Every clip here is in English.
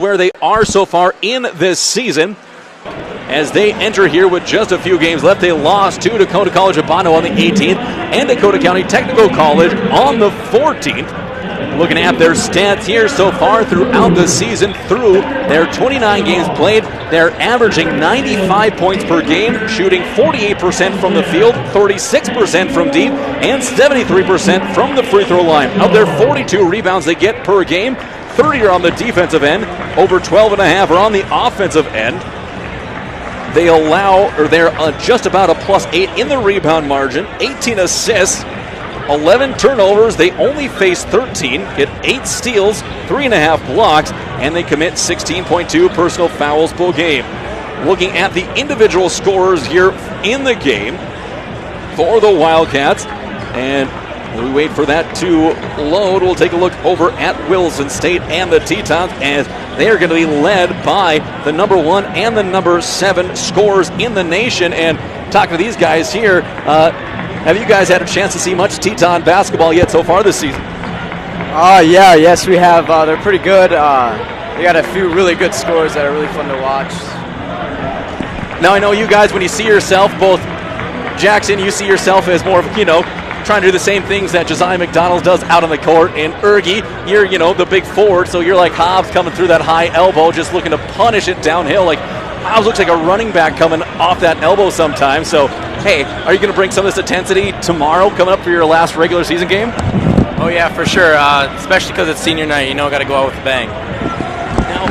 where they are so far in this season. As they enter here with just a few games left, they lost to Dakota College of Bono on the 18th and Dakota County Technical College on the 14th. Looking at their stats here so far throughout the season, through their 29 games played, they're averaging 95 points per game, shooting 48% from the field, 36% from deep, and 73% from the free throw line. Of their 42 rebounds they get per game, 30 are on the defensive end, over 12.5 are on the offensive end. They they're just about a +8 in the rebound margin, 18 assists, 11 turnovers. They only face 13, get 8 steals, 3.5 blocks, and they commit 16.2 personal fouls per game. Looking at the individual scorers here in the game for the Wildcats, and while we wait for that to load, we'll take a look over at Williston State and the Tetons, as they are going to be led by the number 1 and the number 7 scorers in the nation. And talking to these guys here, have you guys had a chance to see much Teton basketball yet so far this season? Yes, we have. They're pretty good. They got a few really good scores that are really fun to watch. Now I know you guys, when you see yourself, both Jackson, you see yourself as more of, trying to do the same things that Josiah McDonald does out on the court. And Ergie, you're, the big forward, so you're like Hobbs coming through that high elbow, just looking to punish it downhill. Like Hobbs looks like a running back coming off that elbow sometimes. So, hey, are you going to bring some of this intensity tomorrow coming up for your last regular season game? Oh, yeah, for sure, especially because it's senior night. Got to go out with a bang. Now,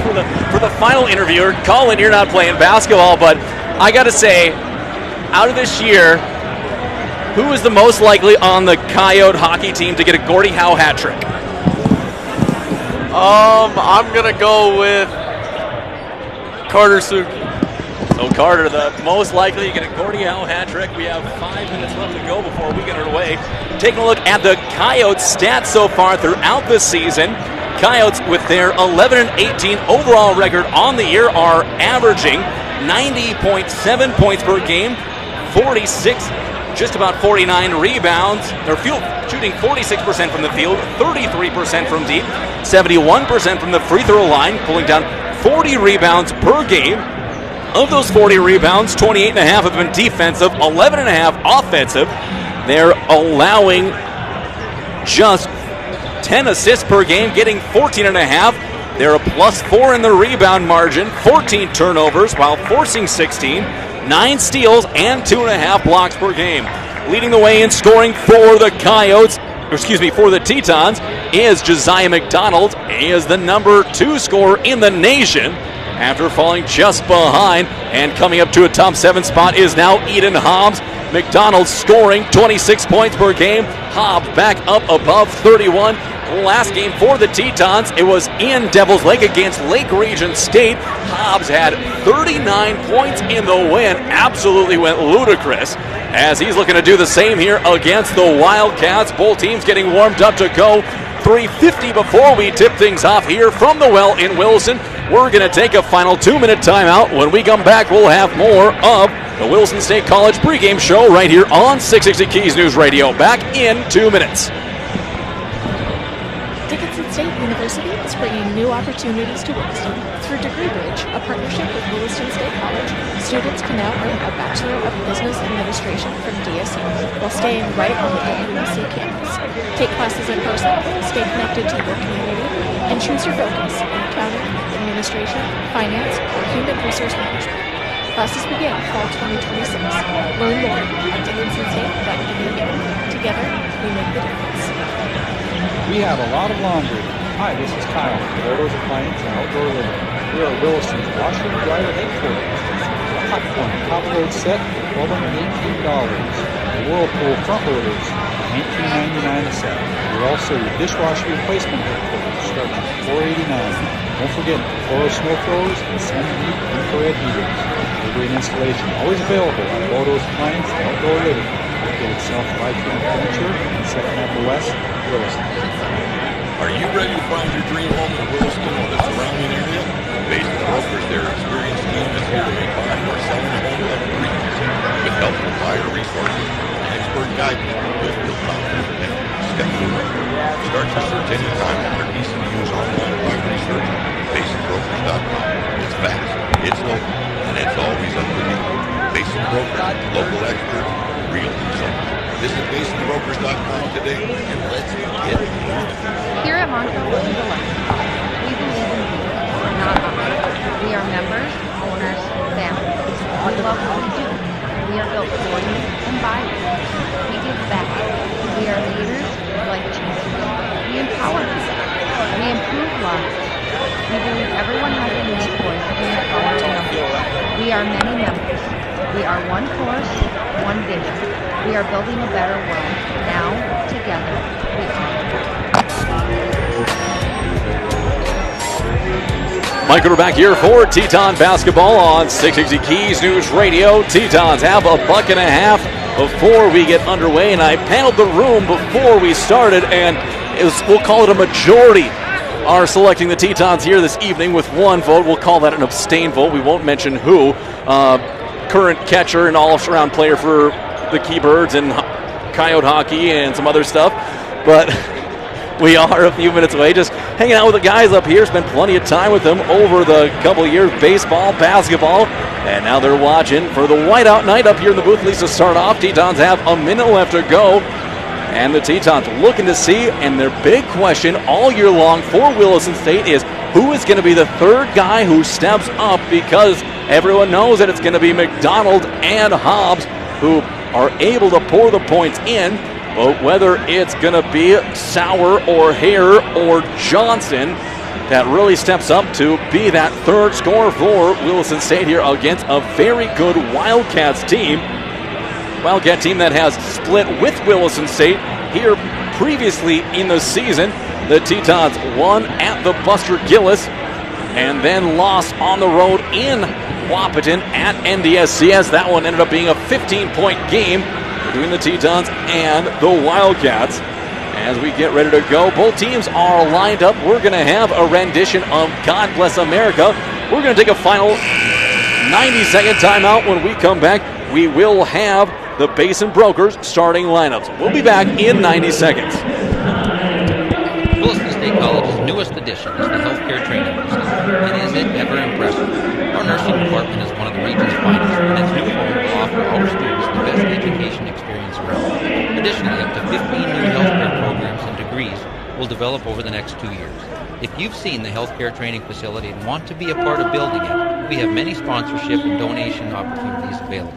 for the final interviewer, Colin, you're not playing basketball, but I got to say, out of this year, who is the most likely on the Coyote hockey team to get a Gordie Howe hat trick? I'm going to go with Carter Suki. So Carter, the most likely to get a Gordie Howe hat trick. We have 5 minutes left to go before we get underway. Taking a look at the Coyotes stats so far throughout the season. Coyotes, with their 11-18 overall record on the year, are averaging 90.7 points per game, 46, just about 49 rebounds. They're shooting 46% from the field, 33% from deep, 71% from the free throw line, pulling down 40 rebounds per game. Of those 40 rebounds, 28.5 have been defensive, 11.5 offensive. They're allowing just 10 assists per game, getting 14.5. They're a +4 in the rebound margin, 14 turnovers while forcing 16, 9 steals, and 2.5 blocks per game. Leading the way in scoring for the for the Tetons is Josiah McDonald. He is the number 2 scorer in the nation after falling just behind, and coming up to a top 7 spot is now Eden Hobbs. McDonald scoring 26 points per game. Hobbs back up above 31. Last game for the Tetons, it was in Devil's Lake against Lake Region State. Hobbs had 39 points in the win. Absolutely went ludicrous, as he's looking to do the same here against the Wildcats. Both teams getting warmed up to go. 3:50 before we tip things off here from the Well in Williston. We're going to take a final 2-minute timeout. When we come back, we'll have more of the Williston State College pregame show right here on 660 Keys News Radio. Back in 2 minutes. Dickinson State University is bringing new opportunities to Williston. Through Degree Bridge, a partnership with Williston State College, students can now earn a Bachelor of Business Administration from DSU while staying right on the WUC campus. Take classes in person, stay connected to your community, and choose your focus in accounting, administration, finance, or human resource management. Classes begin fall 2026. Learn more at dickinsonstate.edu. Together, we make the difference. We have a lot of laundry. Hi, this is Kyle from Photos Appliance and Outdoor Living. We are Williston's washer and dryer headquarters. The hot point top load set for $118. The Whirlpool front loaders, $19.99 a set. We're also your dishwasher replacement headquarters, starting at $4.89. Don't forget Toro snow throwers and Sun Heat infrared heaters. Delivery and installation always available at Photos Appliance and Outdoor Living. Located south of I-20 Furniture and 2nd Ave West, Williston. Are you ready to find your dream home in Williston or the surrounding area? Based brokers, their experienced team is here to make buying or selling a home look breeze. With helpful buyer resources and expert guidance, you'll feel confident and schedule. Start your search anytime at our easy-to-use online property search, basinbrokers.com. It's local, and it's always up to you. Basin Brokers, local experts, real results. Visit BasinBrokers.com today, and let's get moving. Here at Montrose Williams Electric, we believe in people, not us. We are members, owners, families. We love what we do. We are built for you and by you. We give back. We are leaders, life changers. We empower people. We improve lives. We believe everyone has a unique voice and the power to number. We are many members. We are one force, one vision. We are building a better world. Now, together, we are. Mike Rooter back here for Teton basketball on 660 Keys News Radio. Tetons have a buck and a half before we get underway, and I paneled the room before we started, and we'll call it a majority are selecting the Tetons here this evening with one vote. We'll call that an abstain vote. We won't mention who. Current catcher and all-around player for the Keybirds and Coyote hockey and some other stuff, but we are a few minutes away, just hanging out with the guys up here. Spent plenty of time with them over the couple of years, baseball, basketball, and now they're watching for the whiteout night up here in the booth. At least to start off, Tetons have a minute left to go, and the Tetons looking to see, and their big question all year long for Williston State is who is going to be the third guy who steps up, because everyone knows that it's going to be McDonald and Hobbs who are able to pour the points in. But whether it's going to be Sauer or Hare or Johnson that really steps up to be that third scorer for Williston State here against a very good Wildcats team. Wildcat team that has split with Williston State here previously in the season. The Tetons won at the Buster Gillis and then lost on the road in Wahpeton at NDSCS. That one ended up being a 15-point game between the Tetons and the Wildcats. As we get ready to go, both teams are lined up. We're going to have a rendition of God Bless America. We're going to take a final 90-second timeout. When we come back, we will have the Basin Brokers starting lineups. We'll be back in 90 seconds. Williston State College's newest addition is the healthcare training facility, and is it ever impressive? Our nursing department is one of the region's finest, and its new home will offer our students the best education experience around. Additionally, up to 15 new healthcare programs and degrees will develop over the next 2 years. If you've seen the healthcare training facility and want to be a part of building it, we have many sponsorship and donation opportunities available.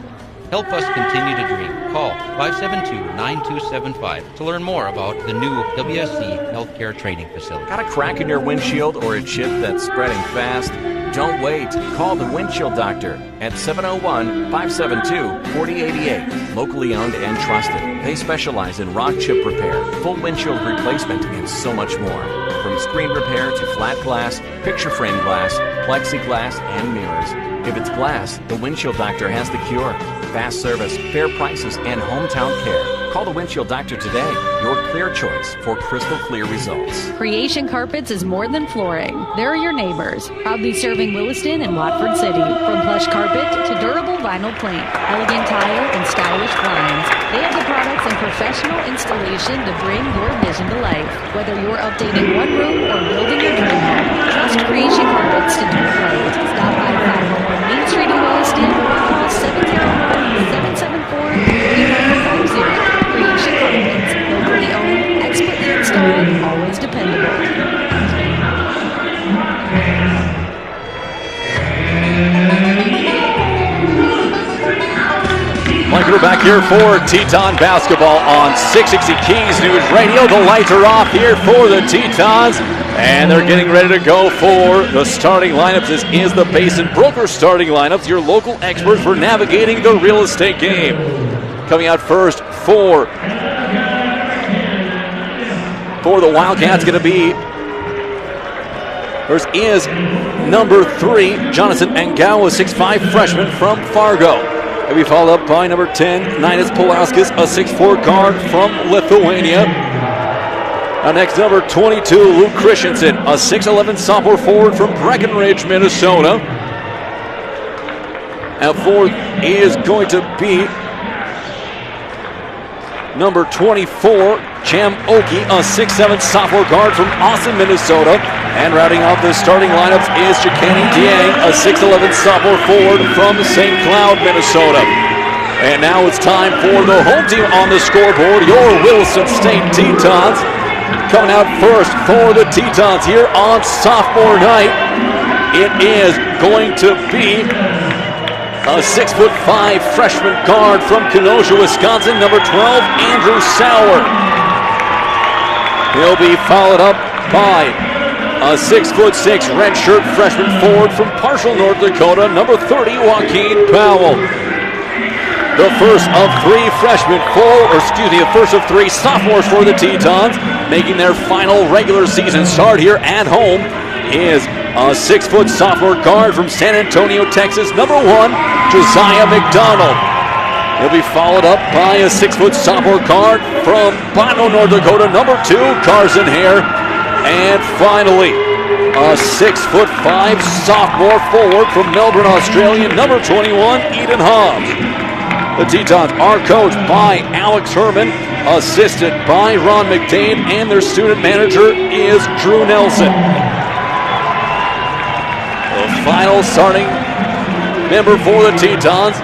Help us continue to dream. Call 572-9275 to learn more about the new WSC Healthcare Training Facility. Got a crack in your windshield or a chip that's spreading fast? Don't wait. Call the Windshield Doctor at 701-572-4088. Locally owned and trusted. They specialize in rock chip repair, full windshield replacement, and so much more. From screen repair to flat glass, picture frame glass, plexiglass, and mirrors. If it's glass, the Windshield Doctor has the cure. Fast service, fair prices, and hometown care. Call the Windshield Doctor today, your clear choice for crystal clear results. Creation Carpets is more than flooring. They're your neighbors, proudly serving Williston and Watford City. From plush carpet to durable vinyl plank, elegant tile, and stylish blinds, they have the products and professional installation to bring your vision to life. Whether you're updating one room or building your dream home, trust Creation Carpets to do it right. Stop by 501 Main Street in Williston or call 701-774-3950. Creation Carpets, locally owned, expertly installed, always dependable. Mike Rooter back here for Teton basketball on 660 Keys News Radio. The lights are off here for the Tetons, and they're getting ready to go for the starting lineups. This is the Basin Broker starting lineups, your local experts for navigating the real estate game. Coming out first for the Wildcats going to be, first is number 3, Jonathan Angao, a 6'5 freshman from Fargo. He'll be followed up by number 10, Ninas Pulaskis, a 6'4 guard from Lithuania. Next, number 22, Luke Christensen, a 6'11 sophomore forward from Breckenridge, Minnesota. And fourth is going to be number 24, Chem Oki, a 6'7" sophomore guard from Austin, Minnesota. And rounding out the starting lineups is Chikani Dieng, a 6'11" sophomore forward from St. Cloud, Minnesota. And now it's time for the home team on the scoreboard, your Williston State Tetons. Coming out first for the Tetons here on sophomore night, it is going to be a 6'5" freshman guard from Kenosha, Wisconsin, number 12, Andrew Sauer. He'll be followed up by a 6'6" redshirt freshman forward from Partial, North Dakota, number 30, Joaquin Powell. The first of three sophomores for the Tetons, making their final regular season start here at home, is a 6' sophomore guard from San Antonio, Texas, number 1, Josiah McDonald. He'll be followed up by a 6' sophomore guard from Bono, North Dakota, number 2, Carson Hare. And finally, a 6'5" sophomore forward from Melbourne, Australia, number 21, Eden Hobbs. The Tetons are coached by Alex Herman, assisted by Ron McDade, and their student manager is Drew Nelson. The final starting member for the Tetons,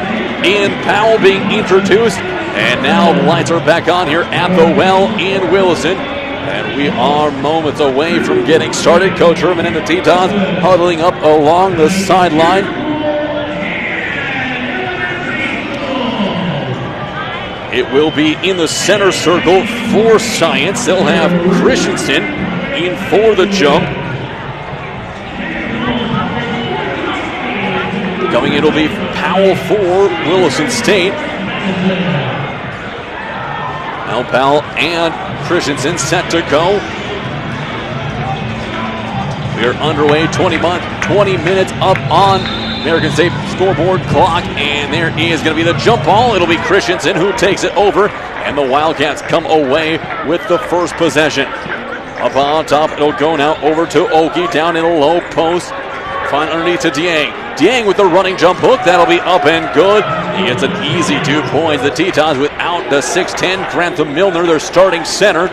Ian Powell, being introduced. And now the lights are back on here at the Well in Williston. And we are moments away from getting started. Coach Herman and the Tetons huddling up along the sideline. It will be in the center circle for Science. They'll have Christensen in for the jump. Coming in will be Powell for Williston State. Now Powell and Christensen set to go. We are underway, 20 minutes up on American State scoreboard clock, and there is going to be the jump ball. It'll be Christensen who takes it over, and the Wildcats come away with the first possession. Up on top, it'll go now over to Oki, down in a low post. Find underneath to Dieng. Dieng with the running jump hook. That'll be up and good. He gets an easy 2 points. The Tetons without the 6'10", Grantham Milner, their starting center.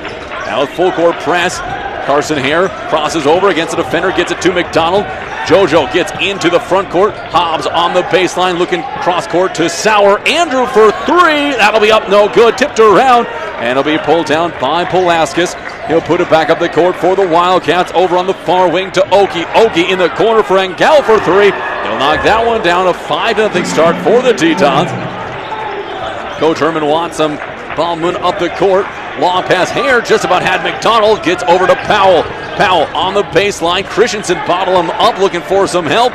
Now with full court press. Carson Hare crosses over against the defender, gets it to McDonald. JoJo gets into the front court. Hobbs on the baseline, looking cross court to Sauer. Andrew for 3. That'll be up, no good. Tipped around, and it'll be pulled down by Pulaskis. He'll put it back up the court for the Wildcats. Over on the far wing to Oki. Oki in the corner for Engel for 3. He'll knock that one down. A 5-0 start for the Tetons. Coach Herman wants some ball moving up the court. Long pass. Hare just about had McDonald. Gets over to Powell. Powell on the baseline. Christensen bottle him up, looking for some help.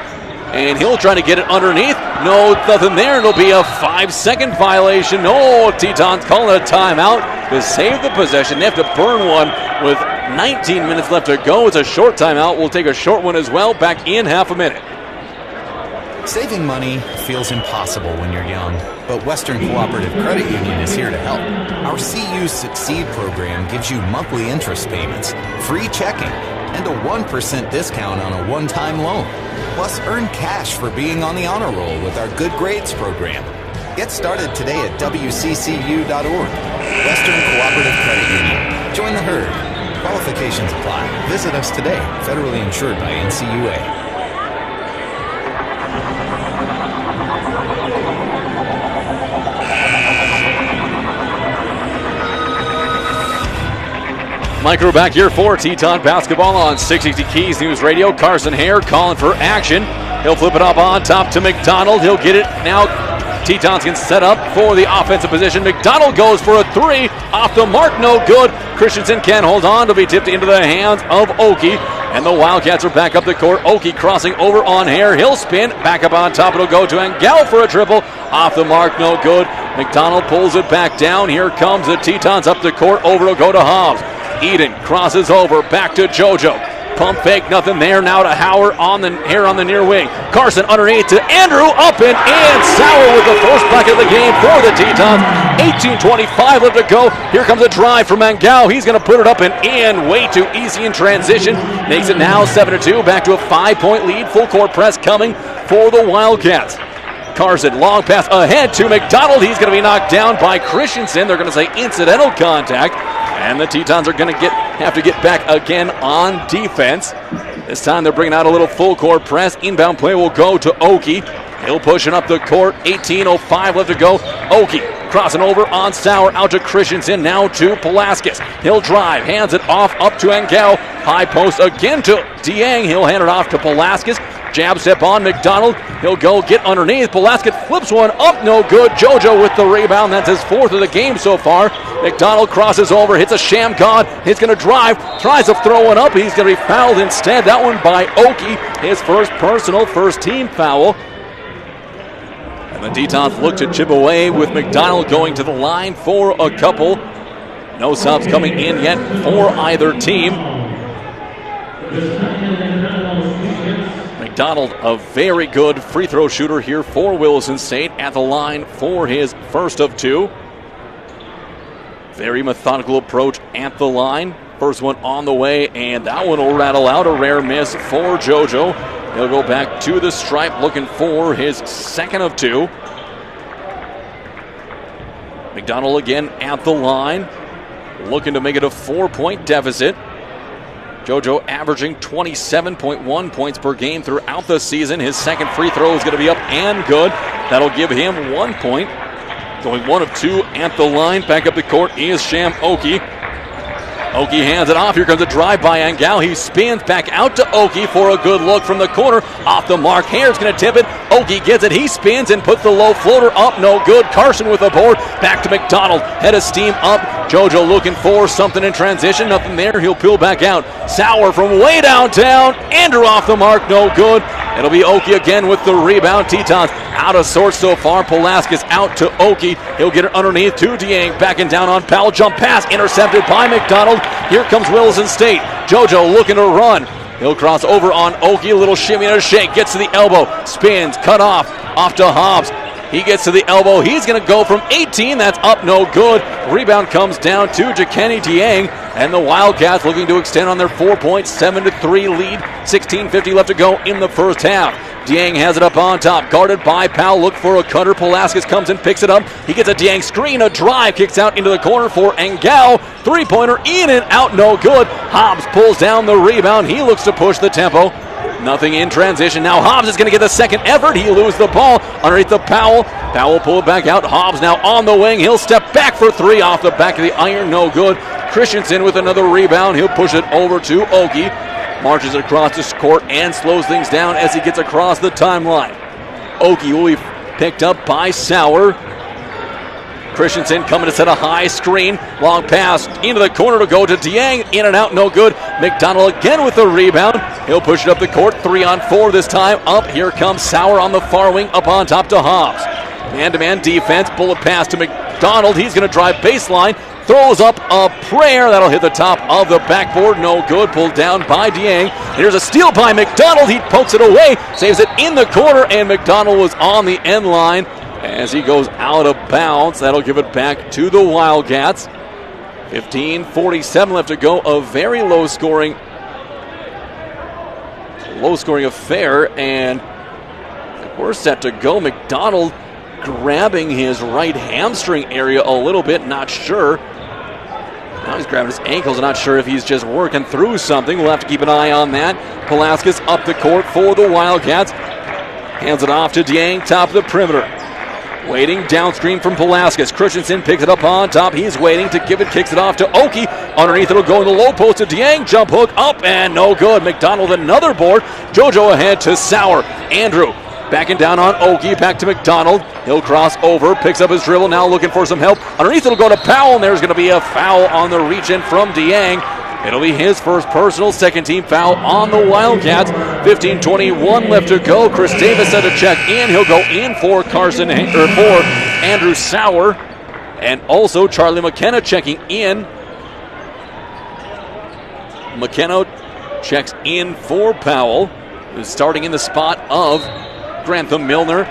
And he'll try to get it underneath. No, nothing there. It'll be a 5-second violation. No, Tetons calling a timeout to save the possession. They have to burn one with 19 minutes left to go. It's a short timeout. We'll take a short one as well. Back in half a minute. Saving money feels impossible when you're young, but Western Cooperative Credit Union is here to help. Our CU Succeed program gives you monthly interest payments, free checking, and a 1% discount on a one-time loan. Plus, earn cash for being on the honor roll with our Good Grades program. Get started today at WCCU.org. Western Cooperative Credit Union. Join the herd. Qualifications apply. Visit us today. Federally insured by NCUA. Micro back here for Teton basketball on 660 Keys News Radio. Carson Hare calling for action. He'll flip it up on top to McDonald. He'll get it now. Tetons can set up for the offensive position. McDonald goes for a 3. Off the mark, no good. Christensen can't hold on. To be tipped into the hands of Oki. And the Wildcats are back up the court. Oki crossing over on Hare. He'll spin. Back up on top. It'll go to Engel for a triple. Off the mark, no good. McDonald pulls it back down. Here comes the Tetons up the court. Over to go to Hobbs. Eden crosses over, back to JoJo. Pump fake, nothing there. Now to Howard on the Hare on the near wing. Carson underneath to Andrew, up and in. Sauer with the first bucket of the game for the Tetons. 18:25 left to go. Here comes a drive from Engel. He's going to put it up and in. Way too easy in transition. Makes it now 7-2. Back to a 5-point lead. Full court press coming for the Wildcats. Carson, long pass ahead to McDonald. He's going to be knocked down by Christensen. They're going to say incidental contact. And the Tetons are going to have to get back again on defense. This time they're bringing out a little full court press. Inbound play will go to Oki. He'll push it up the court. 18:05 left to go. Oki crossing over on Sauer, out to Christensen, now to Pulaskis. He'll drive, hands it off up to Engel. High post again to Dieng. He'll hand it off to Pulaskis. Jab step on McDonald. He'll go get underneath. Pulaskis flips one up, no good. JoJo with the rebound. That's his fourth of the game so far. McDonald crosses over, hits a sham god. He's going to drive, tries to throw one up. He's going to be fouled instead. That one by Oki. His first personal, first team foul. And the Tetons look to chip away with McDonald going to the line for a couple. No subs coming in yet for either team. McDonald, a very good free throw shooter here for Williston State, at the line for his first of two. Very methodical approach at the line. First one on the way, and that one will rattle out. A rare miss for JoJo. He'll go back to the stripe looking for his second of two. McDonald again at the line, looking to make it a 4-point deficit. JoJo averaging 27.1 points per game throughout the season. His second free throw is going to be up and good. That'll give him 1 point. Going 1 of 2 at the line. Back up the court is Sham Oki. Oki hands it off. Here comes a drive by Engel. He spins back out to Oki for a good look from the corner. Off the mark. Hare's going to tip it. Oki gets it. He spins and puts the low floater up. No good. Carson with the board. Back to McDonald. Head of steam up. JoJo looking for something in transition. Nothing there. He'll peel back out. Sauer from way downtown. Andrew off the mark. No good. It'll be Oki again with the rebound. Tetons out of sorts so far. Pulaskis out to Oki. He'll get it underneath to Dieng. Backing down on Powell. Jump pass intercepted by McDonald. Here comes Williston State. JoJo looking to run. He'll cross over on Oki. A little shimmy and a shake. Gets to the elbow. Spins. Cut off. Off to Hobbs. He gets to the elbow. He's going to go from 18. That's up, no good. Rebound comes down to Jakenny Dieng. And the Wildcats looking to extend on their 4-point, 7-3 lead. 16:50 left to go in the first half. Dieng has it up on top. Guarded by Powell. Look for a cutter. Pulaskis comes and picks it up. He gets a Dieng screen. A drive. Kicks out into the corner for Engel. Three-pointer in and out. No good. Hobbs pulls down the rebound. He looks to push the tempo. Nothing in transition. Now Hobbs is going to get the second effort. He loses the ball underneath the Powell. Powell pulled back out. Hobbs now on the wing. He'll step back for three off the back of the iron. No good. Christensen with another rebound. He'll push it over to Oki. Marches across the court and slows things down as he gets across the timeline. Oki will be picked up by Sauer. Christensen coming to set a high screen. Long pass into the corner to go to Dieng. In and out, no good. McDonald again with the rebound. He'll push it up the court. 3-on-4 this time. Up, here comes Sauer on the far wing. Up on top to Hobbs. Man-to-man defense. Bullet pass to McDonald. He's going to drive baseline. Throws up a prayer. That'll hit the top of the backboard. No good. Pulled down by Dieng. Here's a steal by McDonald. He pokes it away. Saves it in the corner. And McDonald was on the end line as he goes out of bounds. That'll give it back to the Wildcats. 15:47 left to go. A very low-scoring affair. And we're set to go. McDonald grabbing his right hamstring area a little bit. Not sure. Now he's grabbing his ankles. Not sure if he's just working through something. We'll have to keep an eye on that. Pulaskis up the court for the Wildcats. Hands it off to Dieng, top of the perimeter. Waiting downstream from Pulaskis. Christensen picks it up on top. He's waiting to give it, kicks it off to Oki. Underneath it'll go in the low post to Dieng. Jump hook up and no good. McDonald another board. JoJo ahead to Sauer. Andrew backing down on Oki. Back to McDonald. He'll cross over, picks up his dribble. Now looking for some help. Underneath it'll go to Powell, and there's going to be a foul on the reach-in from Dieng. It'll be his first personal, second team foul on the Wildcats. 15:21 left to go. Chris Davis set to check in. He'll go in for for Andrew Sauer. And also Charlie McKenna checking in. McKenna checks in for Powell, who's starting in the spot of Grantham Milner.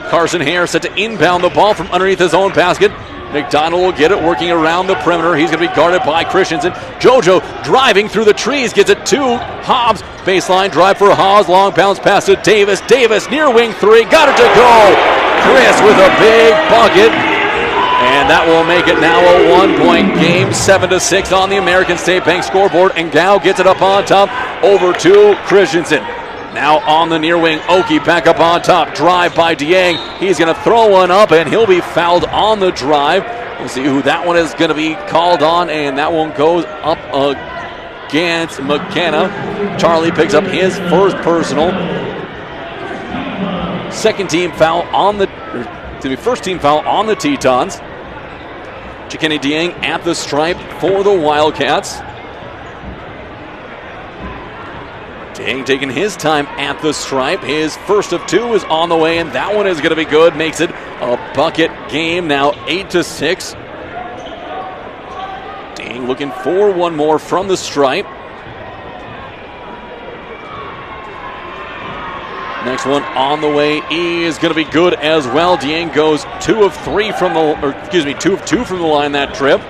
Carson Hare set to inbound the ball from underneath his own basket. McDonald will get it, working around the perimeter. He's going to be guarded by Christensen. JoJo driving through the trees, gets it to Hobbs. Baseline drive for Hobbs. Long bounce pass to Davis. Davis near wing three. Got it to go. Chris with a big bucket. And that will make it now a 1-point game, 7-6 on the American State Bank scoreboard. And Gao gets it up on top over to Christensen. Now on the near wing, Oki back up on top. Drive by Dieng. He's going to throw one up, and he'll be fouled on the drive. We'll see who that one is going to be called on, and that one goes up against McKenna. Charlie picks up his first personal. First team foul on the Tetons. Chikene Dieng at the stripe for the Wildcats. Dieng taking his time at the stripe. His first of two is on the way, and that one is going to be good. Makes it a bucket game now, 8-6. Dieng looking for one more from the stripe. Next one on the way is going to be good as well. Dieng goes 2 of 2 from the line that trip.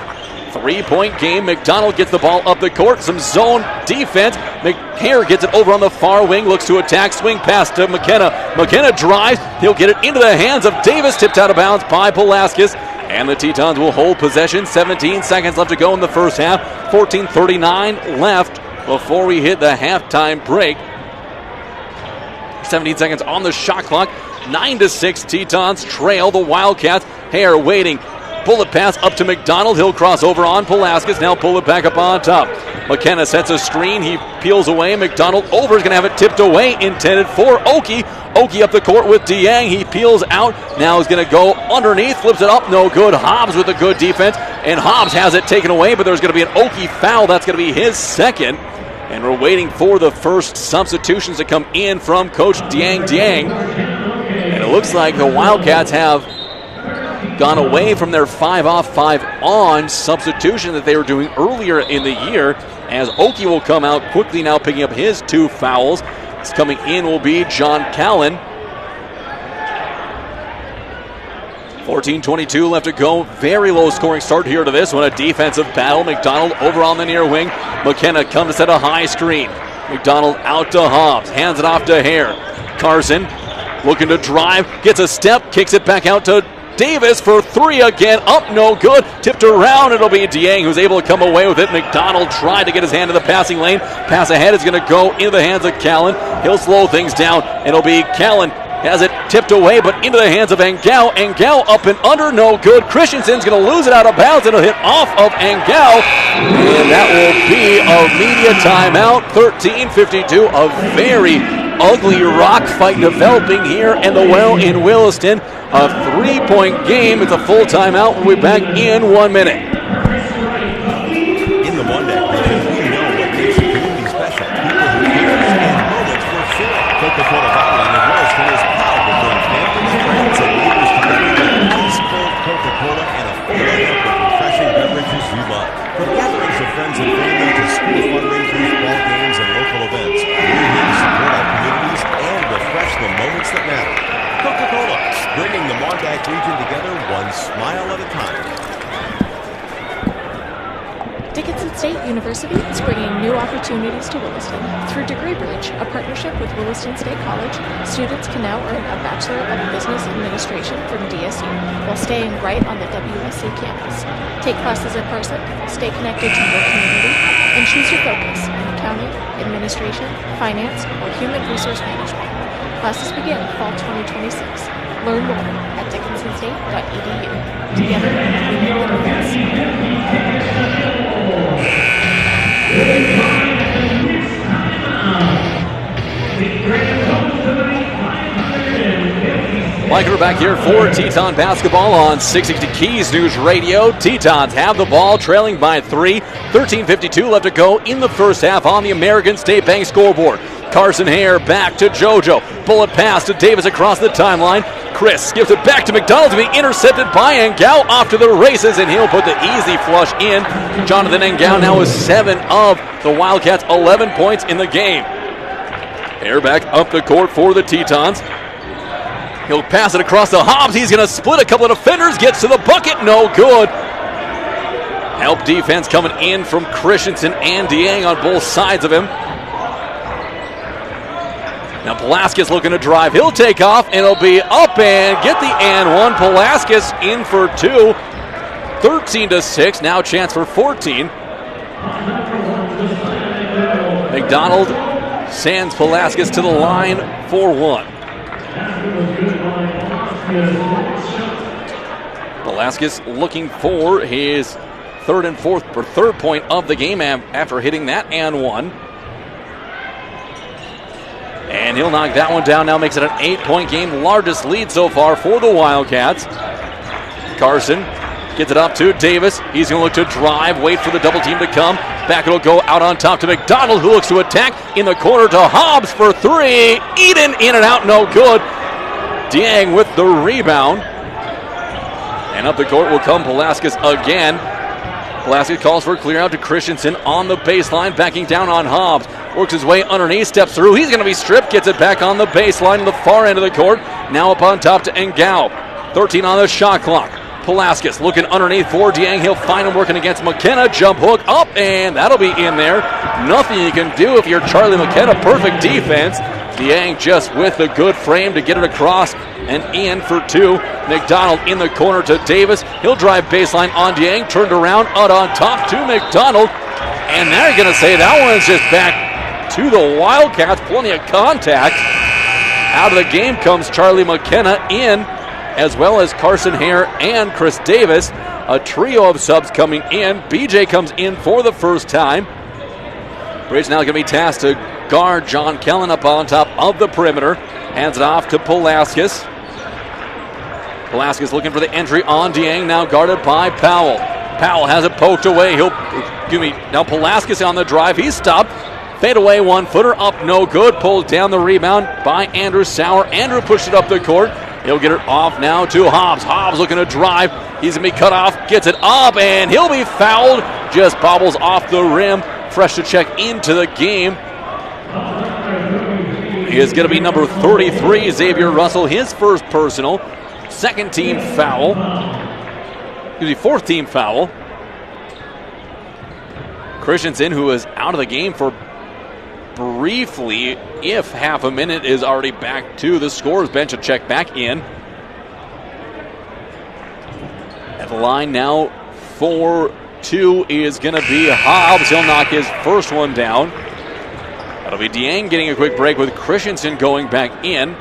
3-point game. McDonald gets the ball up the court. Some zone defense. McHare gets it over on the far wing. Looks to attack. Swing pass to McKenna. McKenna drives. He'll get it into the hands of Davis. Tipped out of bounds by Pulaskis. And the Tetons will hold possession. 17 seconds left to go in the first half. 14:39 left before we hit the halftime break. 17 seconds on the shot clock. 9-6 Tetons trail the Wildcats. Hare waiting. Bullet pass up to McDonald. He'll cross over on Pulaskis. Now pull it back up on top. McKenna sets a screen. He peels away. McDonald over. Is going to have it tipped away. Intended for Oki. Oki up the court with Dieng. He peels out. Now he's going to go underneath. Flips it up. No good. Hobbs with a good defense. And Hobbs has it taken away, but there's going to be an Oki foul. That's going to be his second. And we're waiting for the first substitutions to come in from Coach Dieng. And it looks like the Wildcats have gone away from their 5-off, 5-on substitution that they were doing earlier in the year, as Oki will come out quickly now, picking up his 2 fouls. It's coming in will be John Callan. 14:22 left to go. Very low scoring start here to this one. A defensive battle. McDonald over on the near wing. McKenna comes to set a high screen. McDonald out to Hobbs. Hands it off to Hare. Carson looking to drive. Gets a step. Kicks it back out to Davis for 3 again. Up, no good. Tipped around. It'll be Dieng who's able to come away with it. McDonald tried to get his hand in the passing lane. Pass ahead is going to go into the hands of Callan. He'll slow things down. It'll be Callan. Has it tipped away, but into the hands of Angao. Angao up and under, no good. Christensen's going to lose it out of bounds. It'll hit off of Angao. And that will be a media timeout. 13:52. A very ugly rock fight developing here in Williston. A 3-point game. It's a full timeout. We'll be back in 1 minute. In the Monday, we know what makes a community special. People who care and moments for sure. Coca-Cola Bottling of Williston is proud to bring families, friends, and neighbors together with ice-cold Coca-Cola and a full lineup of refreshing beverages you love. From gatherings of friends and family to school fundraisers, ball games, and local events, we're here to support our communities and refresh the moments that matter. Coca-Cola, bringing the Mondac region together one smile at a time. Dickinson State University is bringing new opportunities to Williston. Through Degree Bridge, a partnership with Williston State College, students can now earn a Bachelor of Business Administration from DSU while staying right on the WSC campus. Take classes in person, stay connected to your community, and choose your focus in accounting, administration, finance, or human resource management. Classes begin fall 2026. Learn more at dickinsonstate.edu. Together, we make the difference. Mike, we're back here for Teton basketball on 660 Keys News Radio. Tetons have the ball, trailing by 3. 13:52 left to go in the first half on the American State Bank scoreboard. Carson Hare back to JoJo. Bullet pass to Davis across the timeline. Chris gives it back to McDonald to be intercepted by Angao off to the races, and he'll put the easy flush in. Jonathan Angao now with 7 of the Wildcats' 11 points in the game. Hare back up the court for the Tetons. He'll pass it across to Hobbs. He's going to split a couple of defenders. Gets to the bucket. No good. Help defense coming in from Christensen and Dieng on both sides of him. Now Pulaskis looking to drive. He'll take off, and it'll be up and get the and one. Pulaskis in for 2. 13-6. Now chance for 14. McDonald sends Pulaskis to the line for one. Pulaskis looking for his third point of the game after hitting that and one. And he'll knock that one down. Now makes it an 8-point game. Largest lead so far for the Wildcats. Carson gets it up to Davis. He's going to look to drive, wait for the double team to come. Back it'll go out on top to McDonald, who looks to attack in the corner to Hobbs for three. Eden in and out, no good. Dieng with the rebound. And up the court will come Pulaskis again. Pulaskis calls for a clear out to Christensen on the baseline, backing down on Hobbs. Works his way underneath, steps through. He's going to be stripped, gets it back on the baseline to the far end of the court. Now up on top to Engao. 13 on the shot clock. Pulaskis looking underneath for Dieng. He'll find him working against McKenna. Jump hook up, and that'll be in there. Nothing you can do if you're Charlie McKenna. Perfect defense. Dieng just with the good frame to get it across and in for two. McDonald in the corner to Davis. He'll drive baseline on Dieng. Turned around out on top to McDonald. And they're going to say that one's just back to the Wildcats. Plenty of contact. Out of the game comes Charlie McKenna in, as well as Carson Hare and Chris Davis. A trio of subs coming in. BJ comes in for the first time. Bridge now going to be tasked to guard John Kellen up on top of the perimeter. Hands it off to Pulaskis. Pulaskis looking for the entry on Dieng, now guarded by Powell. Powell has it poked away. Now Pulaskis on the drive. He's stopped. Fade away, 1-footer up, no good. Pulled down the rebound by Andrew Sauer. Andrew pushed it up the court. He'll get it off now to Hobbs. Hobbs looking to drive. He's going to be cut off. Gets it up, and he'll be fouled. Just bobbles off the rim. Fresh to check into the game. He is going to be number 33, Xavier Russell. His first personal. Second team foul. Fourth team foul. Christensen, who is out of the game for briefly, if half a minute, is already back to the scorer's bench to check back in. At the line now, 4-2 is going to be Hobbs. He'll knock his first one down. That'll be Dieng getting a quick break with Christensen going back in.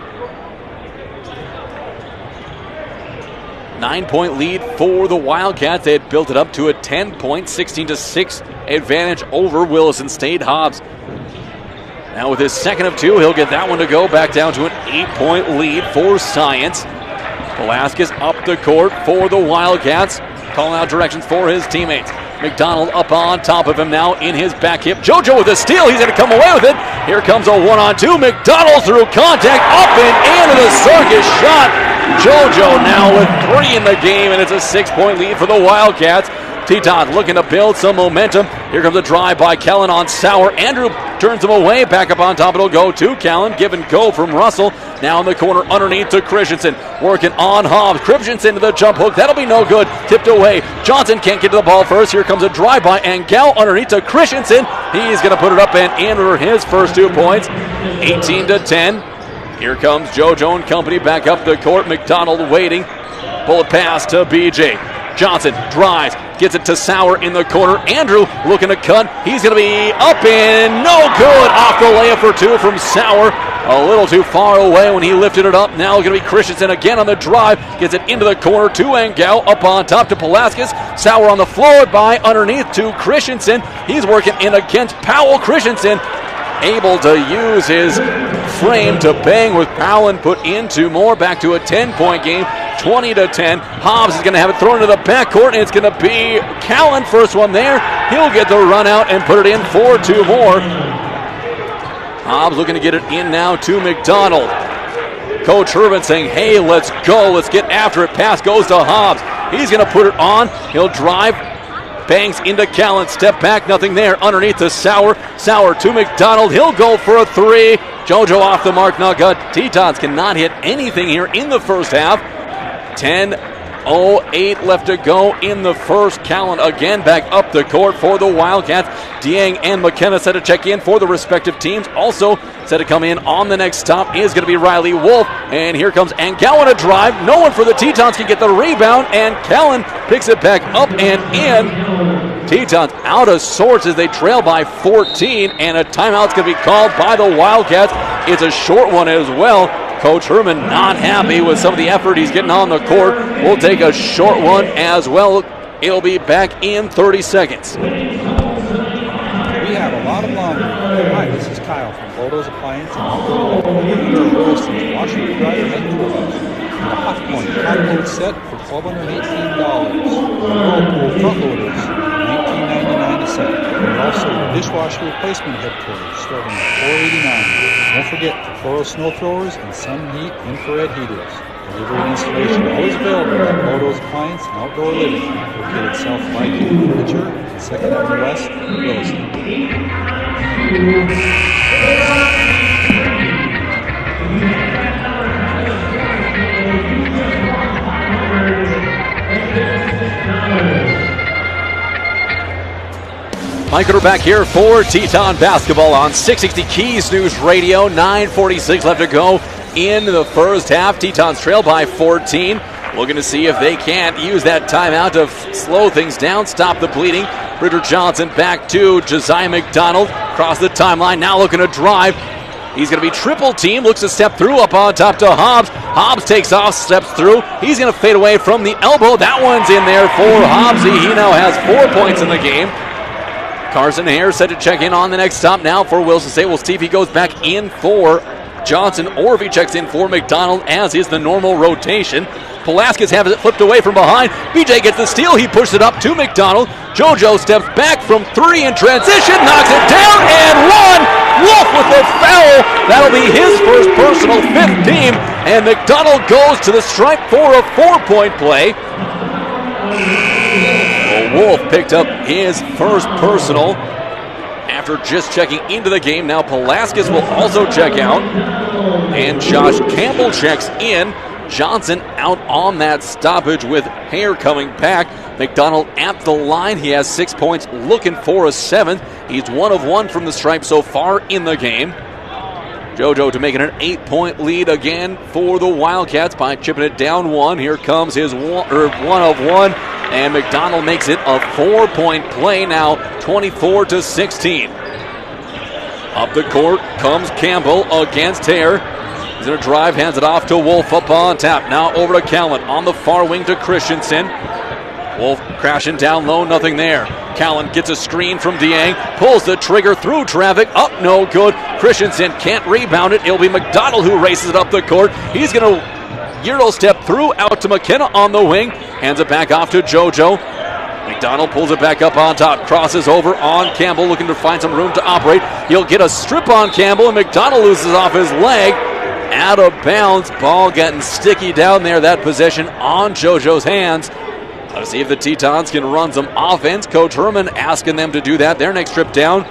9-point lead for the Wildcats. They had built it up to a 10-point, 16-6 advantage over Williston State. Hobbs now with his second of two, he'll get that one to go back down to an 8-point lead for Science. Pulaskis up the court for the Wildcats, calling out directions for his teammates. McDonald up on top of him now in his back hip. JoJo with a steal. He's going to come away with it. Here comes a 1-on-2. McDonald through contact, up and into the circus shot. JoJo now with 3 in the game, and it's a 6-point lead for the Wildcats. Teton looking to build some momentum. Here comes a drive by Kellen on Sauer. Andrew turns him away. Back up on top. It'll go to Kellen. Give and go from Russell. Now in the corner underneath to Christensen. Working on Hobbs. Christensen to the jump hook. That'll be no good. Tipped away. Johnson can't get to the ball first. Here comes a drive by Angel underneath to Christensen. He's going to put it up and in for his first 2 points. 18-10. Here comes JoJo and company back up the court. McDonald waiting. Bullet pass to BJ. Johnson drives, gets it to Sauer in the corner. Andrew looking to cut. He's going to be up and no good. Off the layup for 2 from Sauer. A little too far away when he lifted it up. Now going to be Christensen again on the drive. Gets it into the corner to Engel. Up on top to Pulaskis. Sauer on the floor by underneath to Christensen. He's working in against Powell. Christensen able to use his frame to bang with Powell and put into more. Back to a 10-point game, 20-10. Hobbs is going to have it thrown into the backcourt, and it's going to be Callan. First one there. He'll get the run out and put it in for 2 more. Hobbs looking to get it in now to McDonald. Coach Herman saying, hey, let's go. Let's get after it. Pass goes to Hobbs. He's going to put it on. He'll drive. Bangs into Callan. Step back. Nothing there. Underneath to Sauer. Sauer to McDonald. He'll go for a 3. JoJo off the mark. Not good. Tetons cannot hit anything here in the first half. 10 8:08 left to go in the first. Callan again back up the court for the Wildcats. Dieng and McKenna set to check in for the respective teams. Also set to come in on the next stop is going to be Riley Wolf. And here comes Angowan a drive. No one for the Tetons can get the rebound. And Callan picks it back up and in. Tetons out of sorts as they trail by 14. And a timeout's going to be called by the Wildcats. It's a short one as well. Coach Herman not happy with some of the effort he's getting on the court. We'll take a short one as well. It'll be back in 30 seconds. We have a lot of laundry. Hi, this is Kyle from Bodo's Appliance and Outdoor Living. We are Williston's washer and dryer headquarters. The Hot Point top load set for $1,218. Whirlpool front loaders, $19.99 a set. We're also the dishwasher replacement headquarters, starting at $4.89. Don't forget the Chloro snow throwers and Sun Heat infrared heaters. Delivery and installation always available at Bodo's Appliance and Outdoor Living, located south of Viking Furniture and 2nd Avenue West, Williston. Mike Cutter back here for Teton basketball on 660 Keys News Radio. 9:46 left to go in the first half. Tetons trail by 14. Looking to see if they can't use that timeout to slow things down, stop the bleeding. Bridger Johnson back to Josiah McDonald. Across the timeline, now looking to drive. He's going to be triple teamed, looks to step through up on top to Hobbs. Hobbs takes off, steps through. He's going to fade away from the elbow. That one's in there for Hobbsy. He now has 4 points in the game. Carson Hare set to check in on the next stop now for Wilson State. We'll see if he goes back in for Johnson or if he checks in for McDonald, as is the normal rotation. Pulaskis has it flipped away from behind. BJ gets the steal. He pushes it up to McDonald. JoJo steps back from three in transition, knocks it down, and one. Wolf with the foul. That'll be his first personal, 5th team. And McDonald goes to the stripe for a 4-point play. Wolf picked up his first personal after just checking into the game. Now Pulaskis will also check out. And Josh Campbell checks in. Johnson out on that stoppage with Hare coming back. McDonald at the line. He has 6 points, looking for a 7th. He's 1 of 1 from the stripe so far in the game. JoJo to make it an 8-point lead again for the Wildcats by chipping it down 1. Here comes his 1 of 1. And McDonald makes it a 4-point play now, 24-16. Up the court comes Campbell against Hare. He's going to drive, hands it off to Wolf up on tap. Now over to Callan on the far wing to Christensen. Wolf crashing down low, nothing there. Callan gets a screen from Dieng, pulls the trigger through traffic, up no good. Christensen can't rebound it. It'll be McDonald who races it up the court. He's going to Euro step through out to McKenna on the wing. Hands it back off to JoJo. McDonald pulls it back up on top. Crosses over on Campbell, looking to find some room to operate. He'll get a strip on Campbell, and McDonald loses off his leg. Out of bounds. Ball getting sticky down there. That possession on JoJo's hands. Let's see if the Tetons can run some offense. Coach Herman asking them to do that. Their next trip down.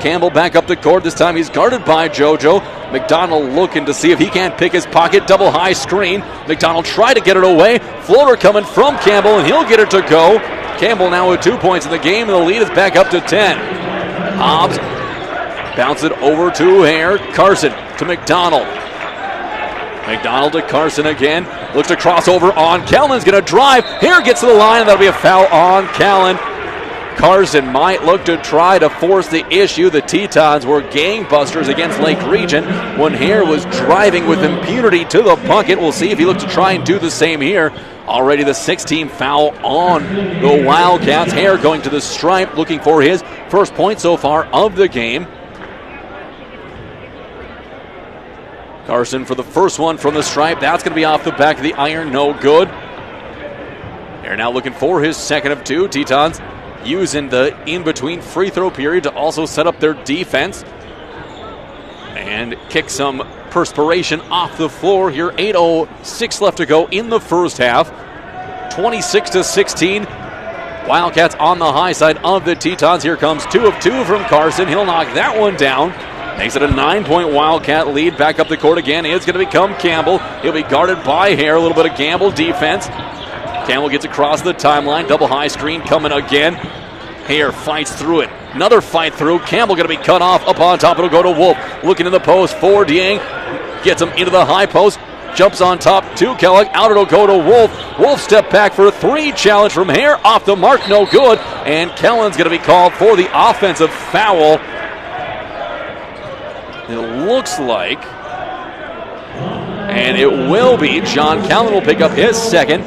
Campbell back up the court. This time he's guarded by JoJo. McDonald looking to see if he can't pick his pocket. Double high screen. McDonald tried to get it away. Floater coming from Campbell, and he'll get it to go. Campbell now with 2 points in the game, and the lead is back up to 10. Hobbs bounce it over to Hare. Carson to McDonald. McDonald to Carson again. Looks to cross over on Callan's going to drive. Hare gets to the line, and that'll be a foul on Callan. Carson might look to try to force the issue. The Tetons were gangbusters against Lake Region when Hare was driving with impunity to the bucket. We'll see if he looks to try and do the same here. Already the 16th foul on the Wildcats. Hare going to the stripe, looking for his first point so far of the game. Carson for the first one from the stripe. That's going to be off the back of the iron. No good. Hare now looking for his second of 2. Tetons using the in-between free throw period to also set up their defense and kick some perspiration off the floor here. 8:06 left to go in the first half. 26-16. Wildcats on the high side of the Tetons. Here comes 2 of 2 from Carson. He'll knock that one down. Makes it a 9-point Wildcat lead. Back up the court again is going to become Campbell. He'll be guarded by Hare. A little bit of gamble defense. Campbell gets across the timeline. Double high screen coming again. Hare fights through it. Another fight through. Campbell going to be cut off. Up on top, it'll go to Wolf. Looking in the post for Dieng. Gets him into the high post. Jumps on top to Kellogg. Out it'll go to Wolf. Wolf step back for a 3. Challenge from Hare. Off the mark, no good. And Kellen's going to be called for the offensive foul. It looks like, and it will be, John Callan will pick up his second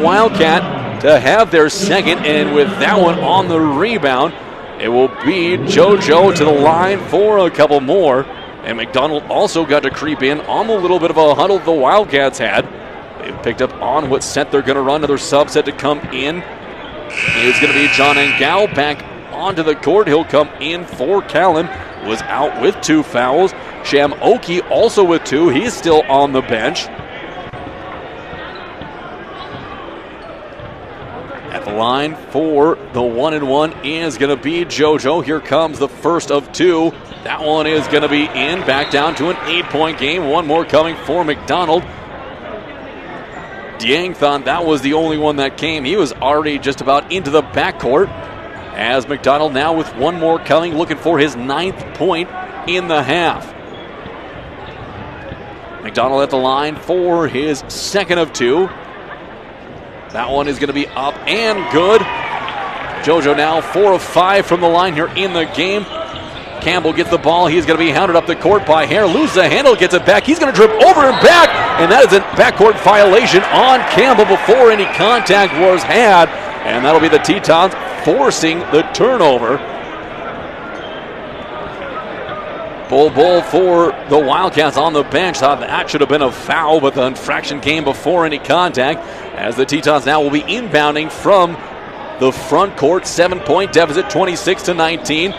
Wildcat to have their second, and with that one on the rebound, it will be JoJo to the line for a couple more. And McDonald also got to creep in on the little bit of a huddle the Wildcats had. They've picked up on what set they're going to run. Another sub set to come in. It's going to be John Engao back onto the court. He'll come in for Callan. Was out with 2 fouls. Sham Oki also with 2. He's still on the bench. At the line for the 1-and-1 is going to be JoJo. Here comes the first of 2. That one is going to be in. Back down to an 8-point game. One more coming for McDonald. Dieng thought that was the only one that came. He was already just about into the backcourt. As McDonald now with one more coming, looking for his 9th point in the half. McDonald at the line for his second of 2. That one is going to be up and good. JoJo now 4 of 5 from the line here in the game. Campbell gets the ball. He's going to be hounded up the court by Hare. Loses the handle, gets it back. He's going to dribble over and back, and that is a backcourt violation on Campbell before any contact was had. And that'll be the Tetons forcing the turnover. Bull for the Wildcats on the bench. Thought that should have been a foul, but the infraction came before any contact. As the Tetons now will be inbounding from the front court. 7-point deficit, 26-19.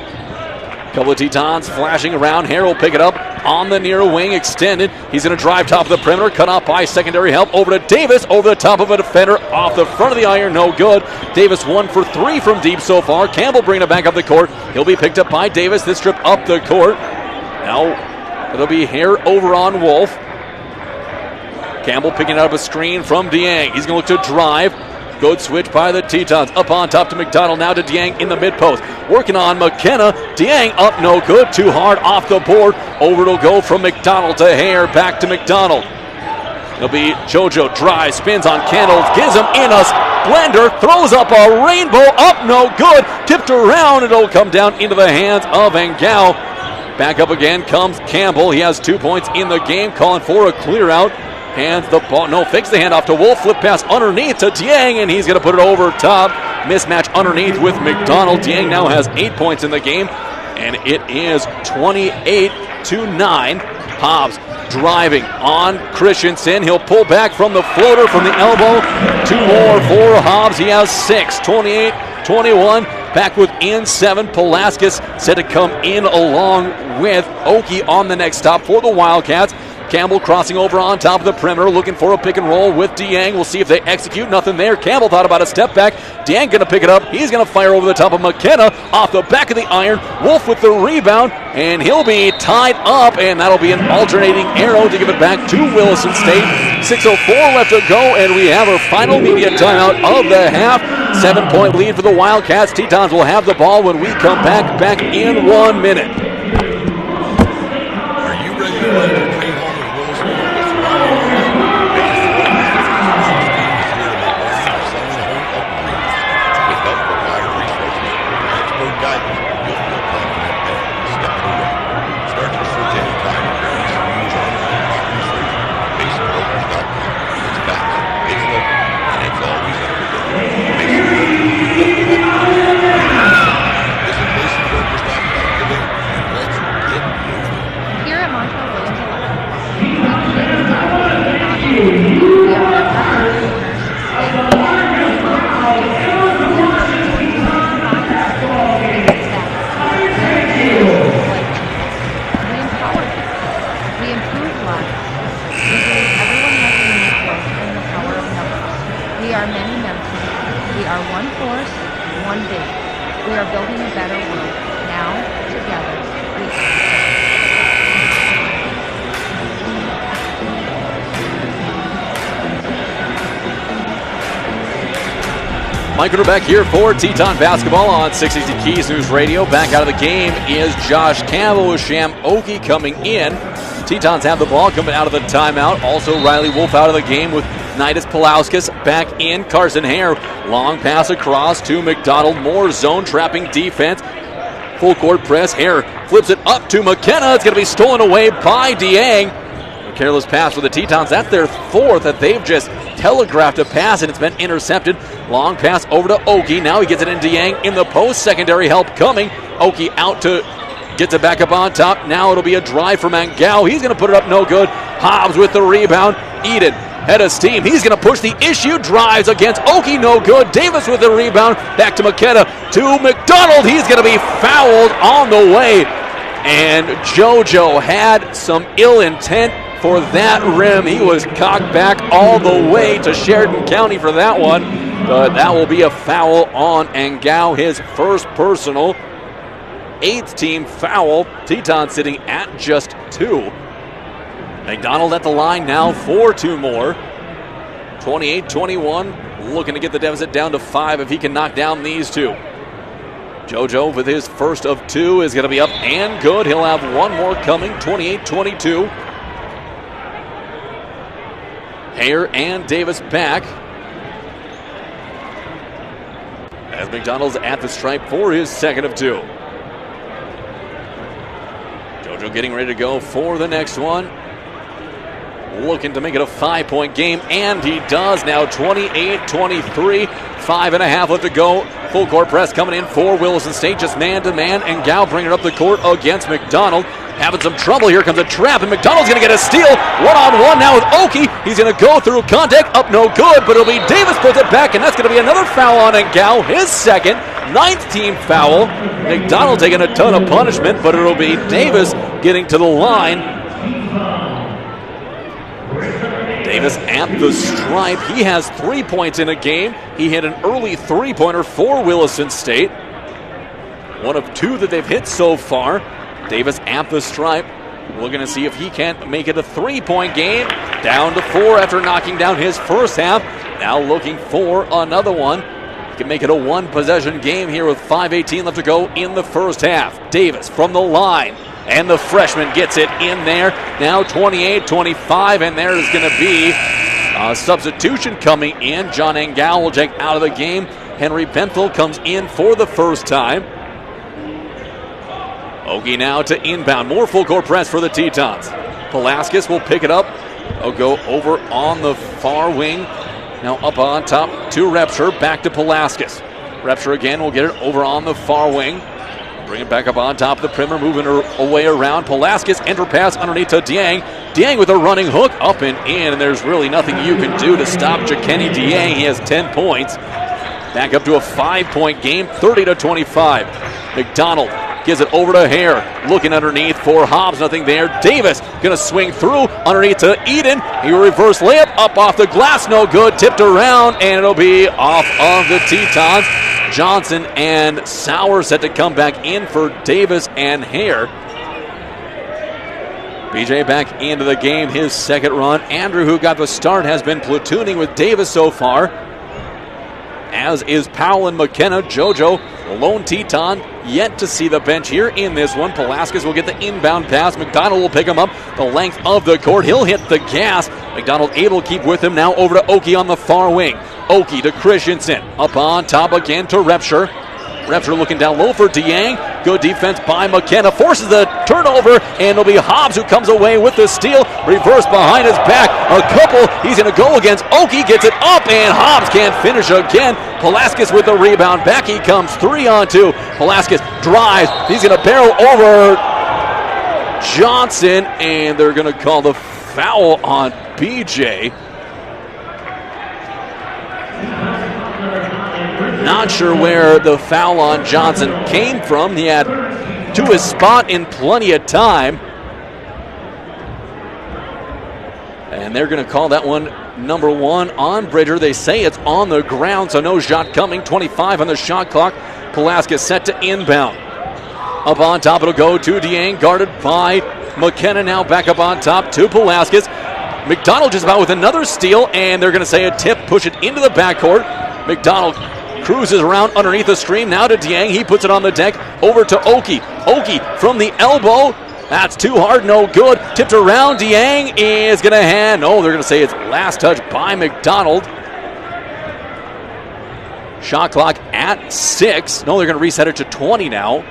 Couple of Tetons flashing around. Hare will pick it up on the near wing, extended. He's going to drive top of the perimeter, cut off by secondary help. Over to Davis, over the top of a defender, off the front of the iron, no good. Davis 1 for 3 from deep so far. Campbell bringing it back up the court. He'll be picked up by Davis. This trip up the court. Now it'll be Hare over on Wolf. Campbell picking up a screen from Dieng. He's going to look to drive. Good switch by the Tetons. Up on top to McDonald. Now to Dieng in the mid-post. Working on McKenna. Dieng up no good. Too hard off the board. Over it'll go from McDonald to Hare. Back to McDonald. It'll be JoJo. Drives. Spins on Candles. Gives him in a blender. Throws up a rainbow. Up no good. Tipped around. It'll come down into the hands of Engao. Back up again comes Campbell. He has 2 points in the game. Calling for a clear out. Hands the ball. No, fakes the handoff to Wolf. Flip pass underneath to Dieng, and he's going to put it over top. Mismatch underneath with McDonald. Dieng now has 8 points in the game, and it is 28-9. Hobbs driving on Christensen. He'll pull back from the floater from the elbow. 2 more for Hobbs. He has 6. 28-21. Back within 7. Pulaskis set to come in along with Oki on the next stop for the Wildcats. Campbell crossing over on top of the perimeter, looking for a pick and roll with Dieng. We'll see if they execute. Nothing there. Campbell thought about a step back. Dieng going to pick it up. He's going to fire over the top of McKenna off the back of the iron. Wolf with the rebound, and he'll be tied up, and that'll be an alternating arrow to give it back to Williston State. 6:04 left to go, and we have our final media timeout of the half. 7-point lead for the Wildcats. Tetons will have the ball when we come back in 1 minute. Are you ready to play your dream home in Williston or the surrounding area? Based on what we've seen this year to make buying or selling a home up dreams. With help from buyer resources and expert guidance, you'll feel confident every step of the way. Start your search anytime at your ECU's online property search, BasonBrokers.com. It's fast, it's local, and it's always up-to-date. Bason Brokers, visit BasonBrokers.com today, and let's get moving. Here at Montrose Williams Electric, we believe in we are we improve lives. We believe everyone has a unique voice in the power of numbers. We are many members. We are one force, one vision. We are building a better world. Now, together, we are. Mike Rubeck here for Teton Basketball on 660 Keys News Radio. Back out of the game is Josh Campbell with Sham Oki coming in. Tetons have the ball coming out of the timeout. Also Riley Wolf out of the game with Nidus Palauskas back in. Carson Hare, long pass across to McDonald. More zone trapping defense. Full court press. Hare flips it up to McKenna. It's going to be stolen away by Dieng. A careless pass for the Tetons. That's their fourth that they've just telegraphed a pass, and it's been intercepted. Long pass over to Oki. Now he gets it in Dieng in the post. Secondary help coming. Oki out to gets it back up on top. Now it'll be a drive for Mangao. He's going to put it up, no good. Hobbs with the rebound. Eden, head of steam. He's going to push the issue. Drives against Oki, no good. Davis with the rebound. Back to McKenna. To McDonald. He's going to be fouled on the way. And JoJo had some ill intent for that rim. He was cocked back all the way to Sheridan County for that one. But that will be a foul on Angao, his first personal. 8th team foul. Teton sitting at just 2. McDonald at the line now for 2 more. 28-21. Looking to get the deficit down to 5 if he can knock down these 2. JoJo with his first of 2 is going to be up and good. He'll have one more coming. 28-22. Hare and Davis back. As McDonald's at the stripe for his second of 2. JoJo getting ready to go for the next one. Looking to make it a 5-point game, and he does now. 28-23, 5.5 left to go. Full court press coming in for Williston State, just man-to-man, and Gao bringing it up the court against McDonald. Having some trouble. Here comes a trap, and McDonald's going to get a steal. One-on-one now with Oki. He's going to go through contact, up no good, but it'll be Davis puts it back, and that's going to be another foul on Gao, his second, 9th team foul. McDonald taking a ton of punishment, but it'll be Davis getting to the line. Davis at the stripe. He has 3 points in a game. He hit an early 3-pointer for Williston State. One of 2 that they've hit so far. Davis at the stripe. We're going to see if he can't make it a 3-point game. Down to 4 after knocking down his first half. Now looking for another one. He can make it a 1-possession game here with 5:18 left to go in the first half. Davis from the line. And the freshman gets it in there. Now 28-25, and there is going to be a substitution coming in. John Angao will check out of the game. Henry Benthel comes in for the first time. Ogie now to inbound. More full court press for the Tetons. Palauskas will pick it up. He'll go over on the far wing. Now up on top to Repsher. Back to Palauskas. Repsher again will get it over on the far wing. Bring it back up on top of the perimeter, moving her away around. Palauskas, enter pass underneath to Dieng. Dieng with a running hook, up and in, and there's really nothing you can do to stop Jakenny Dieng. He has 10 points. Back up to a 5-point game, 30-25. McDonald gives it over to Hare. Looking underneath for Hobbs, nothing there. Davis gonna swing through underneath to Eden. He reverse layup up off the glass, no good. Tipped around, and it'll be off of the Tetons. Johnson and Sauer set to come back in for Davis and Hare. BJ back into the game, his second run. Andrew, who got the start, has been platooning with Davis so far, as is Powell and McKenna. JoJo, the lone Teton, yet to see the bench here in this one. Palauskas will get the inbound pass. McDonald will pick him up the length of the court. He'll hit the gas. McDonald able to keep with him. Now over to Oki on the far wing. Oki to Christensen. Up on top again to Repsher. Repsher looking down low for Dieng. Good defense by McKenna. Forces the turnover, and it'll be Hobbs who comes away with the steal. Reverse behind his back. A couple. He's going to go against Oki. Gets it up, and Hobbs can't finish again. Palauskas with the rebound. Back he comes. 3-on-2. Palauskas drives. He's going to barrel over Johnson, and they're going to call the foul on BJ. Not sure where the foul on Johnson came from. He had to his spot in plenty of time. And they're going to call that one number 1 on Bridger. They say it's on the ground, so no shot coming. 25 on the shot clock. Palauskas set to inbound. Up on top, it'll go to Dieng, guarded by McKenna. Now back up on top to Palauskas. McDonald just about with another steal, and they're going to say a tip, push it into the backcourt. McDonald cruises around underneath the screen. Now to Dieng. He puts it on the deck. Over to Oki. Oki from the elbow. That's too hard, no good. Tipped around. Dieng is going to hand. No, they're going to say it's last touch by McDonald. Shot clock at 6. No, they're going to reset it to 20 now.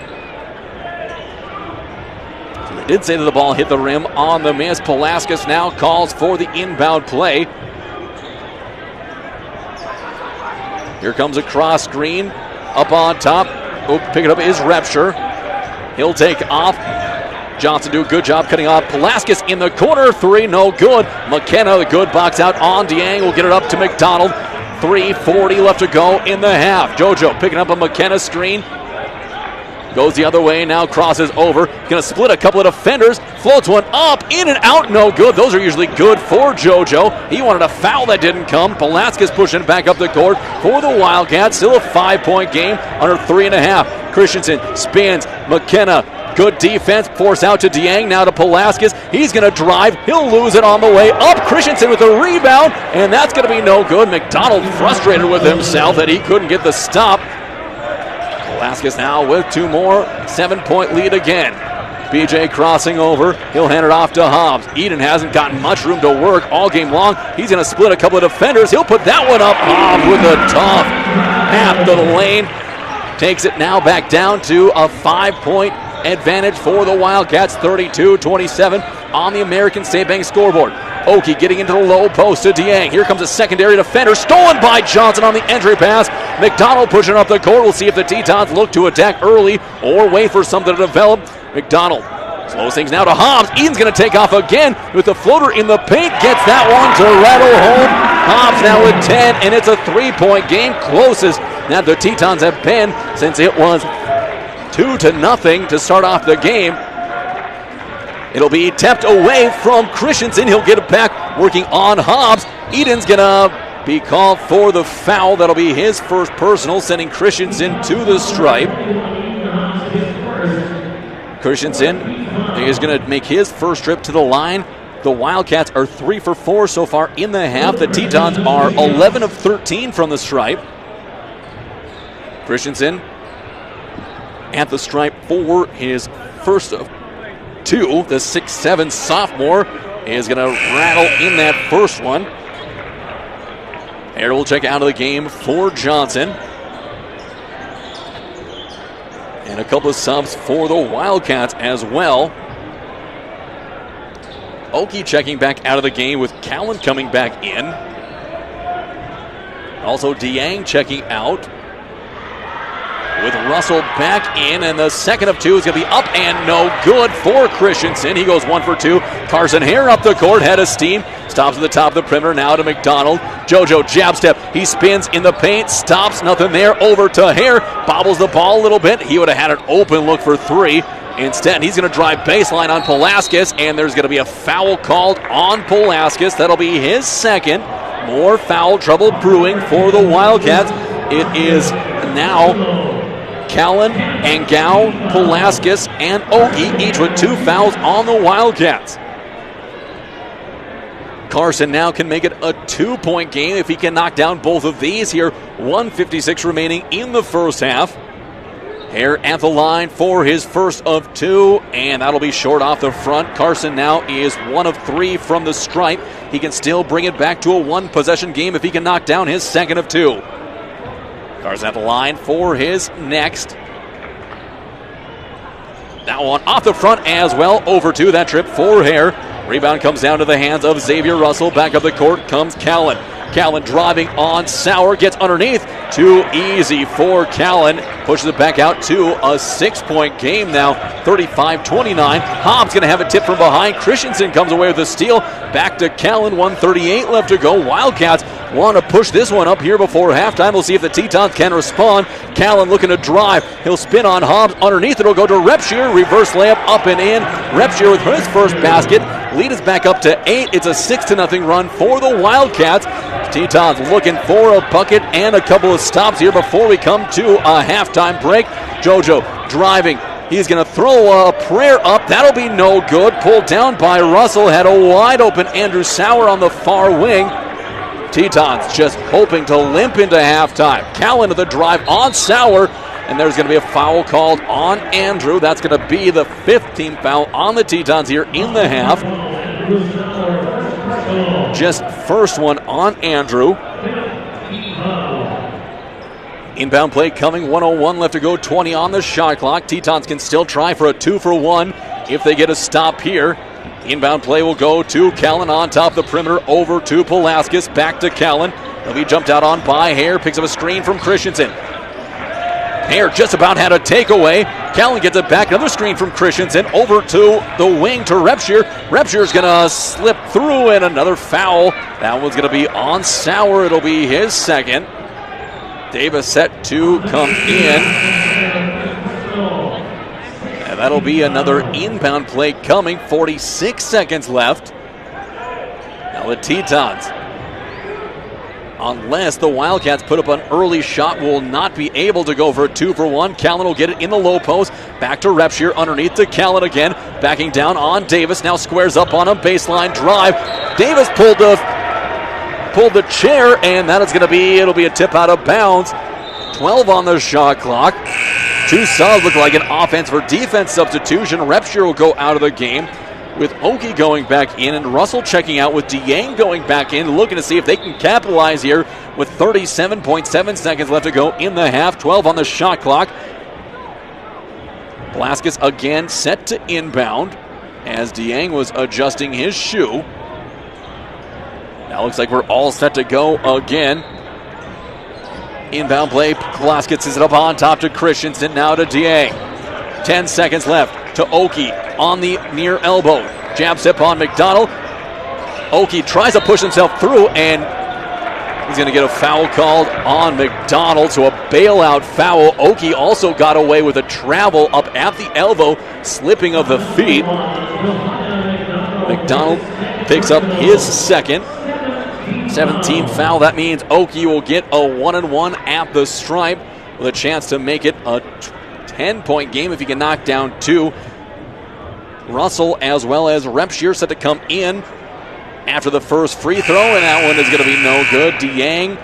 So they did say that the ball hit the rim on the miss. Pulaskis now calls for the inbound play. Here comes a cross screen. Up on top. Oh, pick it up is Repsher. He'll take off. Johnson do a good job cutting off. Pulaskis in the corner. 3, no good. McKenna, the good box out on Dieng. Will get it up to McDonald. 3:40 left to go in the half. JoJo picking up a McKenna screen. Goes the other way, now crosses over. Going to split a couple of defenders. Floats one up, in and out, no good. Those are usually good for JoJo. He wanted a foul that didn't come. Pulaskis pushing back up the court for the Wildcats. Still a 5-point game, under 3.5. Christensen spins. McKenna, good defense. Force out to Dieng, now to Pulaskis. He's going to drive. He'll lose it on the way up. Christensen with a rebound, and that's going to be no good. McDonald frustrated with himself that he couldn't get the stop. Pulaskis now with 2 more. 7-point lead again. BJ crossing over. He'll hand it off to Hobbs. Eden hasn't gotten much room to work all game long. He's going to split a couple of defenders. He'll put that one up. Hobbs with a tough half to the lane. Takes it now back down to a 5-point advantage for the Wildcats. 32-27 on the American State Bank scoreboard. Oki getting into the low post to Dieng. Here comes a secondary defender. Stolen by Johnson on the entry pass. McDonald pushing up the court. We'll see if the Tetons look to attack early or wait for something to develop. McDonald slows things now to Hobbs. Eden's going to take off again with the floater in the paint. Gets that one to rattle home. Hobbs now with 10, and it's a 3-point game. Closest that the Tetons have been since it was 2-0 to start off the game. It'll be tapped away from Christensen. He'll get it back working on Hobbs. Eden's going to be called for the foul. That'll be his first personal, sending Christensen to the stripe. Christensen is going to make his first trip to the line. The Wildcats are 3 for 4 so far in the half. The Tetons are 11 of 13 from the stripe. Christensen at the stripe for his first of 2. The 6'7" sophomore is going to rattle in that first one. Here will check out of the game for Johnson. And a couple of subs for the Wildcats as well. Oki checking back out of the game with Callan coming back in. Also Dieng checking out with Russell back in, and the second of 2 is going to be up and no good for Christensen. He goes 1 for 2. Carson Hare up the court, head of steam. Stops at the top of the perimeter, now to McDonald. JoJo jab step. He spins in the paint, stops, nothing there. Over to Hare, bobbles the ball a little bit. He would have had an open look for 3. Instead, he's going to drive baseline on Pulaskis, and there's going to be a foul called on Pulaskis. That'll be his second. More foul trouble brewing for the Wildcats. It is now Callan, Angao, Pulaskis, and Oki, each with 2 fouls on the Wildcats. Carson now can make it a 2-point game if he can knock down both of these here. 1:56 remaining in the first half. Hare at the line for his first of 2, and that'll be short off the front. Carson now is 1 of 3 from the stripe. He can still bring it back to a 1-possession game if he can knock down his second of 2. Carson at the line for his next. That one off the front as well. Over to that trip for Hare. Rebound comes down to the hands of Xavier Russell. Back up the court comes Callan. Callan driving on Sauer. Gets underneath. Too easy for Callan. Pushes it back out to a 6-point game now. 35-29. Hobbs going to have a tip from behind. Christensen comes away with a steal. Back to Callan. 1:38 left to go. Wildcats want to push this one up here before halftime. We'll see if the Tetons can respond. Callan looking to drive. He'll spin on Hobbs. Underneath it'll go to Repsher. Reverse layup up and in. Repsher with his first basket. Lead is back up to 8. It's a 6-0 run for the Wildcats. Tetons looking for a bucket and a couple of stops here before we come to a halftime break. JoJo driving. He's going to throw a prayer up. That'll be no good. Pulled down by Russell. Had a wide open Andrew Sauer on the far wing. Tetons just hoping to limp into halftime. Callan to the drive on Sauer, and there's going to be a foul called on Andrew. That's going to be the 5th team foul on the Tetons here in the half. Just first one on Andrew. Inbound play coming, 1:01 left to go, 20 on the shot clock. Tetons can still try for a 2-for-1 if they get a stop here. Inbound play will go to Callan on top of the perimeter, over to Pulaskis, back to Callan. He'll be jumped out on by Hare, picks up a screen from Christensen. Hare just about had a takeaway. Callan gets it back, another screen from Christensen, over to the wing to Repshier. Repshier's going to slip through, and another foul. That one's going to be on Sauer. It'll be his second. Davis set to come in. And that'll be another inbound play coming. 46 seconds left. Now the Tetons, unless the Wildcats put up an early shot, will not be able to go for a 2-for-1. Callan will get it in the low post. Back to Repshier, underneath to Callan again. Backing down on Davis. Now squares up on a baseline drive. Davis pulled the chair, and that is going to be, it'll be a tip out of bounds. 12 on the shot clock. 2 subs look like an offense for defense substitution. Repshier will go out of the game with Oki going back in, and Russell checking out with DeYang going back in, looking to see if they can capitalize here with 37.7 seconds left to go in the half. 12 on the shot clock. Pulaskis again set to inbound as DeYang was adjusting his shoe. Now looks like we're all set to go again. Inbound play, Pulaskis is it up on top to Christensen, now to DeYang. 10 seconds left to Oki on the near elbow. Jab step on McDonald. Oki tries to push himself through, and he's going to get a foul called on McDonald, so a bailout foul. Oki also got away with a travel up at the elbow, slipping of the feet. McDonald picks up his second. 17 foul. That means Oki will get a 1-and-1 at the stripe with a chance to make it a 10-point game if he can knock down 2. Russell as well as Repshier set to come in after the first free throw, and that one is going to be no good. DeYang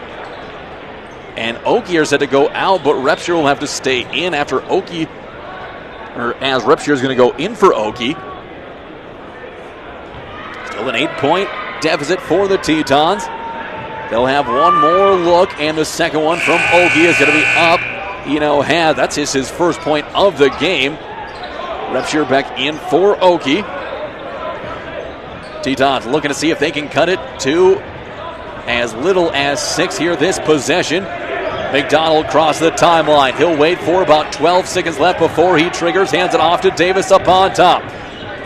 and Oki are set to go out, but Repshier will have to stay in after Oki, or as Repshier is going to go in for Oki. Still an 8-point deficit for the Tetons. They'll have one more look, and the second one from Oki is going to be up. That's his first point of the game. Repshier back in for Oki. Tetons looking to see if they can cut it to as little as 6 here this possession. McDonald crosses the timeline. He'll wait for about 12 seconds left before he triggers. Hands it off to Davis up on top.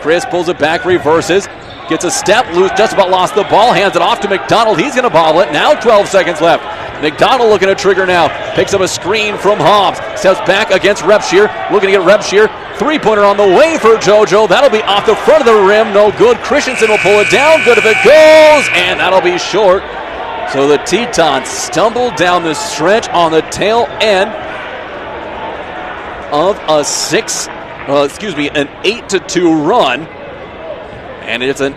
Chris pulls it back, reverses. Gets a step loose, just about lost the ball. Hands it off to McDonald. He's going to bobble it. Now 12 seconds left. McDonald looking to trigger now. Picks up a screen from Hobbs. Steps back against Repshier. Looking to get Repshier. 3-pointer on the way for JoJo. That'll be off the front of the rim. No good. Christensen will pull it down. Good if it goes. And that'll be short. So the Tetons stumble down the stretch on the tail end of an 8-2 run. And it's a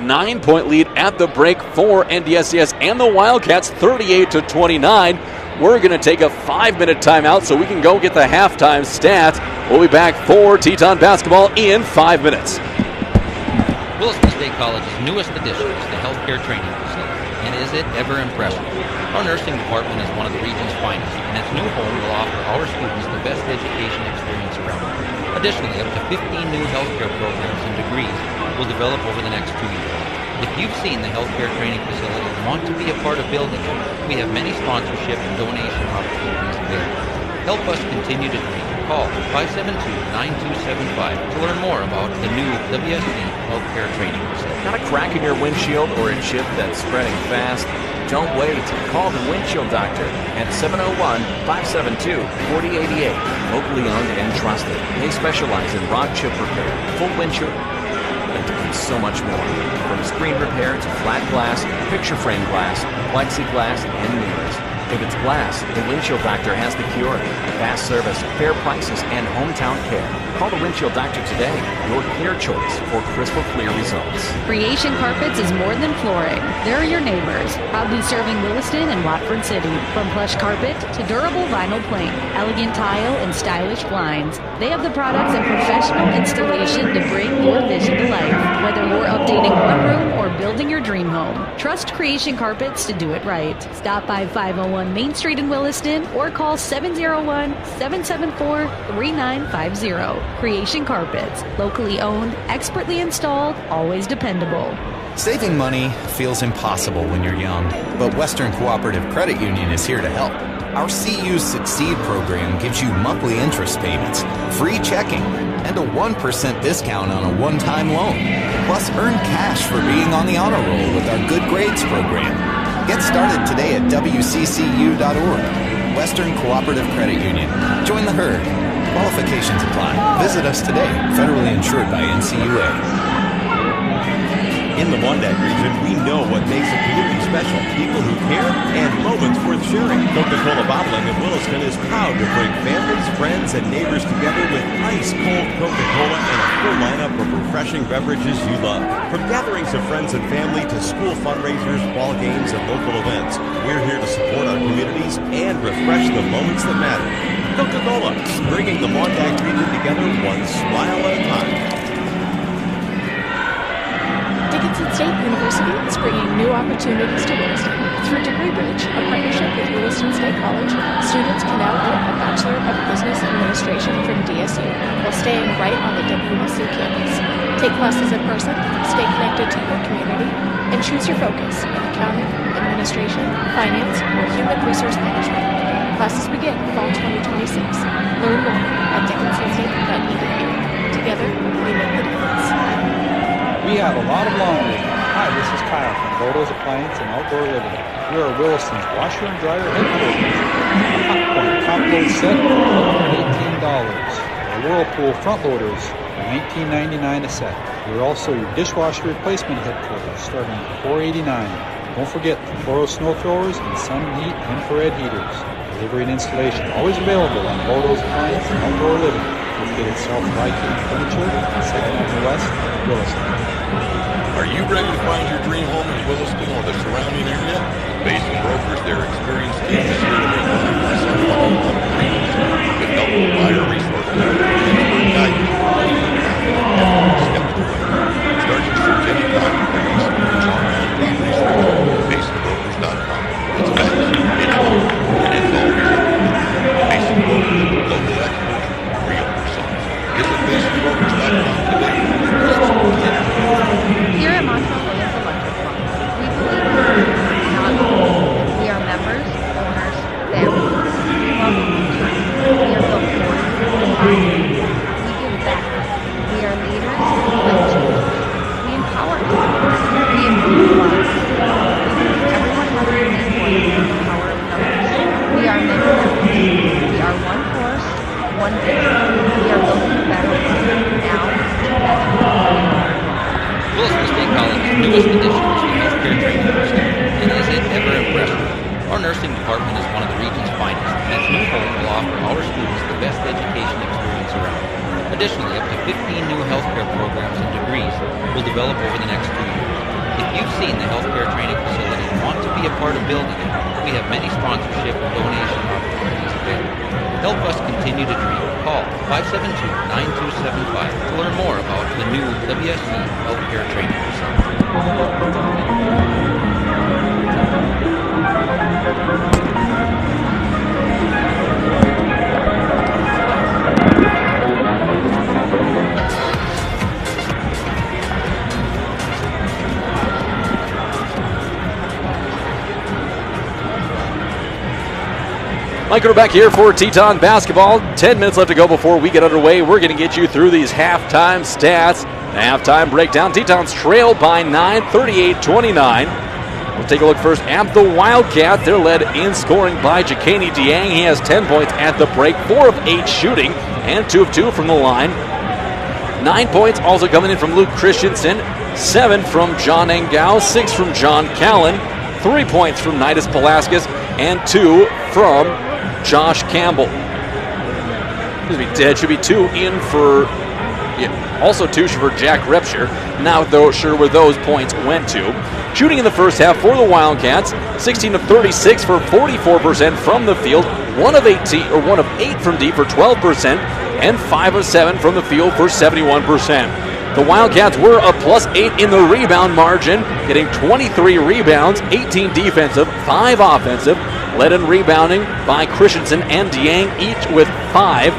9-point lead at the break for NDSCS and the Wildcats, 38-29. We're going to take a 5-minute timeout so we can go get the halftime stats. We'll be back for Teton basketball in 5 minutes. Williston State College's newest addition is the healthcare training facility. And is it ever impressive? Our nursing department is one of the region's finest, and its new home will offer our students the best education experience around. Additionally, up to 15 new healthcare programs and degrees will develop over the next 2 years. If you've seen the healthcare training facility and want to be a part of building it, we have many sponsorship and donation opportunities available. Help us continue to dream. Call 572-9275 to learn more about the new WSC healthcare training facility. Got a crack in your windshield or a chip that's spreading fast? Don't wait. Call the Windshield Doctor at 701-572-4088. Locally owned and trusted. They specialize in rod chip repair, full windshield, and so much more. From screen repair to flat glass, picture frame glass, plexiglass, and mirrors. If it's glass, the Windshield Doctor has the cure. Fast service, fair prices, and hometown care. Call the Windshield Doctor today, your clear choice for crystal clear results. Creation Carpets is more than flooring. They're your neighbors, proudly serving Williston and Watford City. From plush carpet to durable vinyl plank, elegant tile, and stylish blinds, they have the products and professional installation to bring your vision to life. Whether you're updating one room or building your dream home, trust Creation Carpets to do it right. Stop by 501 Main Street in Williston or call 701-774-3950. Creation Carpets, locally owned, expertly installed, always dependable. Saving money feels impossible when you're young, but Western Cooperative Credit Union is here to help. Our CU Succeed program gives you monthly interest payments, free checking, and a 1% discount on a one-time loan. Plus, earn cash for being on the honor roll with our Good Grades program. Get started today at WCCU.org. Western Cooperative Credit Union. Join the herd. Qualifications apply. Visit us today. Federally insured by NCUA. In the Wyandotte region, we know what makes a community special. People who care and moments worth sharing. Coca-Cola Bottling in Williston is proud to bring families, friends, and neighbors together with ice-cold Coca-Cola and a full lineup of refreshing beverages you love. From gatherings of friends and family to school fundraisers, ball games, and local events, we're here to support our communities and refresh the moments that matter. Coca-Cola, bringing the Wyandotte region together one smile at a time. Dickinson State University is bringing new opportunities to Williston. Through Degree Bridge, a partnership with Williston State College, students can now earn a Bachelor of Business Administration from DSU while staying right on the WSU campus. Take classes in person, stay connected to your community, and choose your focus in accounting, administration, finance, or human resource management. Classes begin fall 2026. Learn more at dickinsonstate.edu. Together, we make the difference. We have a lot of laundry. Hi, this is Kyle from Bodo's Appliance and Outdoor Living. We are Williston's washer and dryer headquarters. A hot point top load set for $118. Our Whirlpool front loaders are $19.99 a set. We are also your dishwasher replacement headquarters starting at $4.89. Don't forget the Toro snow throwers and Sun Heat infrared heaters. Delivery and installation always available on Bodo's Appliance and Outdoor Living. Located south of IK Furniture and 2nd Avenue West, Williston. Are you ready to find your dream home in Williston or the surrounding area? Basin Brokers, their experienced team is here to make your selling home a dream. With help from buyer resources, expert guidance, and steps to win. Start your search anytime for your online property search. BasinBrokers.com. It's fast, it's home, and it's all here. Basin Brokers, local experts, real results. Visit BasinBrokers.com today. Here at Montrose Williams Electric Fund, we believe in not only we are members, owners, families. We love you. We are built for you. We give back. We are leaders who live change. We empower you. We improve lives. We believe everyone has a unique voice and the power of numbers. We are many members. We are one force, one vision. We are building a better world now together. Williston State College's newest addition is the healthcare training center, and is it ever impressive? Our nursing department is one of the region's finest, and its new home will offer our students the best education experience around. Additionally, up to 15 new healthcare programs and degrees will develop over the next 2 years. If you've seen the healthcare training facility and want to be a part of building it, we have many sponsorship and donation opportunities available. Help us continue to dream. Call 572-9275 to learn more about the new WSC Healthcare Training Facility. Mike back here for Teton basketball. 10 minutes left to go before we get underway. We're going to get you through these halftime stats. The halftime breakdown. Tetons trail by 9, 38-29. We'll take a look first at the Wildcats. They're led in scoring by Jacani Diang. He has 10 points at the break, 4 of 8 shooting, and 2 of 2 from the line. 9 points also coming in from Luke Christensen, 7 from John Engau, 6 from John Callan, 3 points from Nidus Palaskis, and 2 from Josh Campbell. It should be 2 in for, also 2 for Jack Repshire. Not sure where those points went to. Shooting in the first half for the Wildcats, 16 of 36 for 44% from the field, 1 of 8 from deep for 12%, and 5 of 7 from the field for 71%. The Wildcats were a +8 in the rebound margin, getting 23 rebounds, 18 defensive, 5 offensive, led in rebounding by Christensen and Dieng, each with 5.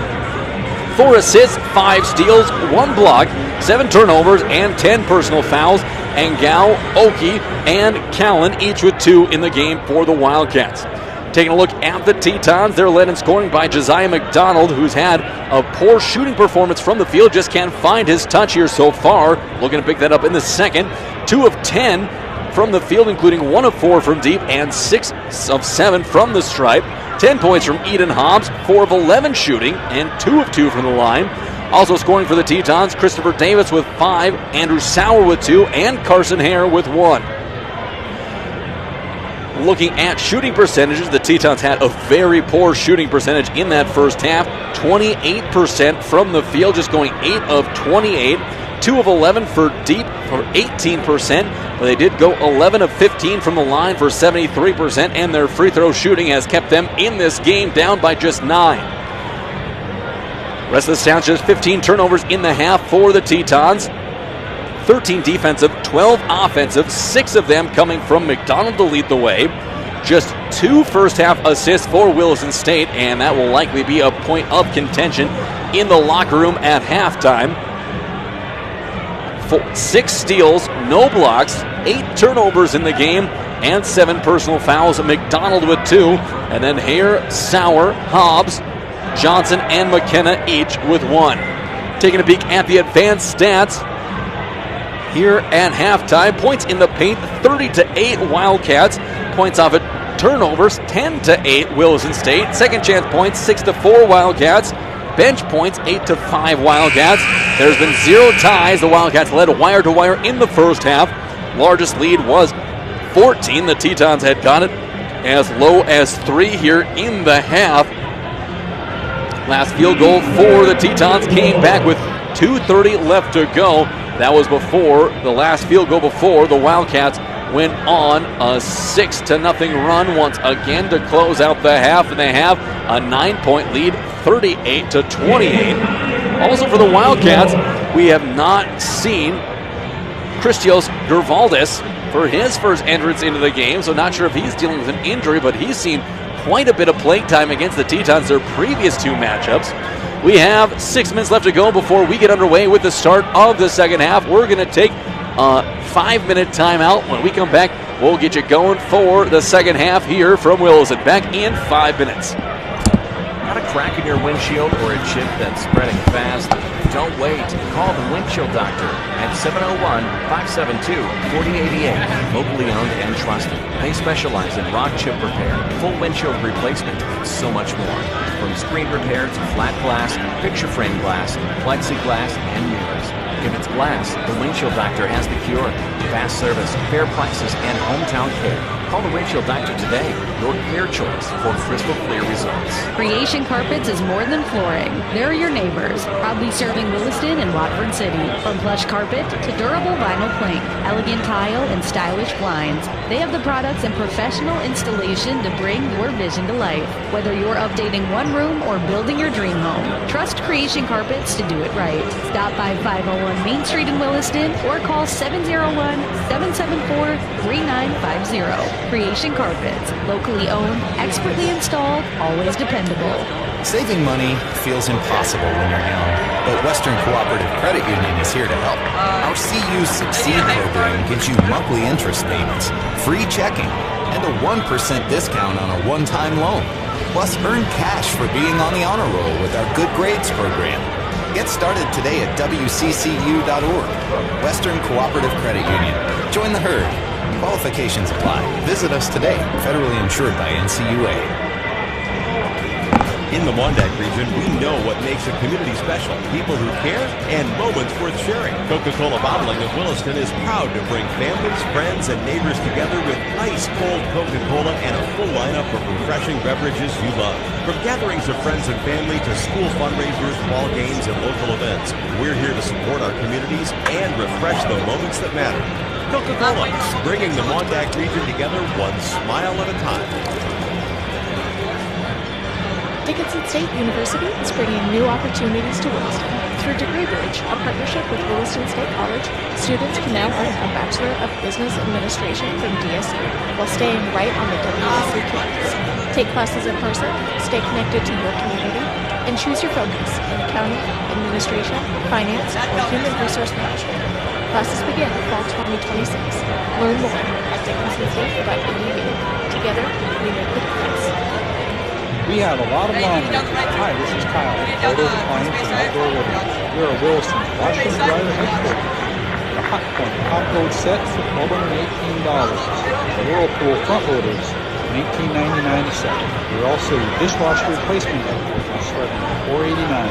4 assists, 5 steals, 1 block, 7 turnovers, and 10 personal fouls. And Gao, Oki, and Callan each with 2 in the game for the Wildcats. Taking a look at the Tetons, they're led in scoring by Josiah McDonald, who's had a poor shooting performance from the field, just can't find his touch here so far. Looking to pick that up in the second. 2 of 10 from the field, including 1 of 4 from deep and 6 of 7 from the stripe. 10 points from Eden Hobbs, 4 of 11 shooting, and 2 of 2 from the line. Also scoring for the Tetons, Christopher Davis with 5, Andrew Sauer with 2, and Carson Hare with 1. Looking at shooting percentages, the Tetons had a very poor shooting percentage in that first half. 28% from the field, just going 8 of 28. 2 of 11 for deep for 18%, but they did go 11 of 15 from the line for 73%, and their free throw shooting has kept them in this game down by just 9. Rest of the stats, just 15 turnovers in the half for the Tetons. 13 defensive, 12 offensive, 6 of them coming from McDonald to lead the way. Just 2 first half assists for Williston State, and that will likely be a point of contention in the locker room at halftime. 6 steals, no blocks, 8 turnovers in the game, and 7 personal fouls. McDonald with 2, and then Hare, Sauer, Hobbs, Johnson, and McKenna each with 1. Taking a peek at the advanced stats here at halftime. Points in the paint, 30-8 Wildcats. Points off at turnovers, 10-8 Williston State. Second chance points, 6-4 Wildcats. Bench points, 8-5 Wildcats. There's been 0 ties. The Wildcats led wire to wire in the first half. Largest lead was 14. The Tetons had got it as low as 3 here in the half. Last field goal for the Tetons came back with 2:30 left to go. That was before the last field goal before the Wildcats went on a 6-0 run once again to close out the half, and they have a 9-point lead, 38-28. Also for the Wildcats, we have not seen Christios Gervaldez for his first entrance into the game, so not sure if he's dealing with an injury, but he's seen quite a bit of playing time against the Tetons their previous 2 matchups. We have 6 minutes left to go before we get underway with the start of the second half. We're going to take a 5-minute timeout. When we come back, we'll get you going for the second half here from Williston. Back in 5 minutes. Got a crack in your windshield or a chip that's spreading fast? Don't wait. Call the Windshield Doctor at 701-572-4088. Locally owned and trusted. They specialize in rock chip repair, full windshield replacement, and so much more. From screen repair to flat glass, picture frame glass, plexiglass, and mirrors. If it's glass, the Windshield Doctor has the cure. Fast service, fair prices, and hometown care. Call the Windshield Doctor today, your clear choice for crystal clear results. Creation Carpets is more than flooring. They're your neighbors, proudly serving Williston and Watford City. From plush carpet to durable vinyl plank, elegant tile, and stylish blinds, they have the products and professional installation to bring your vision to life. Whether you're updating one room or building your dream home, trust Creation Carpets to do it right. Stop by 501 Main Street in Williston or call 701-774-3950. Creation Carpets, locally owned, expertly installed, always dependable. Saving money feels impossible when you're young, but Western Cooperative Credit Union is here to help. Our CU Succeed program gives you monthly interest payments, free checking, and a 1% discount on a one-time loan. Plus, earn cash for being on the honor roll with our Good Grades program. Get started today at WCCU.org. Western Cooperative Credit Union. Join the herd. Qualifications apply. Visit us today. Federally insured by NCUA. In the Mondac region, we know what makes a community special. People who care and moments worth sharing. Coca-Cola Bottling of Williston is proud to bring families, friends, and neighbors together with ice-cold Coca-Cola and a full lineup of refreshing beverages you love. From gatherings of friends and family to school fundraisers, ball games, and local events, we're here to support our communities and refresh the moments that matter. Coca-Cola, bringing the Mondac region together one smile at a time. Dickinson State University is bringing new opportunities to Williston. Through Degree Bridge, a partnership with Williston State College, students can now earn a Bachelor of Business Administration from DSU while staying right on the WSU campus. Take classes in person, stay connected to your community, and choose your focus in accounting, administration, finance, or human resource management. Classes begin fall 2026. Learn more at dickinsonstate.edu. Together, we make the difference. We have a lot of laundry. Hi, this is Kyle, Photos, Appliance, and Outdoor Living. We are Williston's washer and dryer headquarters. The Hot Point top load set for $118. The Whirlpool front loaders, $19.99 a set. We're also your dishwasher replacement headquarters, starting at $4.89.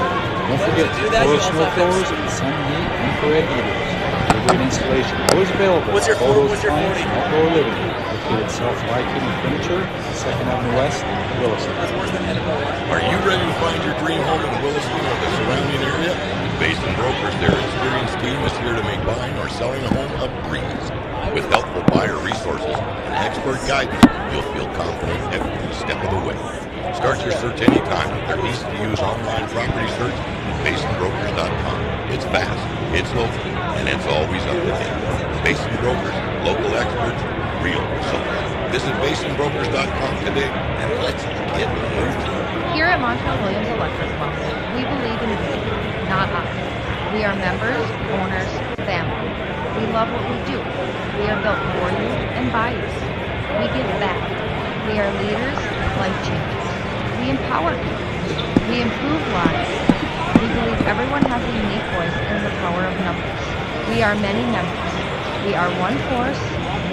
Don't forget Toro snow throwers and sun heat infrared heaters. Delivery and installation always available. Photos, Appliance, and Outdoor Living. Located south of I-Kitty Furniture, 2nd Avenue West, Williston. Are you ready to find your dream home in Williston or the surrounding area? Basin Brokers, their experienced team is here to make buying or selling a home a breeze. With helpful buyer resources and expert guidance, you'll feel confident every step of the way. Start your search anytime with their easy-to-use online property search at basinbrokers.com. It's fast, it's local, and it's always up to date. Basin Brokers, local experts, real results. Visit basinbrokers.com today and let's get moving. Here at Montel Williams Electric Company, we believe in you, not us. We are members, owners, family. We love what we do. We are built for you and by you. We give back. We are leaders, life changers. We empower people. We improve lives. We believe everyone has a unique voice and the power of numbers. We are many members. We are one force,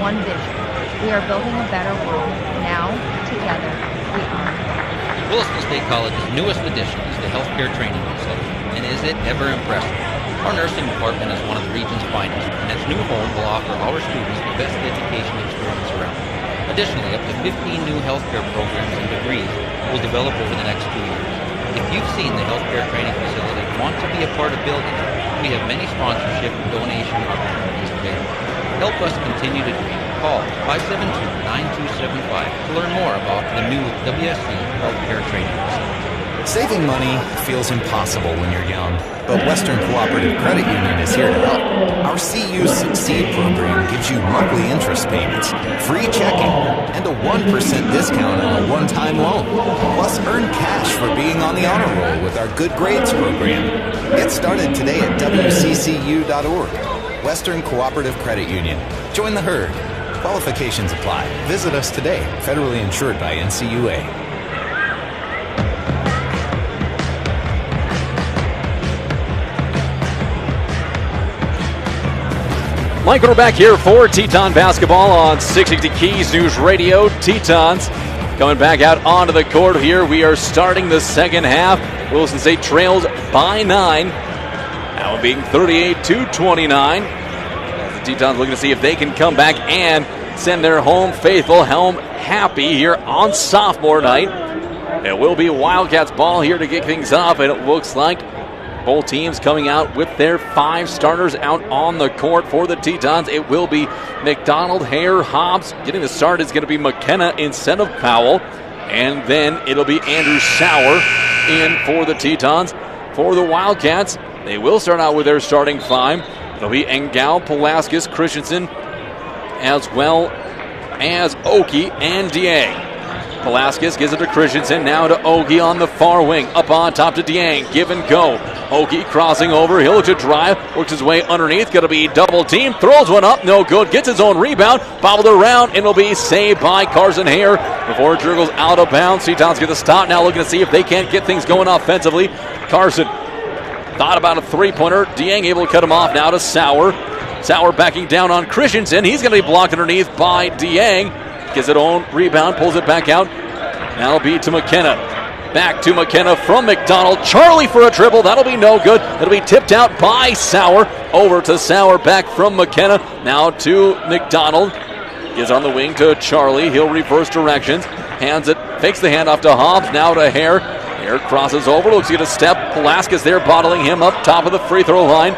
one vision. We are building a better world. Now, together, we are. Williston State College's newest addition is the healthcare training facility, and is it ever impressive? Our nursing department is one of the region's finest, and its new home will offer our students the best education experience around. Additionally, up to 15 new healthcare programs and degrees will develop over the next 2 years. If you've seen the healthcare training facility and want to be a part of building it, we have many sponsorship and donation opportunities available. Help us continue to dream. Call 572-9275 to learn more about the new WSC Healthcare Training Facility. Saving money feels impossible when you're young, but Western Cooperative Credit Union is here to help. Our CU Succeed program gives you monthly interest payments, free checking, and a 1% discount on a one-time loan. Plus, earn cash for being on the honor roll with our Good Grades program. Get started today at WCCU.org. Western Cooperative Credit Union. Join the herd. Qualifications apply. Visit us today. Federally insured by NCUA. Mike, we're back here for Teton basketball on 660 Keys News Radio. Tetons coming back out onto the court here. We are starting the second half. Williston State trails by 9. Now being 38-29. The Tetons looking to see if they can come back and send their home faithful home happy here on sophomore night. It will be Wildcats ball here to kick things off, and it looks like both teams coming out with their 5 starters out on the court for the Tetons. It will be McDonald, Hare, Hobbs. Getting the start is going to be McKenna instead of Powell. And then it'll be Andrew Sauer in for the Tetons. For the Wildcats, they will start out with their starting 5. It'll be Engel, Pulaskis, Christensen, as well as Oki and Dieng. Pulaskis gives it to Christensen, now to Oki on the far wing. Up on top to Dieng, give and go. Oki crossing over, he'll look to drive, works his way underneath, going to be double team, throws one up, no good, gets his own rebound, bobbled around, and it'll be saved by Carson Hare before it trickles out of bounds. Tetons get the stop, now looking to see if they can't get things going offensively. Carson thought about a three-pointer, Dieng able to cut him off, now to Sauer. Sauer backing down on Christensen, he's going to be blocked underneath by Dieng. Gets it own rebound, pulls it back out. Now it'll be to McKenna. Back to McKenna from McDonald. Charlie for a dribble. That'll be no good. It'll be tipped out by Sauer. Over to Sauer. Back from McKenna. Now to McDonald. Gives on the wing to Charlie. He'll reverse directions. Hands it. Fakes the handoff to Hobbs. Now to Hare. Hare crosses over. Looks to get a step. Pulaskis there bottling him up top of the free throw line.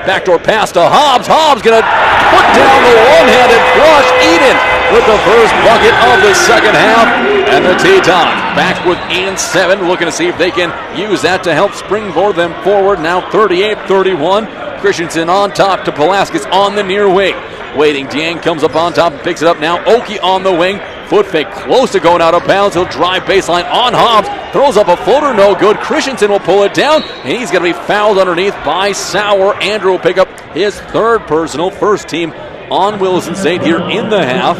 Backdoor pass to Hobbs. Hobbs going to put down the one-handed flush. Eden with the first bucket of the second half. And the Tetons back within 7, looking to see if they can use that to help springboard them forward. Now 38-31. Christensen on top to Pulaskis on the near wing. Waiting, Dieng comes up on top and picks it up now. Oki on the wing. Foot fake close to going out of bounds. He'll drive baseline on Hobbs. Throws up a floater, no good. Christensen will pull it down, and he's going to be fouled underneath by Sauer. Andrew will pick up his third personal, first team on Williston State here in the half.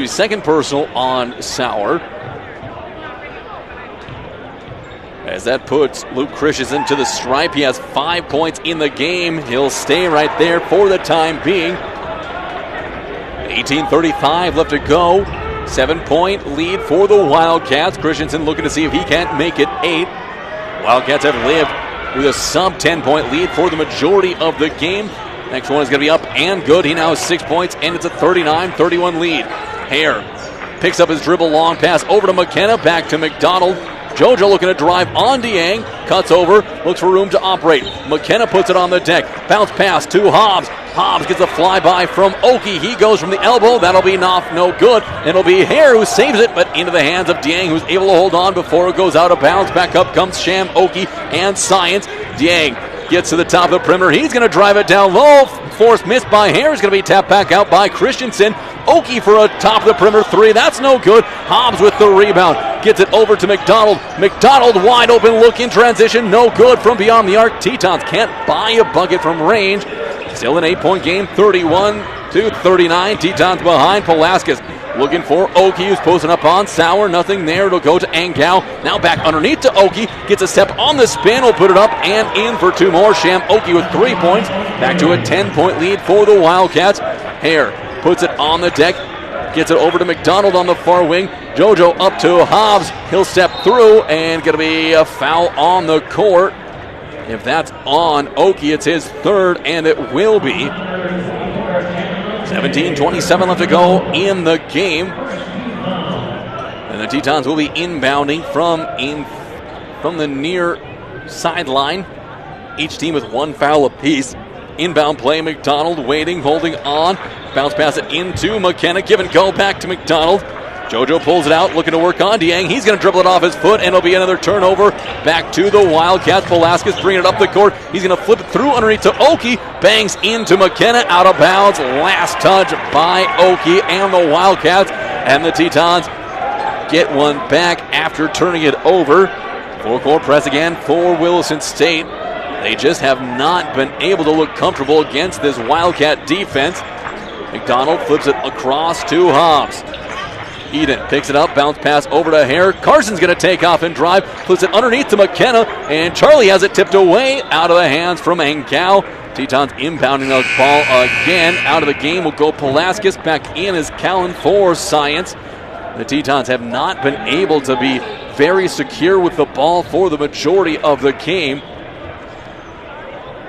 Second personal on Sauer. As that puts Luke Christensen to the stripe. He has 5 points in the game. He'll stay right there for the time being. 18:35 left to go. 7-point lead for the Wildcats. Christensen looking to see if he can't make it 8. Wildcats have lived with a sub-10-point lead for the majority of the game. Next one is going to be up and good. He now has 6 points, and it's a 39-31 lead. Hare picks up his dribble, long pass over to McKenna, back to McDonald. Jojo looking to drive on Dieng, cuts over, looks for room to operate. McKenna puts it on the deck, bounce pass to Hobbs. Hobbs gets a flyby from Oki. He goes from the elbow, that'll be no good. It'll be Hare who saves it, but into the hands of Dieng, who's able to hold on before it goes out of bounds. Back up comes Sham, Oki, and Science. Dieng gets to the top of the perimeter. He's going to drive it down low. Force missed by Hare. Is going to be tapped back out by Christensen. Oki for a top of the perimeter 3. That's no good. Hobbs with the rebound. Gets it over to McDonald. McDonald wide open look in transition. No good from beyond the arc. Tetons can't buy a bucket from range. Still an 8-point game. 31-39. Tetons behind. Pulaskis looking for Oki, who's posting up on Sauer. Nothing there. It'll go to Angao. Now back underneath to Oki. Gets a step on the spin. Will put it up and in for 2 more. Sham Oki with 3 points. Back to a 10-point lead for the Wildcats. Hare puts it on the deck. Gets it over to McDonald on the far wing. Jojo up to Hobbs. He'll step through and going to be a foul on the court. If that's on Oki, it's his third, and it will be. 17:27 left to go in the game. And the Tetons will be inbounding from the near sideline. Each team with 1 foul apiece. Inbound play, McDonald waiting, holding on. Bounce pass it into McKenna. Give and go back to McDonald. Jojo pulls it out, looking to work on Dieng. He's going to dribble it off his foot, and it'll be another turnover. Back to the Wildcats. Pulaskis bringing it up the court. He's going to flip it through underneath to Oki. Bangs into McKenna, out of bounds. Last touch by Oki and the Wildcats. And the Tetons get one back after turning it over. Full-court press again for Williston State. They just have not been able to look comfortable against this Wildcat defense. McDonald flips it across to Hobbs. Eden picks it up, bounce pass over to Hare. Carson's going to take off and drive, flips it underneath to McKenna, and Charlie has it tipped away out of the hands from Angao. Tetons impounding the ball again. Out of the game will go Pulaskis. Back in is Callan for Science. The Tetons have not been able to be very secure with the ball for the majority of the game.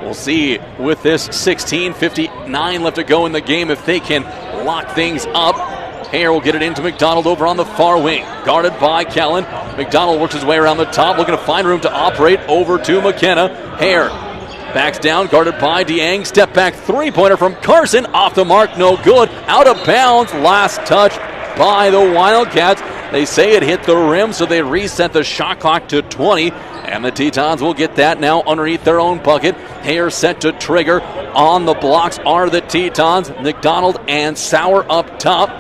We'll see with this 16:59 left to go in the game if they can lock things up. Hare will get it into McDonald over on the far wing. Guarded by Callan. McDonald works his way around the top, looking to find room to operate over to McKenna. Hare backs down, guarded by Dieng. Step back three-pointer from Carson. Off the mark, no good. Out of bounds. Last touch by the Wildcats. They say it hit the rim, so they reset the shot clock to 20. And the Tetons will get that now underneath their own bucket. Hare set to trigger. On the blocks are the Tetons. McDonald and Sauer up top.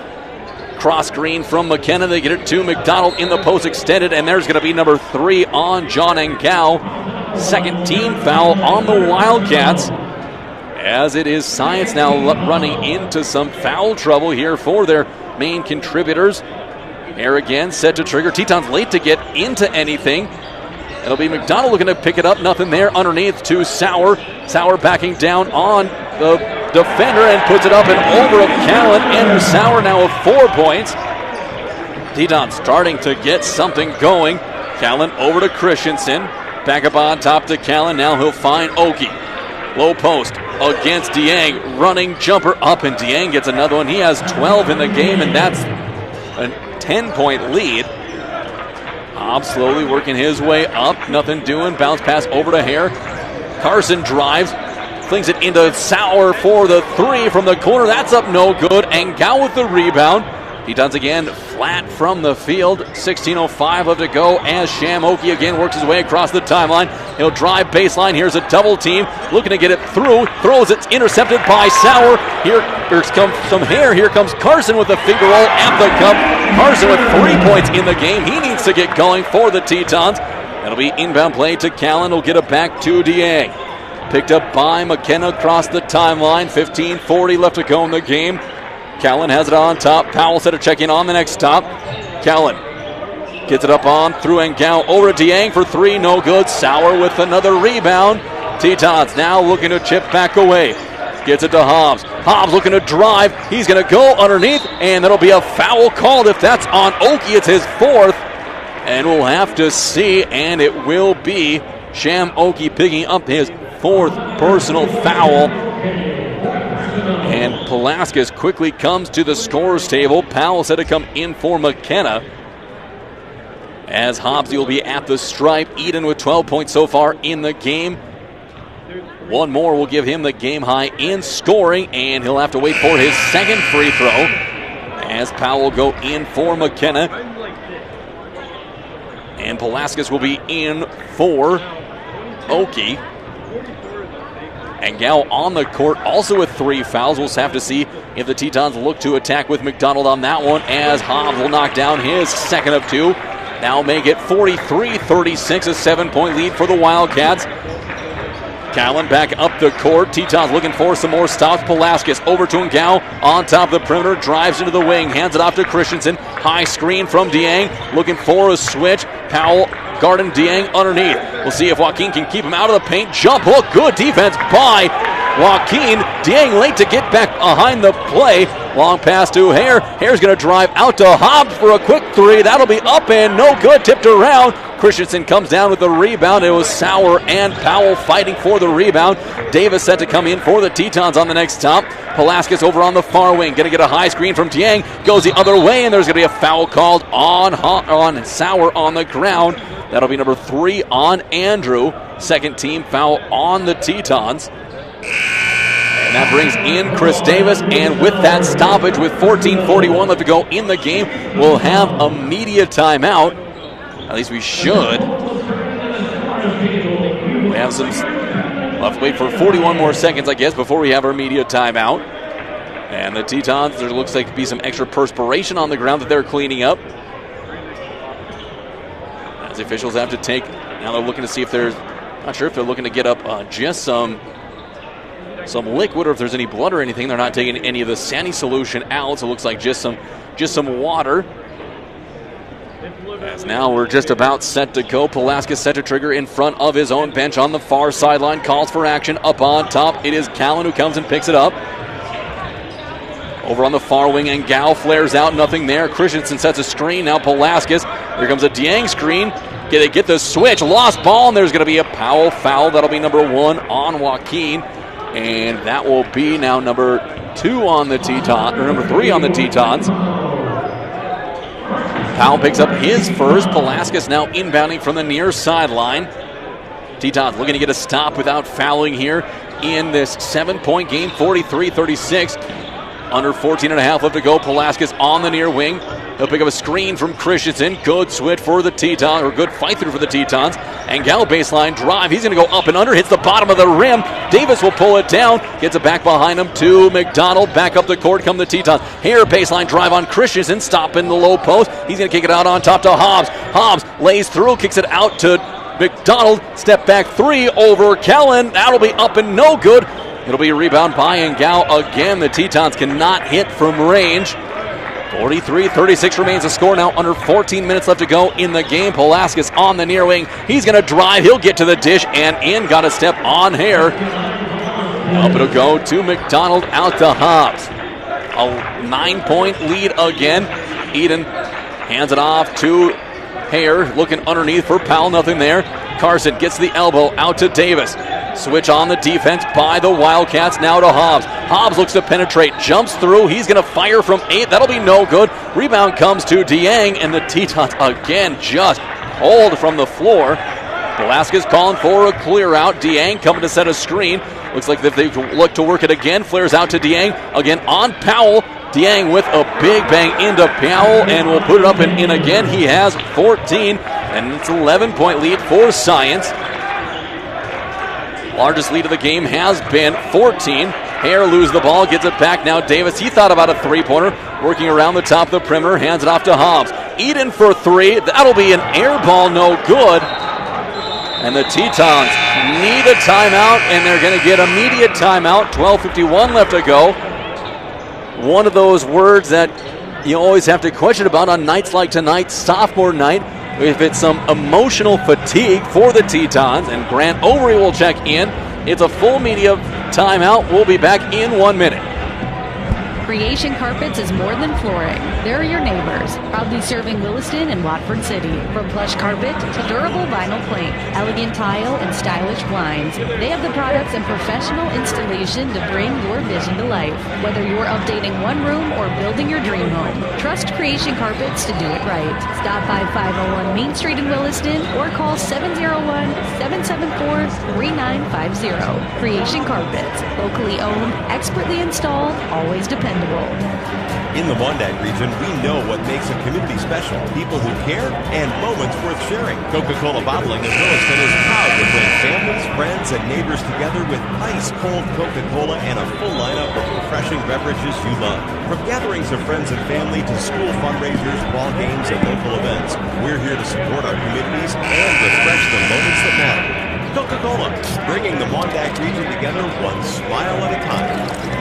Cross screen from McKenna. They get it to McDonald in the post extended, and there's going to be number 3 on John Angao. Second team foul on the Wildcats. As it is Science now running into some foul trouble here for their main contributors. Hare again set to trigger. Tetons late to get into anything. It'll be McDonald looking to pick it up. Nothing there underneath to Sauer. Sauer backing down on the defender and puts it up and over of Callan. Andrew Sauer now with 4 points. Teton starting to get something going. Callan over to Christensen. Back up on top to Callan. Now he'll find Oki. Low post against Dieng. Running jumper up, and Dieng gets another one. He has 12 in the game, and that's a 10-point lead. Hobbs slowly working his way up. Nothing doing. Bounce pass over to Hare. Carson drives. Flings it into Sauer for the 3 from the corner. That's up no good. And Gao with the rebound. He does again flat from the field. 16:05 left to go as Sham Oki again works his way across the timeline. He'll drive baseline. Here's a double team. Looking to get it through. Throws it. Intercepted by Sauer. Here comes some Hare. Here comes Carson with a finger roll at the cup. Carson with 3 points in the game. He needs to get going for the Tetons. That'll be inbound play to Callan. He'll get it back to Dieng. Picked up by McKenna across the timeline. 15:40 left to go in the game. Callan has it on top. Powell set a check in on the next stop. Callan gets it up on through Ngao over to Dieng for 3. No good. Sauer with another rebound. Tetons now looking to chip back away. Gets it to Hobbs. Hobbs looking to drive. He's going to go underneath, and that'll be a foul called. If that's on Oki, it's his 4th. And we'll have to see, and it will be Sham Oki picking up his 4th personal foul. And Pulaskis quickly comes to the scorer's table. Powell said to come in for McKenna. As Hobbs will be at the stripe. Eden with 12 points so far in the game. One more will give him the game high in scoring, and he'll have to wait for his 2nd free throw. As Powell will go in for McKenna. And Pulaskis will be in for Oki. And Gao on the court also with 3 fouls. We'll have to see if the Tetons look to attack with McDonald on that one, as Hobbs will knock down his 2nd of 2. Now make it 43-36, a 7-point lead for the Wildcats. Callan back up the court. Tetons looking for some more stops. Pulaskis over to Ngao on top of the perimeter. Drives into the wing. Hands it off to Christensen. High screen from Dieng. Looking for a switch. Powell guarding Dieng underneath. We'll see if Joaquin can keep him out of the paint. Jump hook. Good defense by Joaquin. Dieng late to get back behind the play. Long pass to Hare. Hare's going to drive out to Hobbs for a quick 3. That'll be up and no good. Tipped around. Christensen comes down with the rebound. It was Sauer and Powell fighting for the rebound. Davis set to come in for the Tetons on the next stop. Pulaskis over on the far wing. Going to get a high screen from Dieng. Goes the other way, and there's going to be a foul called on Sauer on the ground. That'll be number 3 on Andrew. 2nd team foul on the Tetons. And that brings in Chris Davis, and with that stoppage, with 14:41 left to go in the game, we'll have a media timeout. At least we should. We have some. We'll have to wait for 41 more seconds, I guess, before we have our media timeout. And the Tetons, there looks like to be some extra perspiration on the ground that they're cleaning up. As the officials have to take. Now they're looking to see if there's. Not sure if they're looking to get up just some liquid, or if there's any blood or anything. They're not taking any of the Sandy solution out, so it looks like just some water. As now we're just about set to go. Pulaskis set to trigger in front of his own bench on the far sideline. Calls for action up on top. It is Callan who comes and picks it up. Over on the far wing, and Gao flares out. Nothing there. Christensen sets a screen. Now Pulaskis. Here comes a Dieng screen. They get the switch. Lost ball, and there's going to be a Powell foul. That'll be number 1 on Joaquin. And that will be now number 2 on the Tetons, or number 3 on the Tetons. Powell picks up his first. Pulaskis now inbounding from the near sideline. Tetons looking to get a stop without fouling here in this 7-point game, 43-36. Under 14.5 left to go. Pulaskis on the near wing. He'll pick up a screen from Christensen. Good switch for the Tetons, or good fight through for the Tetons. And Gal baseline drive. He's going to go up and under. Hits the bottom of the rim. Davis will pull it down. Gets it back behind him to McDonald. Back up the court come the Tetons. Hare baseline drive on Christensen. Stopping the low post. He's going to kick it out on top to Hobbs. Hobbs lays through. Kicks it out to McDonald. Step back 3 over Callan. That'll be up and no good. It'll be a rebound by Ngao again. The Tetons cannot hit from range. 43-36 remains the score now. Under 14 minutes left to go in the game. Pulaskis on the near wing. He's going to drive. He'll get to the dish and in. Got a step on Hare. Up it'll go to McDonald, out to Hobbs. A 9-point lead again. Eden hands it off to Hare, looking underneath for Powell, nothing there. Carson gets the elbow, out to Davis. Switch on the defense by the Wildcats, now to Hobbs. Hobbs looks to penetrate, jumps through, he's going to fire from 8, that'll be no good. Rebound comes to Dieng, and the Tetons again just hold from the floor. Velasquez calling for a clear out. Dieng coming to set a screen. Looks like they look to work it again. Flares out to Dieng. Again on Powell. Dieng with a big bang into Powell, and will put it up and in again. He has 14, and it's an 11-point lead for Science. Largest lead of the game has been 14. Hare loses the ball, gets it back now. Davis, he thought about a three-pointer, working around the top of the perimeter, hands it off to Hobbs. Eden for 3. That'll be an air ball, no good. And the Tetons need a timeout, and they're going to get immediate timeout. 12:51 left to go. One of those words that you always have to question about on nights like tonight, sophomore night, if it's some emotional fatigue for the Tetons, and Grant Overy will check in. It's a full media timeout. We'll be back in 1 minute. Creation Carpets is more than flooring. They're your neighbors, proudly serving Williston and Watford City. From plush carpet to durable vinyl plank, elegant tile, and stylish blinds, they have the products and professional installation to bring your vision to life. Whether you're updating one room or building your dream home, trust Creation Carpets to do it right. Stop by 501 Main Street in Williston or call 701-774-3950. Creation Carpets, locally owned, expertly installed, always dependable. In the Wyandotte region, we know what makes a community special. People who care and moments worth sharing. Coca-Cola Bottling in Williston is proud to bring families, friends, and neighbors together with ice-cold Coca-Cola and a full lineup of refreshing beverages you love. From gatherings of friends and family to school fundraisers, ball games, and local events, we're here to support our communities and refresh the moments that matter. Coca-Cola, bringing the Wyandotte region together one smile at a time.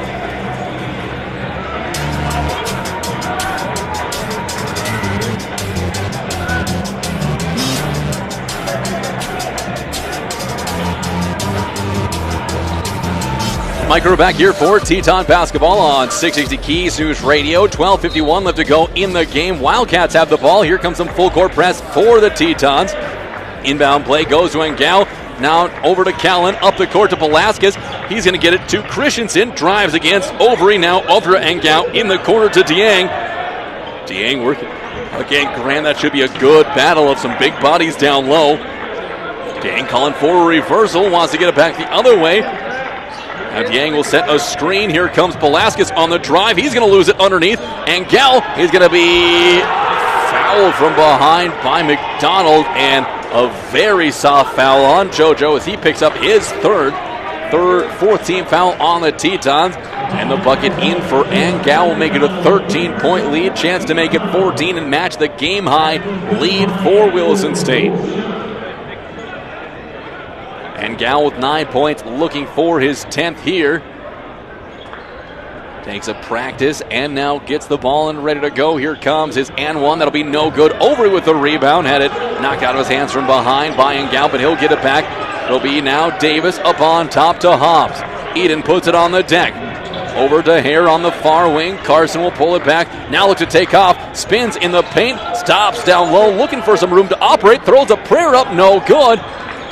Mike Brewer back here for Teton basketball on 660 Keys News Radio. 12:51 left to go in the game. Wildcats have the ball. Here comes some full court press for the Tetons. Inbound play goes to Engao. Now over to Callan, up the court to Velasquez. He's going to get it to Christensen. Drives against Overy. Now over to Engao in the corner to Dieng. Dieng working. Again, Grant, that should be a good battle of some big bodies down low. Dieng calling for a reversal. Wants to get it back the other way. Now Dieng will set a screen. Here comes Velasquez on the drive. He's going to lose it underneath. And Gal is going to be fouled from behind by McDonald. And a very soft foul on JoJo as he picks up his fourth team foul on the Tetons. And the bucket in for Angao will make it a 13-point lead. Chance to make it 14 and match the game-high lead for Williston State. And Gal with 9 points, looking for his 10th here. Takes a practice and now gets the ball and ready to go. Here comes his and one. That'll be no good. Overy with the rebound. Had it knocked out of his hands from behind by Gal, but he'll get it back. It'll be now Davis up on top to Hobbs. Eden puts it on the deck. Over to Hare on the far wing. Carson will pull it back. Now look to take off. Spins in the paint. Stops down low. Looking for some room to operate. Throws a prayer up. No good.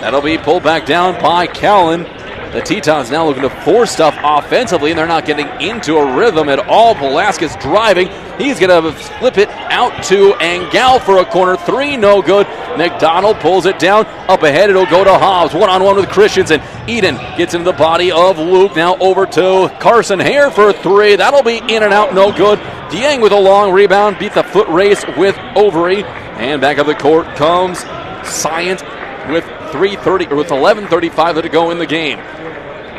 That'll be pulled back down by Callan. The Tetons now looking to force stuff offensively, and they're not getting into a rhythm at all. Velasquez driving. He's going to flip it out to Angao for a corner three. No good. McDonald pulls it down. Up ahead, it'll go to Hobbs. One-on-one with Christensen. Eden gets into the body of Luke. Now over to Carson Hare for three. That'll be in and out. No good. Dieng with a long rebound. Beat the foot race with Overy. And back up the court comes Science with 11:35 to go in the game.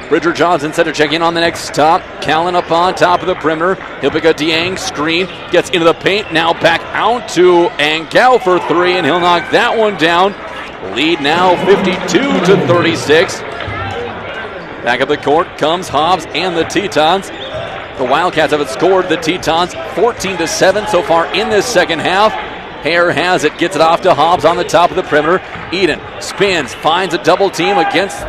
Bridger Johnson set to check in on the next stop. Callan up on top of the perimeter. He'll pick a Dieng screen. Gets into the paint. Now back out to Angao for three, and he'll knock that one down. Lead now 52-36. Back up the court comes Hobbs and the Tetons. The Wildcats haven't scored. The Tetons 14-7 so far in this second half. Hare has it, gets it off to Hobbs on the top of the perimeter. Eden spins, finds a double team against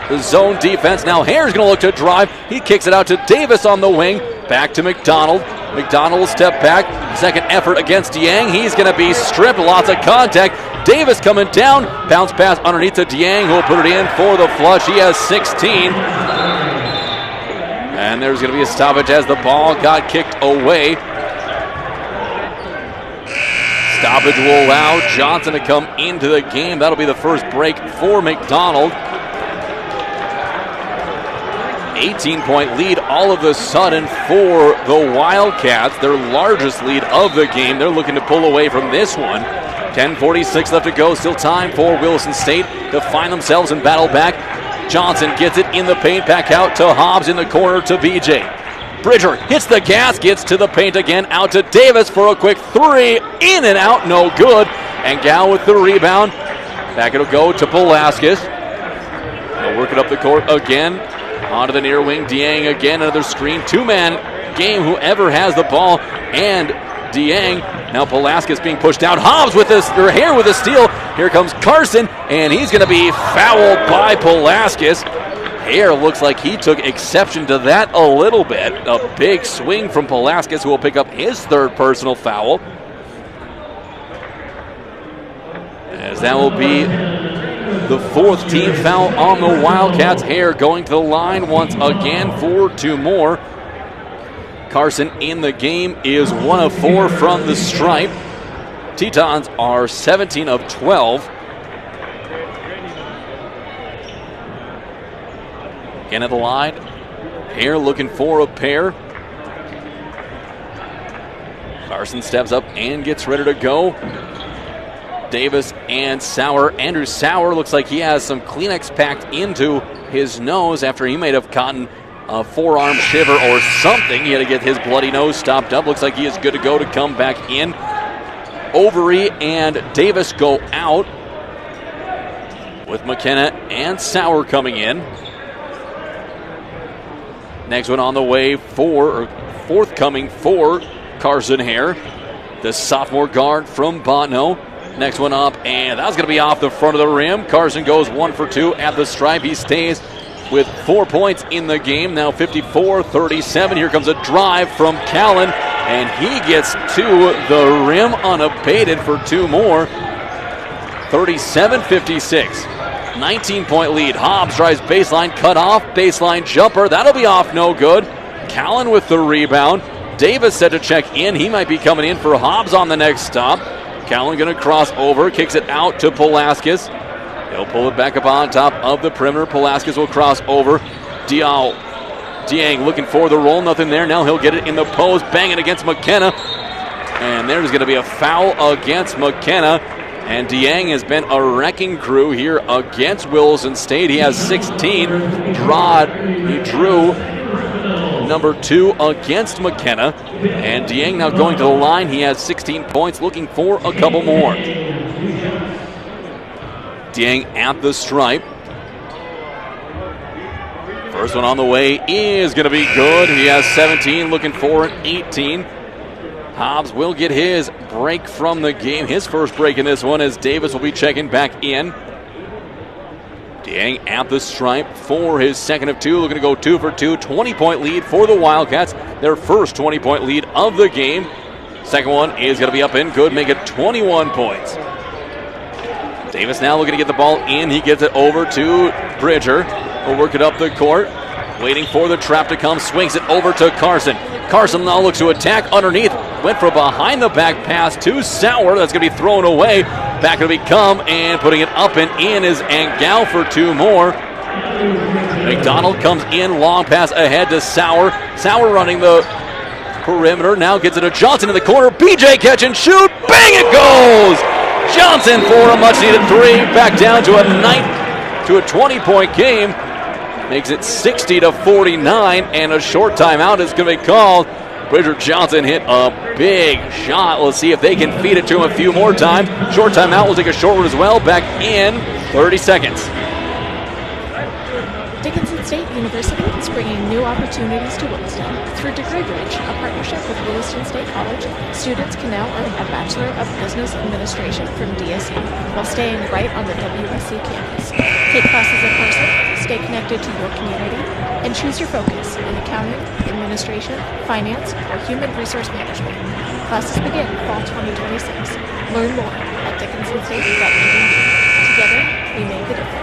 the zone defense. Now Hare's going to look to drive. He kicks it out to Davis on the wing. Back to McDonald. McDonald will step back. Second effort against Dieng. He's going to be stripped. Lots of contact. Davis coming down. Bounce pass underneath to Dieng, who will put it in for the flush. He has 16. And there's going to be a stoppage as the ball got kicked away. Stoppage will allow Johnson to come into the game. That'll be the first break for McDonald. 18-point lead all of a sudden for the Wildcats, their largest lead of the game. They're looking to pull away from this one. 10:46 left to go. Still time for Williston State to find themselves and battle back. Johnson gets it in the paint, back out to Hobbs in the corner to BJ. Bridger hits the gas, gets to the paint again, out to Davis for a quick three, in and out, no good. And Gal with the rebound. Back it'll go to Pulaskis. They'll work it up the court again. Onto the near wing, Dieng again, another screen. Two-man game, whoever has the ball. And Dieng, now Pulaskis being pushed out. Hobbs with this, or Hare with a steal. Here comes Carson, and he's going to be fouled by Pulaskis. Hare looks like he took exception to that a little bit. A big swing from Pulaskis, who will pick up his third personal foul. As that will be the fourth team foul on the Wildcats. Hare going to the line once again for two more. Carson in the game is 1 of 4 from the stripe. Tetons are 17 of 12. Again at the line. Hare looking for a pair. Carson steps up and gets ready to go. Davis and Sauer. Andrew Sauer looks like he has some Kleenex packed into his nose after he may have gotten a forearm shiver or something. He had to get his bloody nose stopped up. Looks like he is good to go to come back in. Overy and Davis go out, with McKenna and Sauer coming in. Next one on the way for, or forthcoming for Carson Hare, the sophomore guard from Botno. Next one up, and that's going to be off the front of the rim. Carson goes 1 for 2 at the stripe. He stays with 4 points in the game. Now 54-37. Here comes a drive from Callan, and he gets to the rim unabated for 2 more. 37-56. 19-point lead. Hobbs drives baseline, cut off, baseline jumper. That'll be off, no good. Callan with the rebound. Davis set to check in. He might be coming in for Hobbs on the next stop. Callan going to cross over, kicks it out to Pulaskis. He'll pull it back up on top of the perimeter. Pulaskis will cross over. Dieng looking for the roll, nothing there. Now he'll get it in the post, bang it against McKenna. And there's going to be a foul against McKenna. And Dieng has been a wrecking crew here against Williston State. He has 16. He drew number 2 against McKenna. And Dieng now going to the line. He has 16 points, looking for a couple more. Dieng at the stripe. First one on the way is going to be good. He has 17, looking for an 18. Hobbs will get his break from the game. His first break in this one, as Davis will be checking back in. Dieng at the stripe for his second of 2, looking to go 2 for 2. 20-point lead for the Wildcats, their first 20-point lead of the game. Second one is going to be up and good, make it 21 points. Davis now looking to get the ball in. He gets it over to Bridger. Will work it up the court, waiting for the trap to come. Swings it over to Carson. Carson now looks to attack underneath. Went for a behind-the-back pass to Sauer. That's going to be thrown away. Back to become, and putting it up and in is Angal for 2 more. McDonald comes in, long pass ahead to Sauer. Sauer running the perimeter, now gets it to Johnson in the corner. BJ catch and shoot, bang, it goes! Johnson for a much-needed 3, back down to a 20-point game. Makes it 60-49, and a short timeout is going to be called. Bridger Johnson hit a big shot. Let's see if they can feed it to him a few more times. Short timeout, will take a short one as well. Back in 30 seconds. Dickinson State University is bringing new opportunities to Williston. Through Degree Bridge, a partnership with Williston State College, students can now earn a Bachelor of Business Administration from DSU while staying right on the WSC campus. Take classes in person, Stay connected to your community and choose your focus in accounting, administration, finance, or human resource management. Classes begin fall 2026. Learn more at dickinsonstate.edu. Together, we make the difference.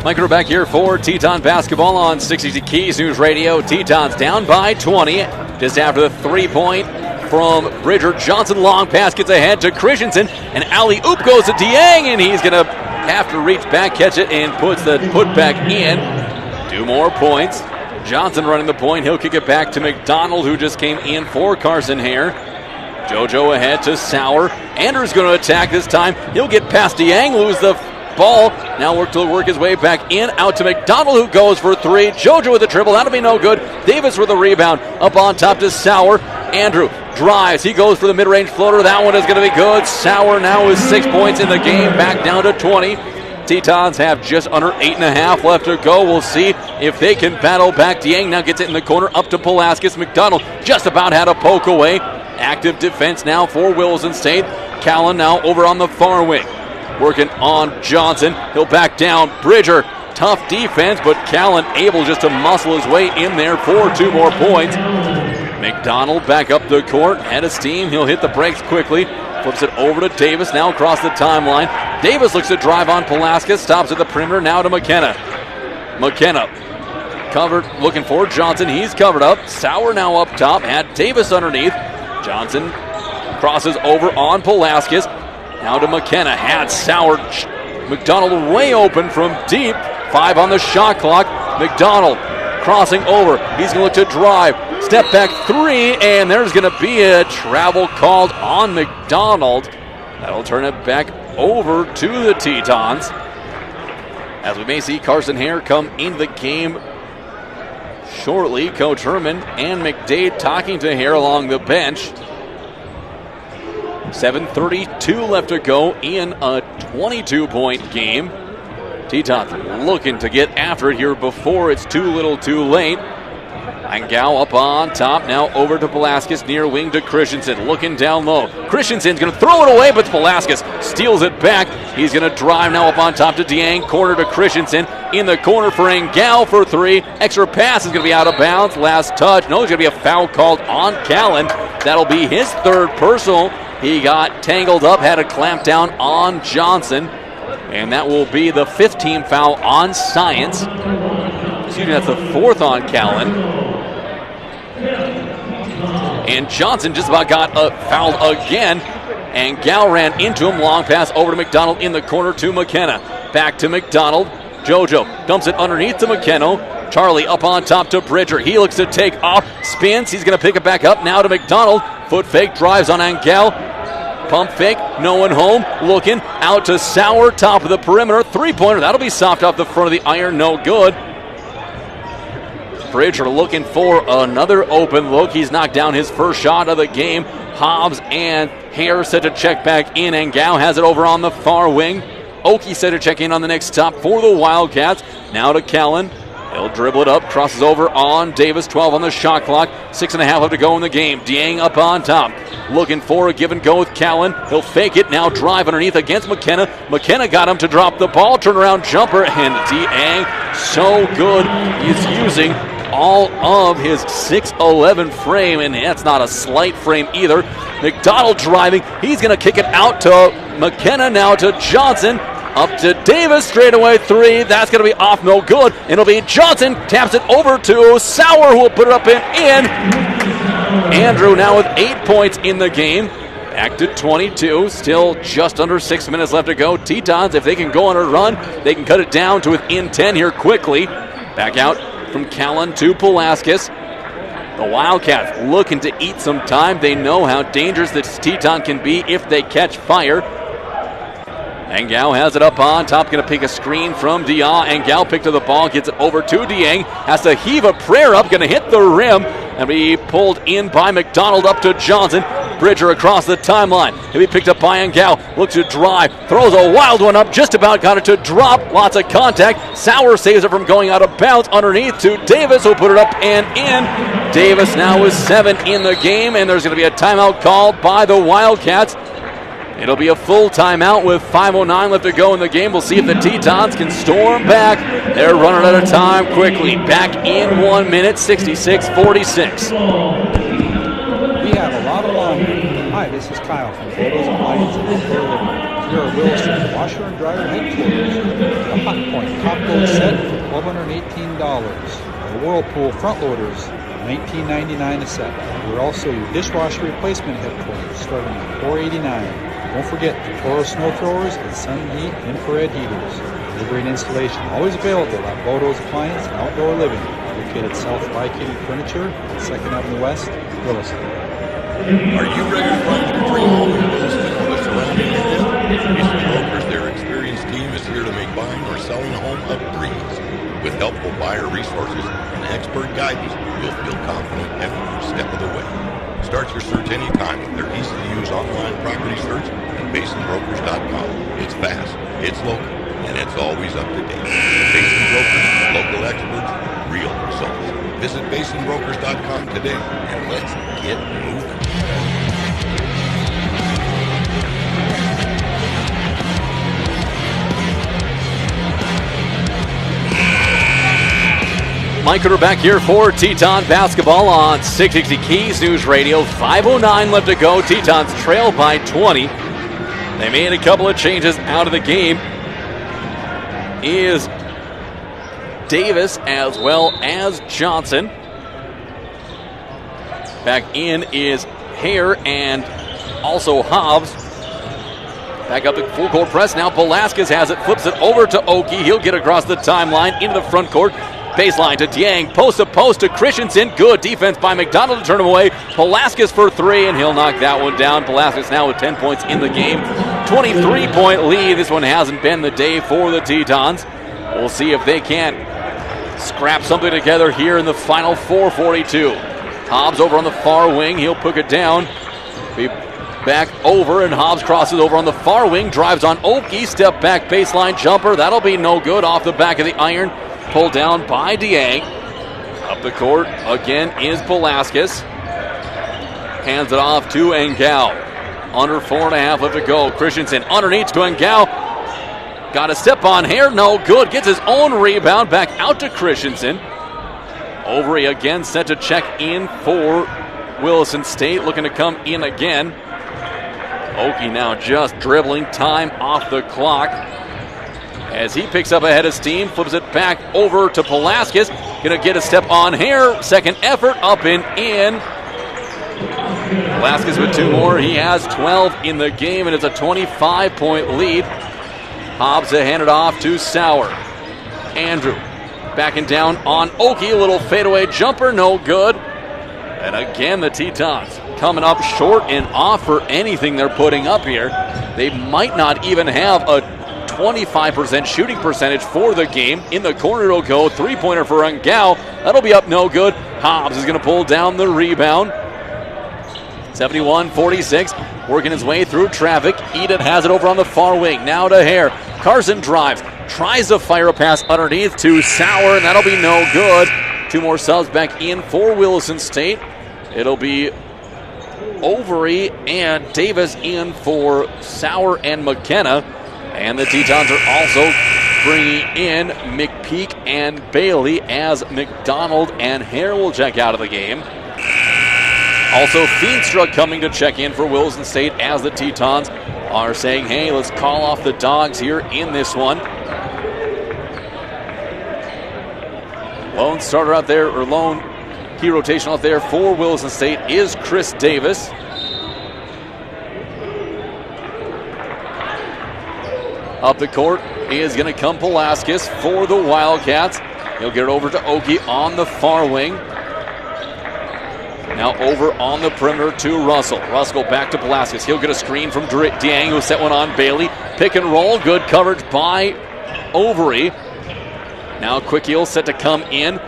Mike, we're back here for Teton basketball on 60 Keys News Radio. Tetons down by 20 just after the 3-point from Bridger. Johnson, long pass gets ahead to Christensen, and alley-oop goes to Dieng, and he's going to have to reach back, catch it, and puts the putback in. 2 more points. Johnson running the point. He'll kick it back to McDonald, who just came in for Carson Hare. JoJo ahead to Sauer. Andrews going to attack this time. He'll get past Dieng, lose the ball. Now work his way back in, out to McDonald, who goes for 3. JoJo with the dribble. That'll be no good. Davis with the rebound. Up on top to Sauer. Andrew drives. He goes for the mid-range floater. That one is going to be good. Sauer now with 6 points in the game. Back down to 20. Tetons have just under 8.5 left to go. We'll see if they can battle back. Dieng now gets it in the corner up to Pulaskis. McDonald just about had a poke away. Active defense now for Williston State. Callan now over on the far wing. Working on Johnson. He'll back down. Bridger, tough defense, but Callan able just to muscle his way in there for 2 more points. McDonald back up the court. Head of steam. He'll hit the brakes quickly. Flips it over to Davis. Now across the timeline. Davis looks to drive on Pulaskis. Stops at the perimeter. Now to McKenna. McKenna covered. Looking for Johnson. He's covered up. Sauer now up top. Had Davis underneath. Johnson crosses over on Pulaskis. Now to McKenna. Had Sauer. McDonald way open from deep. 5 on the shot clock. McDonald crossing over. He's going to look to drive. Step back 3, and there's going to be a travel called on McDonald. That'll turn it back over to the Tetons. As we may see Carson Hare come into the game shortly. Coach Herman and McDade talking to Hare along the bench. 7:32 left to go in a 22-point game. Tetons looking to get after it here before it's too little too late. Angao up on top, now over to Pulaskis, near wing to Christensen, looking down low. Christensen's going to throw it away, but Pulaskis steals it back. He's going to drive now up on top to Dieng, corner to Christensen, in the corner for Angao for 3. Extra pass is going to be out of bounds, last touch. No, there's going to be a foul called on Callan. That'll be his 3rd personal. He got tangled up, had a clamp down on Johnson, and that will be the 5th team foul on Science. Excuse me, that's the 4th on Callan. And Johnson just about got fouled again. And Gal ran into him. Long pass over to McDonald in the corner to McKenna. Back to McDonald. JoJo dumps it underneath to McKenna. Charlie up on top to Bridger. He looks to take off. Spins. He's going to pick it back up now to McDonald. Foot fake. Drives on Angel. Pump fake. No one home. Looking out to Sauer. Top of the perimeter. 3-pointer. That'll be soft off the front of the iron. No good. Bridger looking for another open look. He's knocked down his first shot of the game. Hobbs and Hare set to check back in, and Gao has it over on the far wing. Oki set to check in on the next stop for the Wildcats. Now to Callan. He'll dribble it up, crosses over on Davis. 12 on the shot clock. 6.5 left to go in the game. Dieng up on top. Looking for a give and go with Callan. He'll fake it. Now drive underneath against McKenna. McKenna got him to drop the ball. Turnaround jumper. And Dieng, so good. He's using all of his 6'11 frame, and that's not a slight frame either. McDonald driving. He's going to kick it out to McKenna, now to Johnson. Up to Davis, straightaway 3. That's going to be off, no good. It'll be Johnson, taps it over to Sauer, who will put it up and in. Andrew now with 8 points in the game. Back to 22, still just under 6 minutes left to go. Tetons, if they can go on a run, they can cut it down to within 10 here quickly. Back out from Callan to Pulaskis. The Wildcats looking to eat some time. They know how dangerous this Teton can be if they catch fire. Angao has it up on top, going to pick a screen from Dia. Angao picked to the ball, gets it over to Dieng, has to heave a prayer up, going to hit the rim, and be pulled in by McDonald up to Johnson. Bridger across the timeline. He'll be picked up by Ngao. Looks to drive. Throws a wild one up. Just about got it to drop. Lots of contact. Sauer saves it from going out of bounds underneath to Davis, who'll put it up and in. Davis now with 7 in the game, and there's going to be a timeout called by the Wildcats. It'll be a full timeout with 5:09 left to go in the game. We'll see if the Tetons can storm back. They're running out of time quickly. Back in 1 minute, 66-46. We have a lot of laundry. Hi, this is Kyle from Photos and Lights and Outdoor Living. Here at Williston Washer and Dryer headquarters. The Hot Point top load set for $1,218. The Whirlpool front loaders, $19.99 a set. We're also your dishwasher replacement headquarters, starting at $4.89. Don't forget the Toro snow throwers and Sun Heat infrared heaters. Delivery and installation always available at Bodo's Appliance and Outdoor Living, located south of I-Kitty Furniture on 2nd Avenue West, Williston. Are you ready to find your dream home in Williston or the surrounding area? Basin Brokers, their experienced team, is here to make buying or selling a home a breeze. With helpful buyer resources and expert guidance, you'll feel confident every step of the way. Start your search anytime with their easy-to-use online property search at basinbrokers.com. It's fast, it's local, and it's always up to date. Basin Brokers, local experts, real results. Visit basinbrokers.com today, and let's get moving. Mike Cutter back here for Teton basketball on 660 Keys News Radio. 5:09 left to go. Tetons trail by 20. They made a couple of changes out of the game. Is Davis as well as Johnson. Back in is Hare and also Hobbs. Back up the full court press. Now Velasquez has it, flips it over to Oki. He'll get across the timeline into the front court. Baseline to Dieng, post to post to Christensen. Good defense by McDonald to turn him away. Velasquez for 3, and he'll knock that one down. Velasquez now with 10 points in the game. 23-point lead. This one hasn't been the day for the Tetons. We'll see if they can scrap something together here in the final 4:42. Hobbs over on the far wing. He'll puck it down. Be back over, and Hobbs crosses over on the far wing. Drives on Oki. Step back baseline jumper. That'll be no good. Off the back of the iron. Pulled down by Dieng. Up the court again is Velasquez. Hands it off to Ngao. Under 4.5 left to go. Christensen underneath to Ngao. Got a step on Hare. No good. Gets his own rebound back out to Christensen. Overy again set to check in for Williston State. Looking to come in again. Oki now just dribbling time off the clock. As he picks up ahead of steam, flips it back over to Velasquez. Gonna get a step on Hare. Second effort, up and in. Velasquez with 2 more. He has 12 in the game, and it's a 25-point lead. Hobbs to hand it off to Sauer. Andrew backing down on Oki. A little fadeaway jumper, no good. And again, the Tetons coming up short and off for anything they're putting up here. They might not even have a 25% shooting percentage for the game. In the corner it'll go. 3-pointer for Ngao. That'll be up no good. Hobbs is going to pull down the rebound. 71-46. Working his way through traffic. Edith has it over on the far wing. Now to Hare. Carson drives. Tries to fire a pass underneath to Sauer, and that'll be no good. 2 more subs back in for Williston State. It'll be Overy and Davis in for Sauer and McKenna. And the Tetons are also bringing in McPeak and Bailey as McDonald and Hare will check out of the game. Also, Feenstra coming to check in for Williston State as the Tetons are saying, hey, let's call off the Dogs here in this one. Lone starter out there, or lone key rotation out there for Williston State is Chris Davis. Up the court is going to come Velasquez for the Wildcats. He'll get it over to Oki on the far wing. Now over on the perimeter to Russell. Russell back to Velasquez. He'll get a screen from Dieng, who set one on Bailey. Pick and roll. Good coverage by Overy. Now quick heel set to come in.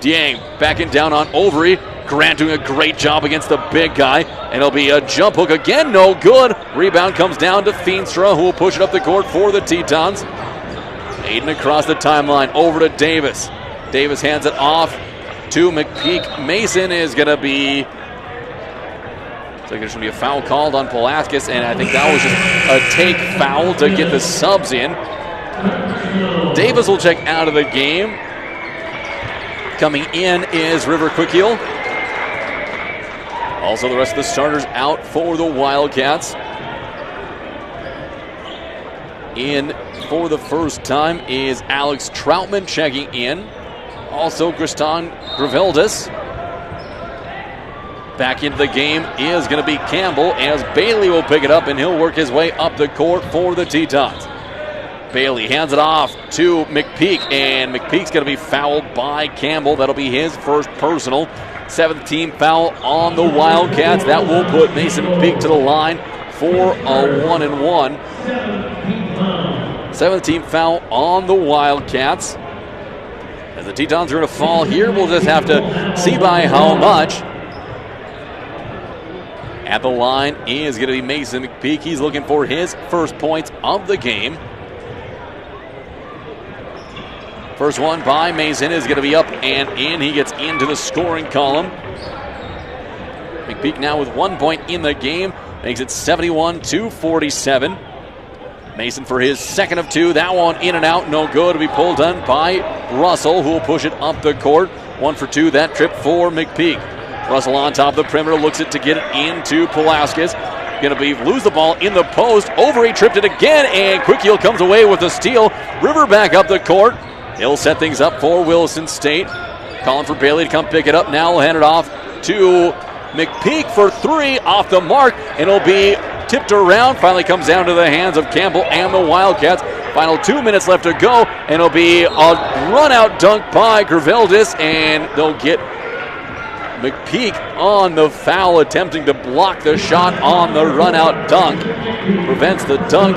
Dieng backing down on Overy. Grant doing a great job against the big guy. And it'll be a jump hook again, no good. Rebound comes down to Feenstra, who will push it up the court for the Tetons. Aiden across the timeline, over to Davis. Davis hands it off to McPeak. Mason is going to be... So there's going to be a foul called on Pulaskis, and I think that was just a take foul to get the subs in. Davis will check out of the game. Coming in is River Quickiel. Also, the rest of the starters out for the Wildcats. In for the first time is Alex Troutman checking in. Also, Kristan Graveldis. Back into the game is going to be Campbell, as Bailey will pick it up, and he'll work his way up the court for the Tetons. Bailey hands it off to McPeak, and McPeak's going to be fouled by Campbell. That'll be his first personal. 7th team foul on the Wildcats. That will put Mason McPeak to the line for a 1-and-1. 7th team foul on the Wildcats. As the Tetons are going to fall here, we'll just have to see by how much. At the line is going to be Mason McPeak. He's looking for his first points of the game. First one by Mason is going to be up and in. He gets into the scoring column. McPeak now with 1 point in the game. Makes it 71-47. Mason for his second of two. That one in and out. No good. To be pulled in by Russell, who will push it up the court. 1 for 2. That trip for McPeak. Russell on top of the perimeter, looks it to get it into Pulaskis. Going to lose the ball in the post. Overy tripped it again, and Quickiel comes away with a steal. River back up the court. He'll set things up for Williston State. Calling for Bailey to come pick it up. Now we'll hand it off to McPeak for 3 off the mark, and it'll be tipped around. Finally comes down to the hands of Campbell and the Wildcats. Final 2 minutes left to go, and it'll be a run-out dunk by Graveldis, and they'll get McPeak on the foul, attempting to block the shot on the run-out dunk. Prevents the dunk,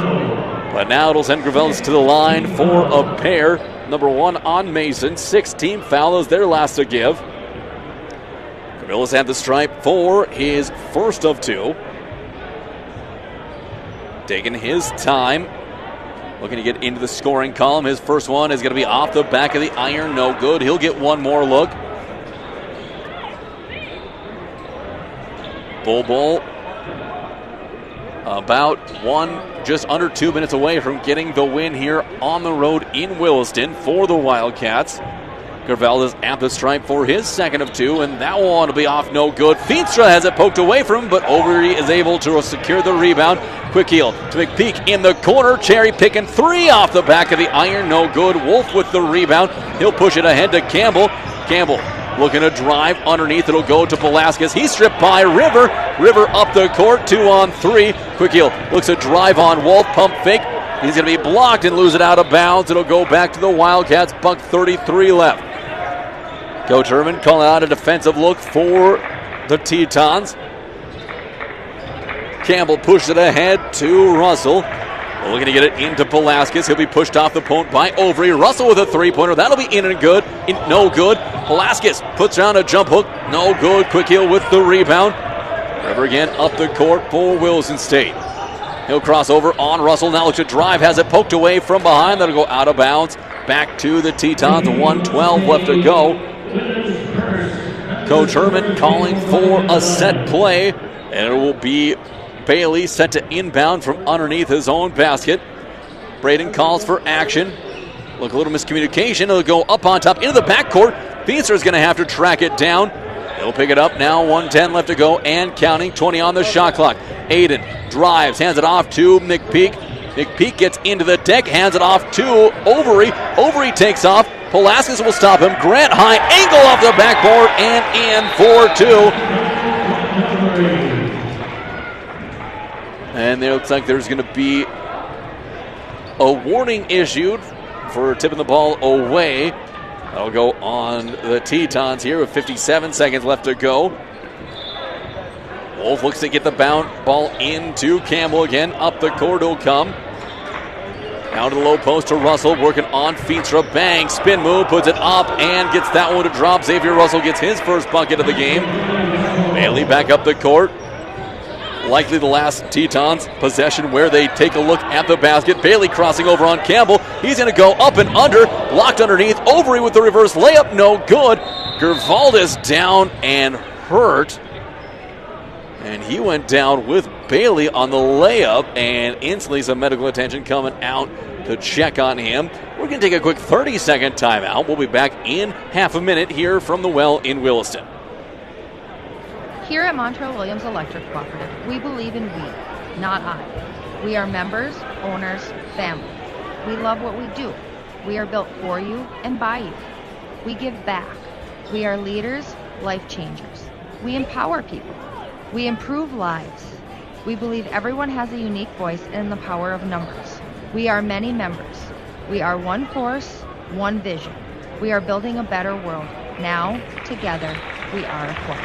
but now it'll send Graveldis to the line for a pair. Number 1 on Mason. 6th team foul is their last to give. Graveldis had the stripe for his first of 2. Taking his time. Looking to get into the scoring column. His first one is going to be off the back of the iron. No good. He'll get one more look. Bull about just under 2 minutes away from getting the win here on the road in Williston for the Wildcats. Graveldis at the stripe for his second of 2, and that one will be off, no good. Feenstra has it poked away from him, but Overy is able to secure the rebound. Quick heel to McPeak in the corner. Cherry picking 3 off the back of the iron, no good. Wolf with the rebound. He'll push it ahead to Campbell. Campbell looking to drive underneath. It'll go to Pulaskis. He's stripped by River. River up the court, 2 on 3. Quick heel looks to drive on Wolf. Pump fake. He's going to be blocked and lose it out of bounds. It'll go back to the Wildcats. .33 left. Coach Herman calling out a defensive look for the Tetons. Campbell pushed it ahead to Russell. Looking to get it into Pulaskis. He'll be pushed off the point by Overy. Russell with a 3-pointer. That'll be in and good. No good. Pulaskis puts down a jump hook. No good. Quick heel with the rebound. River again up the court for Williston State. He'll cross over on Russell. Now looks to drive. Has it poked away from behind. That'll go out of bounds. Back to the Tetons. 1:12 left to go. Coach Herman calling for a set play. And it will be Bailey set to inbound from underneath his own basket. Braden calls for action. Look, a little miscommunication. It'll go up on top into the backcourt. Feenstra is going to have to track it down. He'll pick it up now. 1:10 left to go and counting. 20 on the shot clock. Aiden drives, hands it off to McPeak. McPeak gets into the deck, hands it off to Overy. Overy takes off. Pulaskis will stop him. Grant high angle off the backboard and in for 2. And it looks like there's going to be a warning issued for tipping the ball away. That'll go on the Tetons here with 57 seconds left to go. Wolf looks to get the ball into Campbell again. Up the court he'll come. Down to the low post to Russell, working on Feenstra. Bang, spin move, puts it up and gets that one to drop. Xavier Russell gets his first bucket of the game. Bailey back up the court. Likely the last Tetons possession where they take a look at the basket. Bailey crossing over on Campbell. He's going to go up and under, blocked underneath. Overy with the reverse layup, no good. Gervaldez down and hurt. And he went down with Bailey on the layup, and instantly some medical attention coming out to check on him. We're going to take a quick 30-second timeout. We'll be back in half a minute here from the well in Williston. Here at Montreal Williams Electric Cooperative, we believe in we, not I. We are members, owners, family. We love what we do. We are built for you and by you. We give back. We are leaders, life changers. We empower people. We improve lives. We believe everyone has a unique voice and the power of numbers. We are many members. We are one force, one vision. We are building a better world. Now, together, we are a club.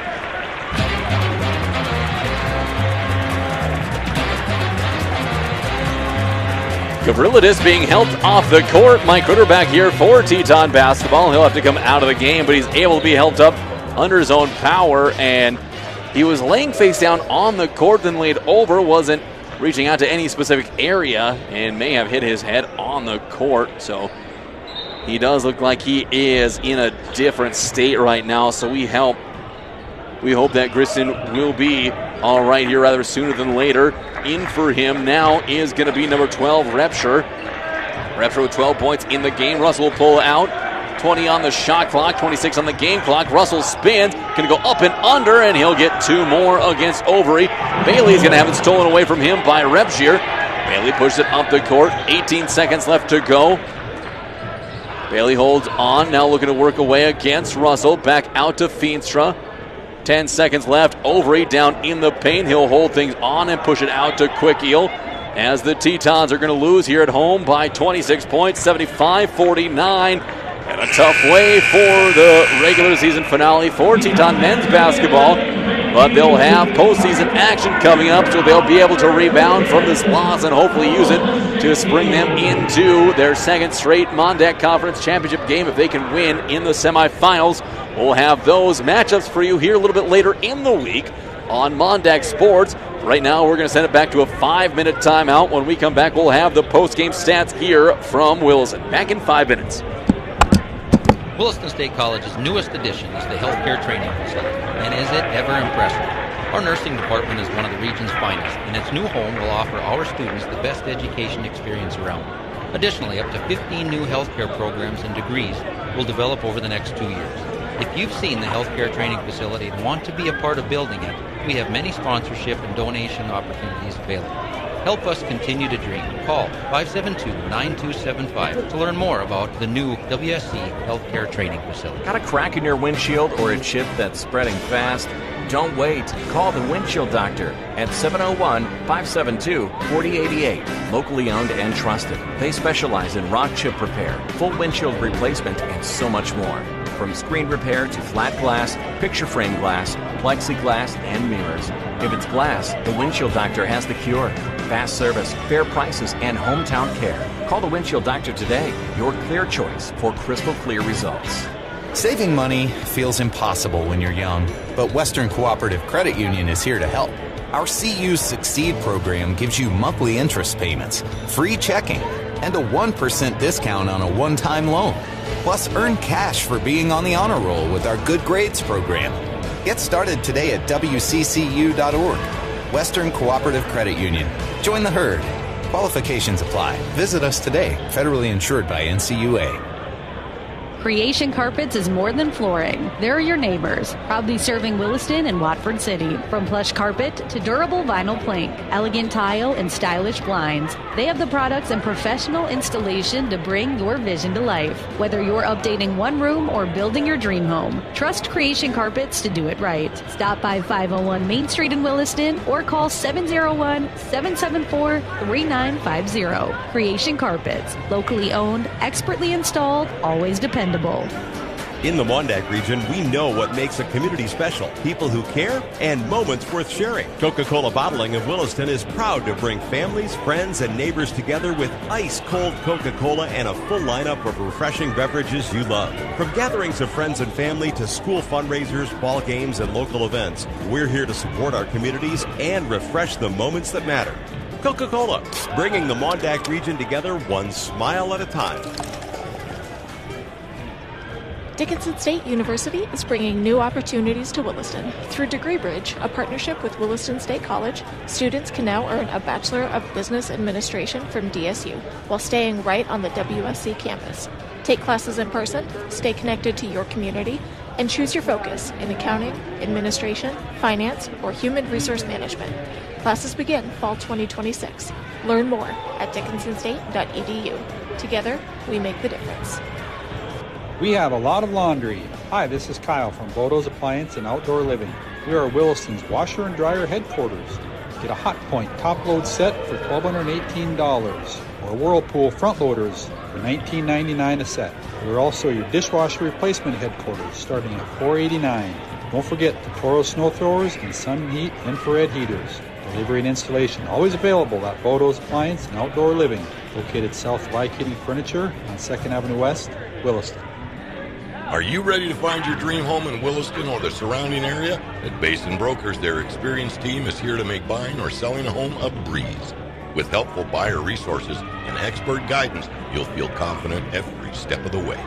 Gavrilidis being helped off the court. Mike Ritter back here for Teton basketball. He'll have to come out of the game, but he's able to be helped up under his own power, and he was laying face down on the court, then laid over, wasn't reaching out to any specific area, and may have hit his head on the court. So he does look like he is in a different state right now, so we hope that Griston will be all right here rather sooner than later. In for him now is going to be number 12, Repsher. Repsher with 12 points in the game. Russell will pull out. 20 on the shot clock, 26 on the game clock. Russell spins, going to go up and under, and he'll get two more against Overy. Bailey's going to have it stolen away from him by Repsher. Bailey pushes it up the court. 18 seconds left to go. Bailey holds on, now looking to work away against Russell. Back out to Feenstra. 10 seconds left. Overy down in the paint. He'll hold things on and push it out to Quick-Eel as the Tetons are going to lose here at home by 26 points, 75-49. And a tough way for the regular season finale for Teton men's basketball. But they'll have postseason action coming up, so they'll be able to rebound from this loss and hopefully use it to spring them into their second straight Mondac Conference Championship game if they can win in the semifinals. We'll have those matchups for you here a little bit later in the week on Mondac Sports. Right now, we're going to send it back to a 5-minute timeout. When we come back, we'll have the post-game stats here from Williston. Back in 5 minutes. Williston State College's newest addition is the healthcare training facility, and is it ever impressive? Our nursing department is one of the region's finest, and its new home will offer our students the best education experience around. Additionally, up to 15 new healthcare programs and degrees will develop over the next 2 years. If you've seen the healthcare training facility and want to be a part of building it, we have many sponsorship and donation opportunities available. Help us continue to dream. Call 572-9275 to learn more about the new WSC Healthcare Training Facility. Got a crack in your windshield or a chip that's spreading fast? Don't wait. Call the Windshield Doctor at 701-572-4088. Locally owned and trusted. They specialize in rock chip repair, full windshield replacement, and so much more. From screen repair to flat glass, picture frame glass, plexiglass, and mirrors. If it's glass, the Windshield Doctor has the cure. Fast service, fair prices, and hometown care. Call the Windshield Doctor today. Your clear choice for crystal clear results. Saving money feels impossible when you're young, but Western Cooperative Credit Union is here to help. Our CU Succeed program gives you monthly interest payments, free checking, and a 1% discount on a one-time loan. Plus, earn cash for being on the honor roll with our Good Grades program. Get started today at WCCU.org. Western Cooperative Credit Union. Join the herd. Qualifications apply. Visit us today. Federally insured by NCUA. Creation Carpets is more than flooring. They're your neighbors, proudly serving Williston and Watford City. From plush carpet to durable vinyl plank, elegant tile, and stylish blinds, they have the products and professional installation to bring your vision to life. Whether you're updating one room or building your dream home, trust Creation Carpets to do it right. Stop by 501 Main Street in Williston or call 701-774-3950. Creation Carpets, locally owned, expertly installed, always dependable. In the Mondack region, we know what makes a community special. People who care and moments worth sharing. Coca-Cola Bottling of Williston is proud to bring families, friends, and neighbors together with ice-cold Coca-Cola and a full lineup of refreshing beverages you love. From gatherings of friends and family to school fundraisers, ball games, and local events, we're here to support our communities and refresh the moments that matter. Coca-Cola, bringing the Mondack region together one smile at a time. Dickinson State University is bringing new opportunities to Williston. Through Degree Bridge, a partnership with Williston State College, students can now earn a Bachelor of Business Administration from DSU while staying right on the WSC campus. Take classes in person, stay connected to your community, and choose your focus in accounting, administration, finance, or human resource management. Classes begin fall 2026. Learn more at dickinsonstate.edu. Together, we make the difference. We have a lot of laundry. Hi, this is Kyle from Bodo's Appliance and Outdoor Living. We are Williston's washer and dryer headquarters. Get a Hot Point top load set for $1,218 or Whirlpool front loaders for $19.99 a set. We're also your dishwasher replacement headquarters starting at $4.89. Don't forget the Toro snow throwers and Sun Heat infrared heaters. Delivery and installation always available at Bodo's Appliance and Outdoor Living, located south of Viking Furniture on 2nd Avenue West, Williston. Are you ready to find your dream home in Williston or the surrounding area? At Basin Brokers, their experienced team is here to make buying or selling a home a breeze. With helpful buyer resources and expert guidance, you'll feel confident every step of the way.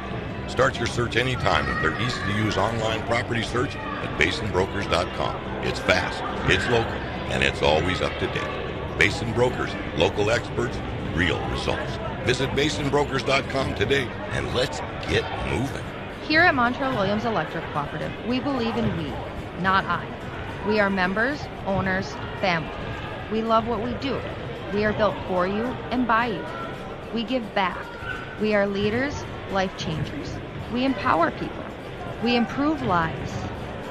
Start your search anytime with their easy-to-use online property search at basinbrokers.com. It's fast, it's local, and it's always up to date. Basin Brokers, local experts, real results. Visit basinbrokers.com today and let's get moving. Here at Montreal Williams Electric Cooperative, we believe in we, not I. We are members, owners, family. We love what we do. We are built for you and by you. We give back. We are leaders, life changers. We empower people. We improve lives.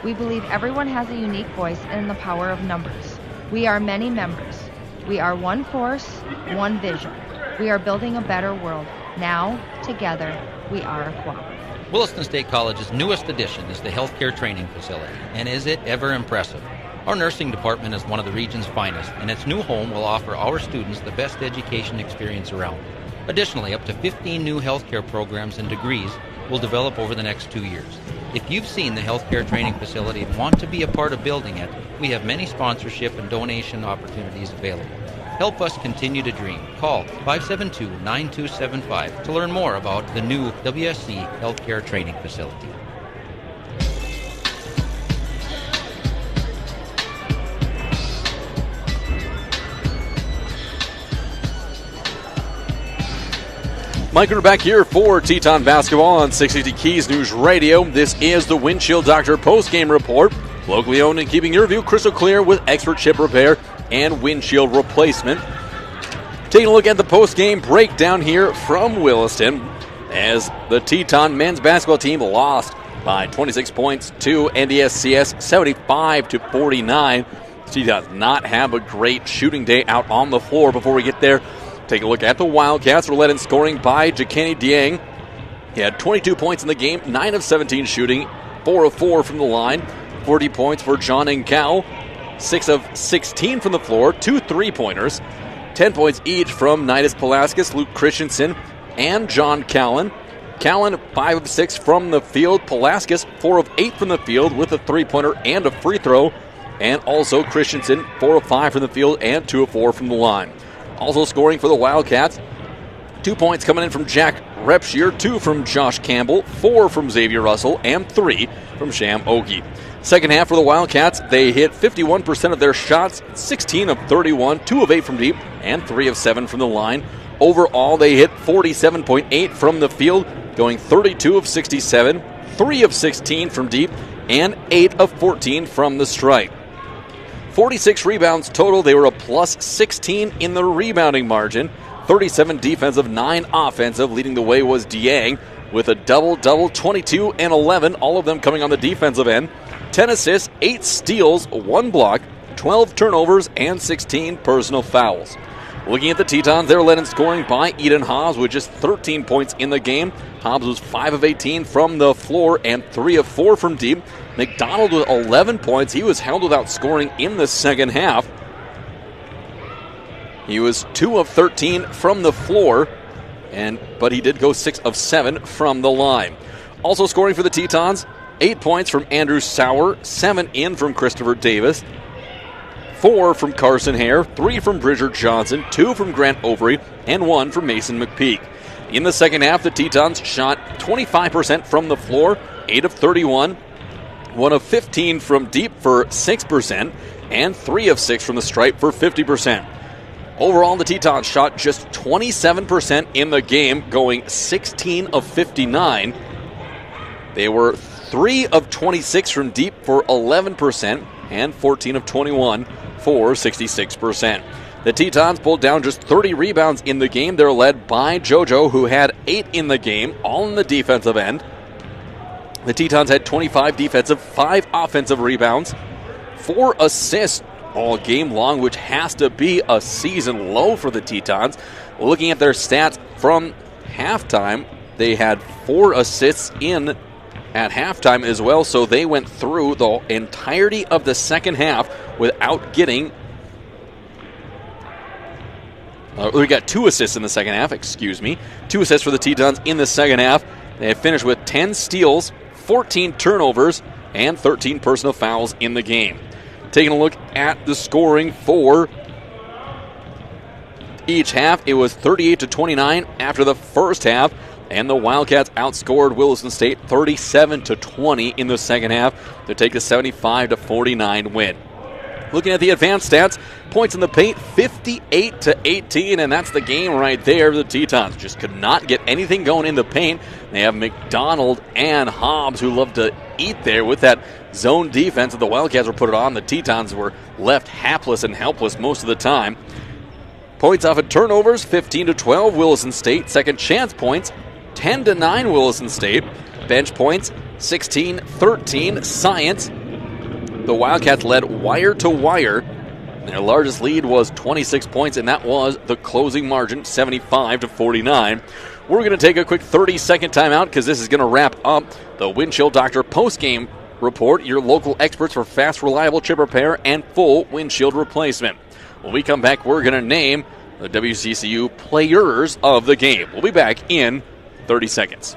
We believe everyone has a unique voice and the power of numbers. We are many members. We are one force, one vision. We are building a better world. Now, together, we are a cooperative. Williston State College's newest addition is the healthcare training facility, and is it ever impressive? Our nursing department is one of the region's finest, and its new home will offer our students the best education experience around. Additionally, up to 15 new healthcare programs and degrees will develop over the next 2 years. If you've seen the healthcare training facility and want to be a part of building it, we have many sponsorship and donation opportunities available. Help us continue to dream. Call 572-9275 to learn more about the new WSC Healthcare Training Facility. Mike Ritter back here for Teton Basketball on 660 Keys News Radio. This is the Windshield Doctor Postgame Report. Locally owned and keeping your view crystal clear with expert chip repair and windshield replacement. Taking a look at the post-game breakdown here from Williston as the Teton men's basketball team lost by 26 points to NDSCS 75-49. Tetons not have a great shooting day out on the floor. Before we get there, take a look at the Wildcats. Were led in scoring by Jacani Dieng. He had 22 points in the game, 9 of 17 shooting, 4 of 4 from the line, 40 points for John Nkau. 6 of 16 from the floor, 2 3-pointers, 10 points each from Nidus Palaskis, Luke Christensen, and John Callan. Callan, 5 of 6 from the field. Palaskis, 4 of 8 from the field with a 3-pointer and a free throw. And also Christensen, 4 of 5 from the field and 2 of 4 from the line. Also scoring for the Wildcats, 2 points coming in from Jack Repshier, 2 from Josh Campbell, 4 from Xavier Russell, and 3 from Sham Oki. Second half for the Wildcats, they hit 51% of their shots, 16 of 31, 2 of 8 from deep, and 3 of 7 from the line. Overall, they hit 47.8 from the field, going 32 of 67, 3 of 16 from deep, and 8 of 14 from the stripe. 46 rebounds total. They were a plus 16 in the rebounding margin. 37 defensive, 9 offensive. Leading the way was Dieng with a double-double, 22 and 11, all of them coming on the defensive end. 10 assists, 8 steals, 1 block, 12 turnovers, and 16 personal fouls. Looking at the Tetons, they're led in scoring by Eden Haas with just 13 points in the game, Hobbs was 5 of 18 from the floor and 3 of 4 from deep. McDonald with 11 points. He was held without scoring in the second half. He was 2 of 13 from the floor, but he did go 6 of 7 from the line. Also scoring for the Tetons, 8 points from Andrew Sauer, 7 in from Christopher Davis, 4 from Carson Hare, 3 from Bridger Johnson, 2 from Grant Overy, and 1 from Mason McPeak. In the second half, the Tetons shot 25% from the floor, 8 of 31, 1 of 15 from deep for 6%, and 3 of 6 from the stripe for 50%. Overall, the Tetons shot just 27% in the game, going 16 of 59. They were 3 of 26 from deep for 11% and 14 of 21 for 66%. The Tetons pulled down just 30 rebounds in the game. They're led by JoJo, who had 8 in the game, all in the defensive end. The Tetons had 25 defensive, 5 offensive rebounds, 4 assists all game long, which has to be a season low for the Tetons. Looking at their stats from halftime, they had 4 assists in at halftime as well, so they went through the entirety of the second half without getting... we got 2 assists in the second half, 2 assists for the Tetons in the second half. They finished with 10 steals, 14 turnovers, and 13 personal fouls in the game. Taking a look at the scoring for each half, it was 38-29 after the first half, and the Wildcats outscored Williston State 37-20 in the second half to take a 75-49 win. Looking at the advanced stats, points in the paint, 58-18, and that's the game right there. The Tetons just could not get anything going in the paint. They have McDonald and Hobbs who love to eat there with that zone defense that the Wildcats were put on. The Tetons were left hapless and helpless most of the time. Points off of turnovers, 15-12 Williston State. Second chance points, 10-9 Williston State. Bench points, 16-13 Science. The Wildcats led wire to wire. Their largest lead was 26 points, and that was the closing margin, 75-49. We're going to take a quick 30-second timeout because this is going to wrap up the Windshield Doctor postgame report, your local experts for fast, reliable chip repair and full windshield replacement. When we come back, we're going to name the WCCU players of the game. We'll be back in 30 seconds.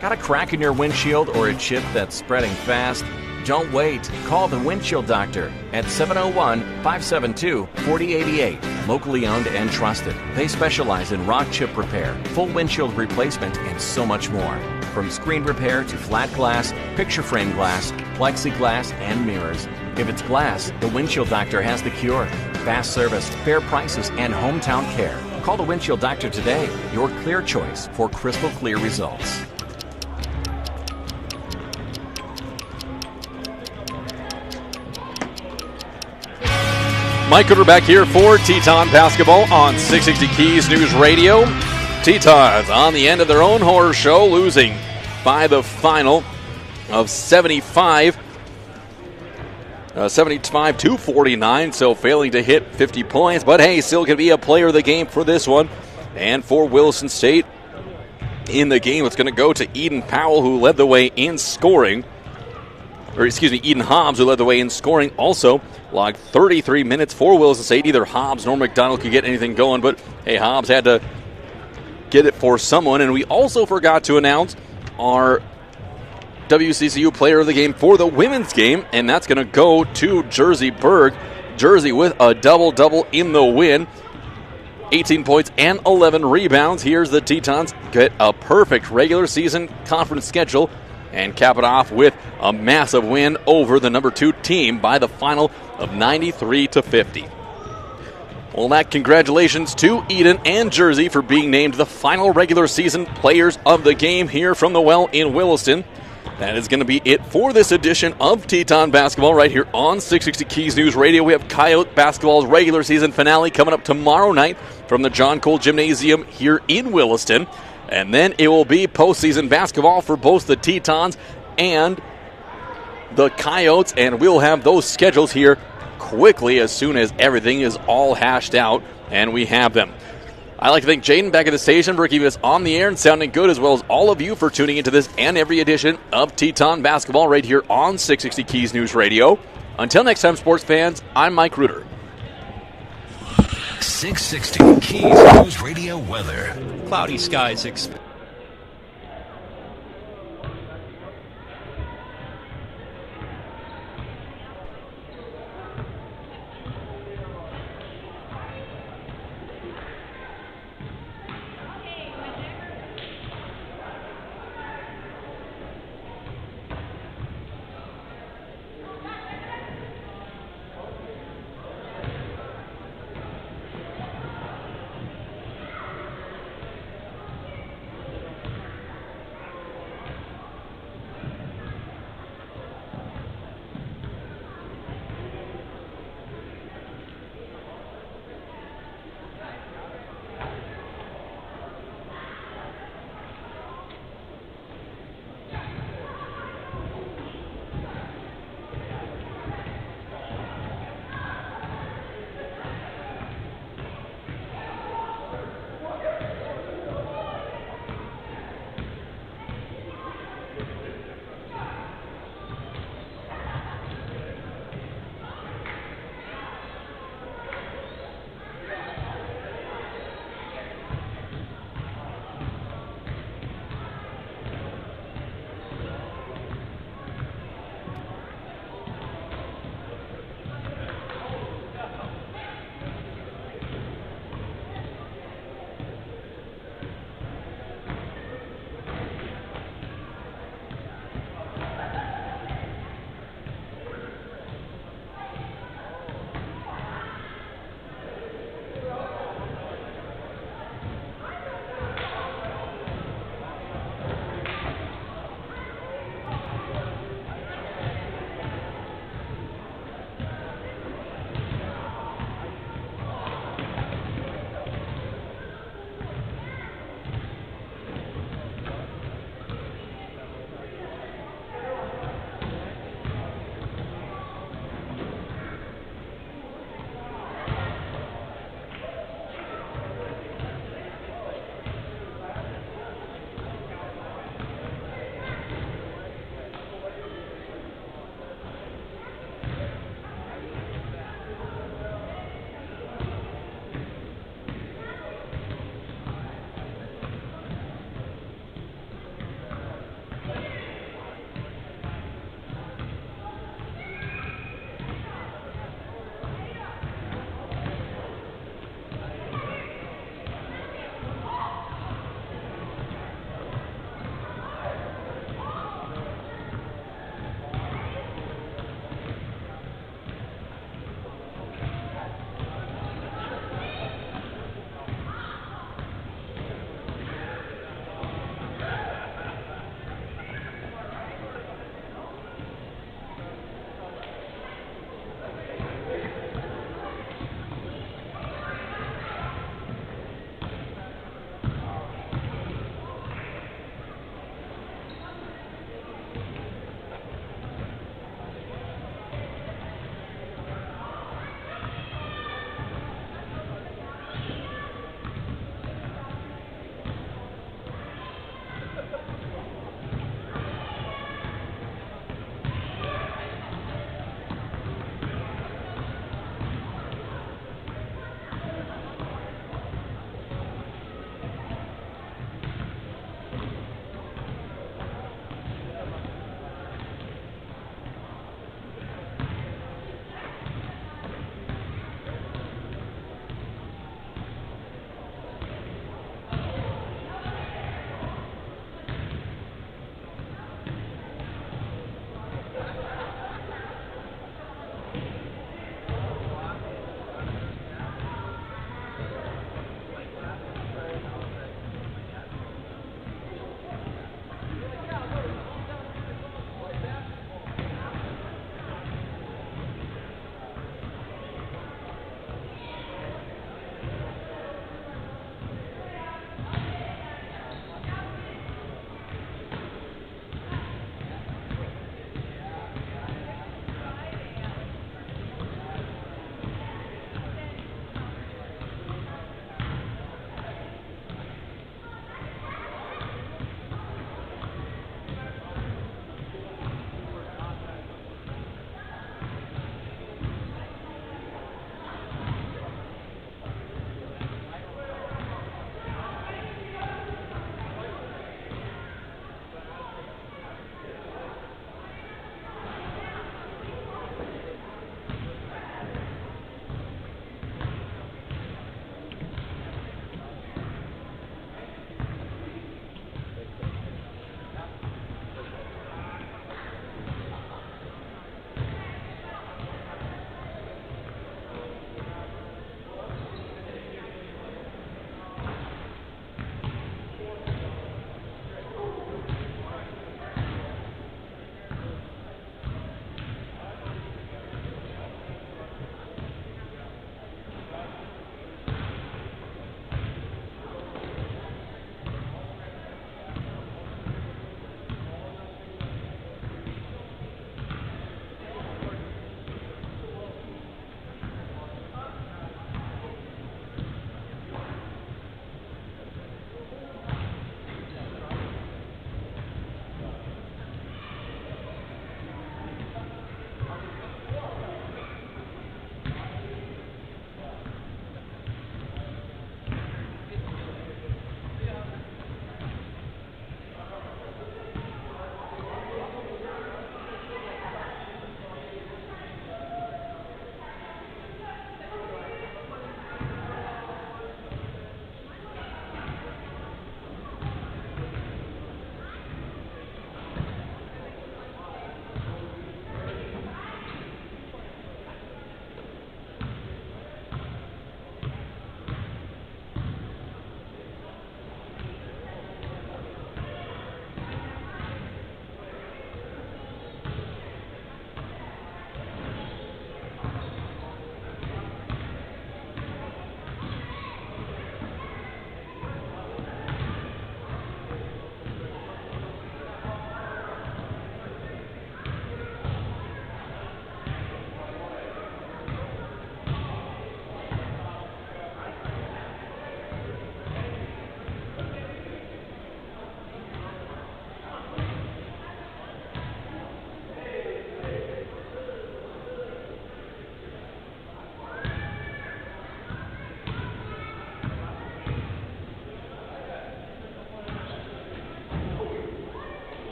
Got a crack in your windshield or a chip that's spreading fast? Don't wait. Call the Windshield Doctor at 701-572-4088. Locally owned and trusted. They specialize in rock chip repair, full windshield replacement, and so much more. From screen repair to flat glass, picture frame glass, plexiglass, and mirrors. If it's glass, the Windshield Doctor has the cure. Fast service, fair prices, and hometown care. Call the Windshield Doctor today. Your clear choice for crystal clear results. Mike Cooter back here for Teton basketball on 660 Keys News Radio. Tetons on the end of their own horror show, losing by the final of 75-49, so failing to hit 50 points. But hey, still can be a player of the game for this one. And for Williston State in the game, it's going to go to Eden Powell, who led the way in scoring. Eden Hobbs, who led the way in scoring, also logged 33 minutes for Williston State. Neither Hobbs nor McDonald could get anything going, but hey, Hobbs had to get it for someone. And we also forgot to announce our WCCU player of the game for the women's game, and that's going to go to Jersey Berg. Jersey with a double-double in the win. 18 points and 11 rebounds. Here's the Tetons get a perfect regular season conference schedule and cap it off with a massive win over the number 2 team by the final of 93-50. Well, that congratulations to Eden and Jersey for being named the final regular season players of the game here from the Well in Williston. That is going to be it for this edition of Teton basketball right here on 660 Keys News Radio. We have Coyote basketball's regular season finale coming up tomorrow night from the John Cole Gymnasium here in Williston. And then it will be postseason basketball for both the Tetons and the Coyotes. And we'll have those schedules here quickly as soon as everything is all hashed out and we have them. I like to thank Jaden back at the station for keeping us on the air and sounding good, as well as all of you for tuning into this and every edition of Teton Basketball right here on 660 Keys News Radio. Until next time, sports fans, I'm Mike Reuter. 660 Keys News Radio weather. Cloudy skies expected.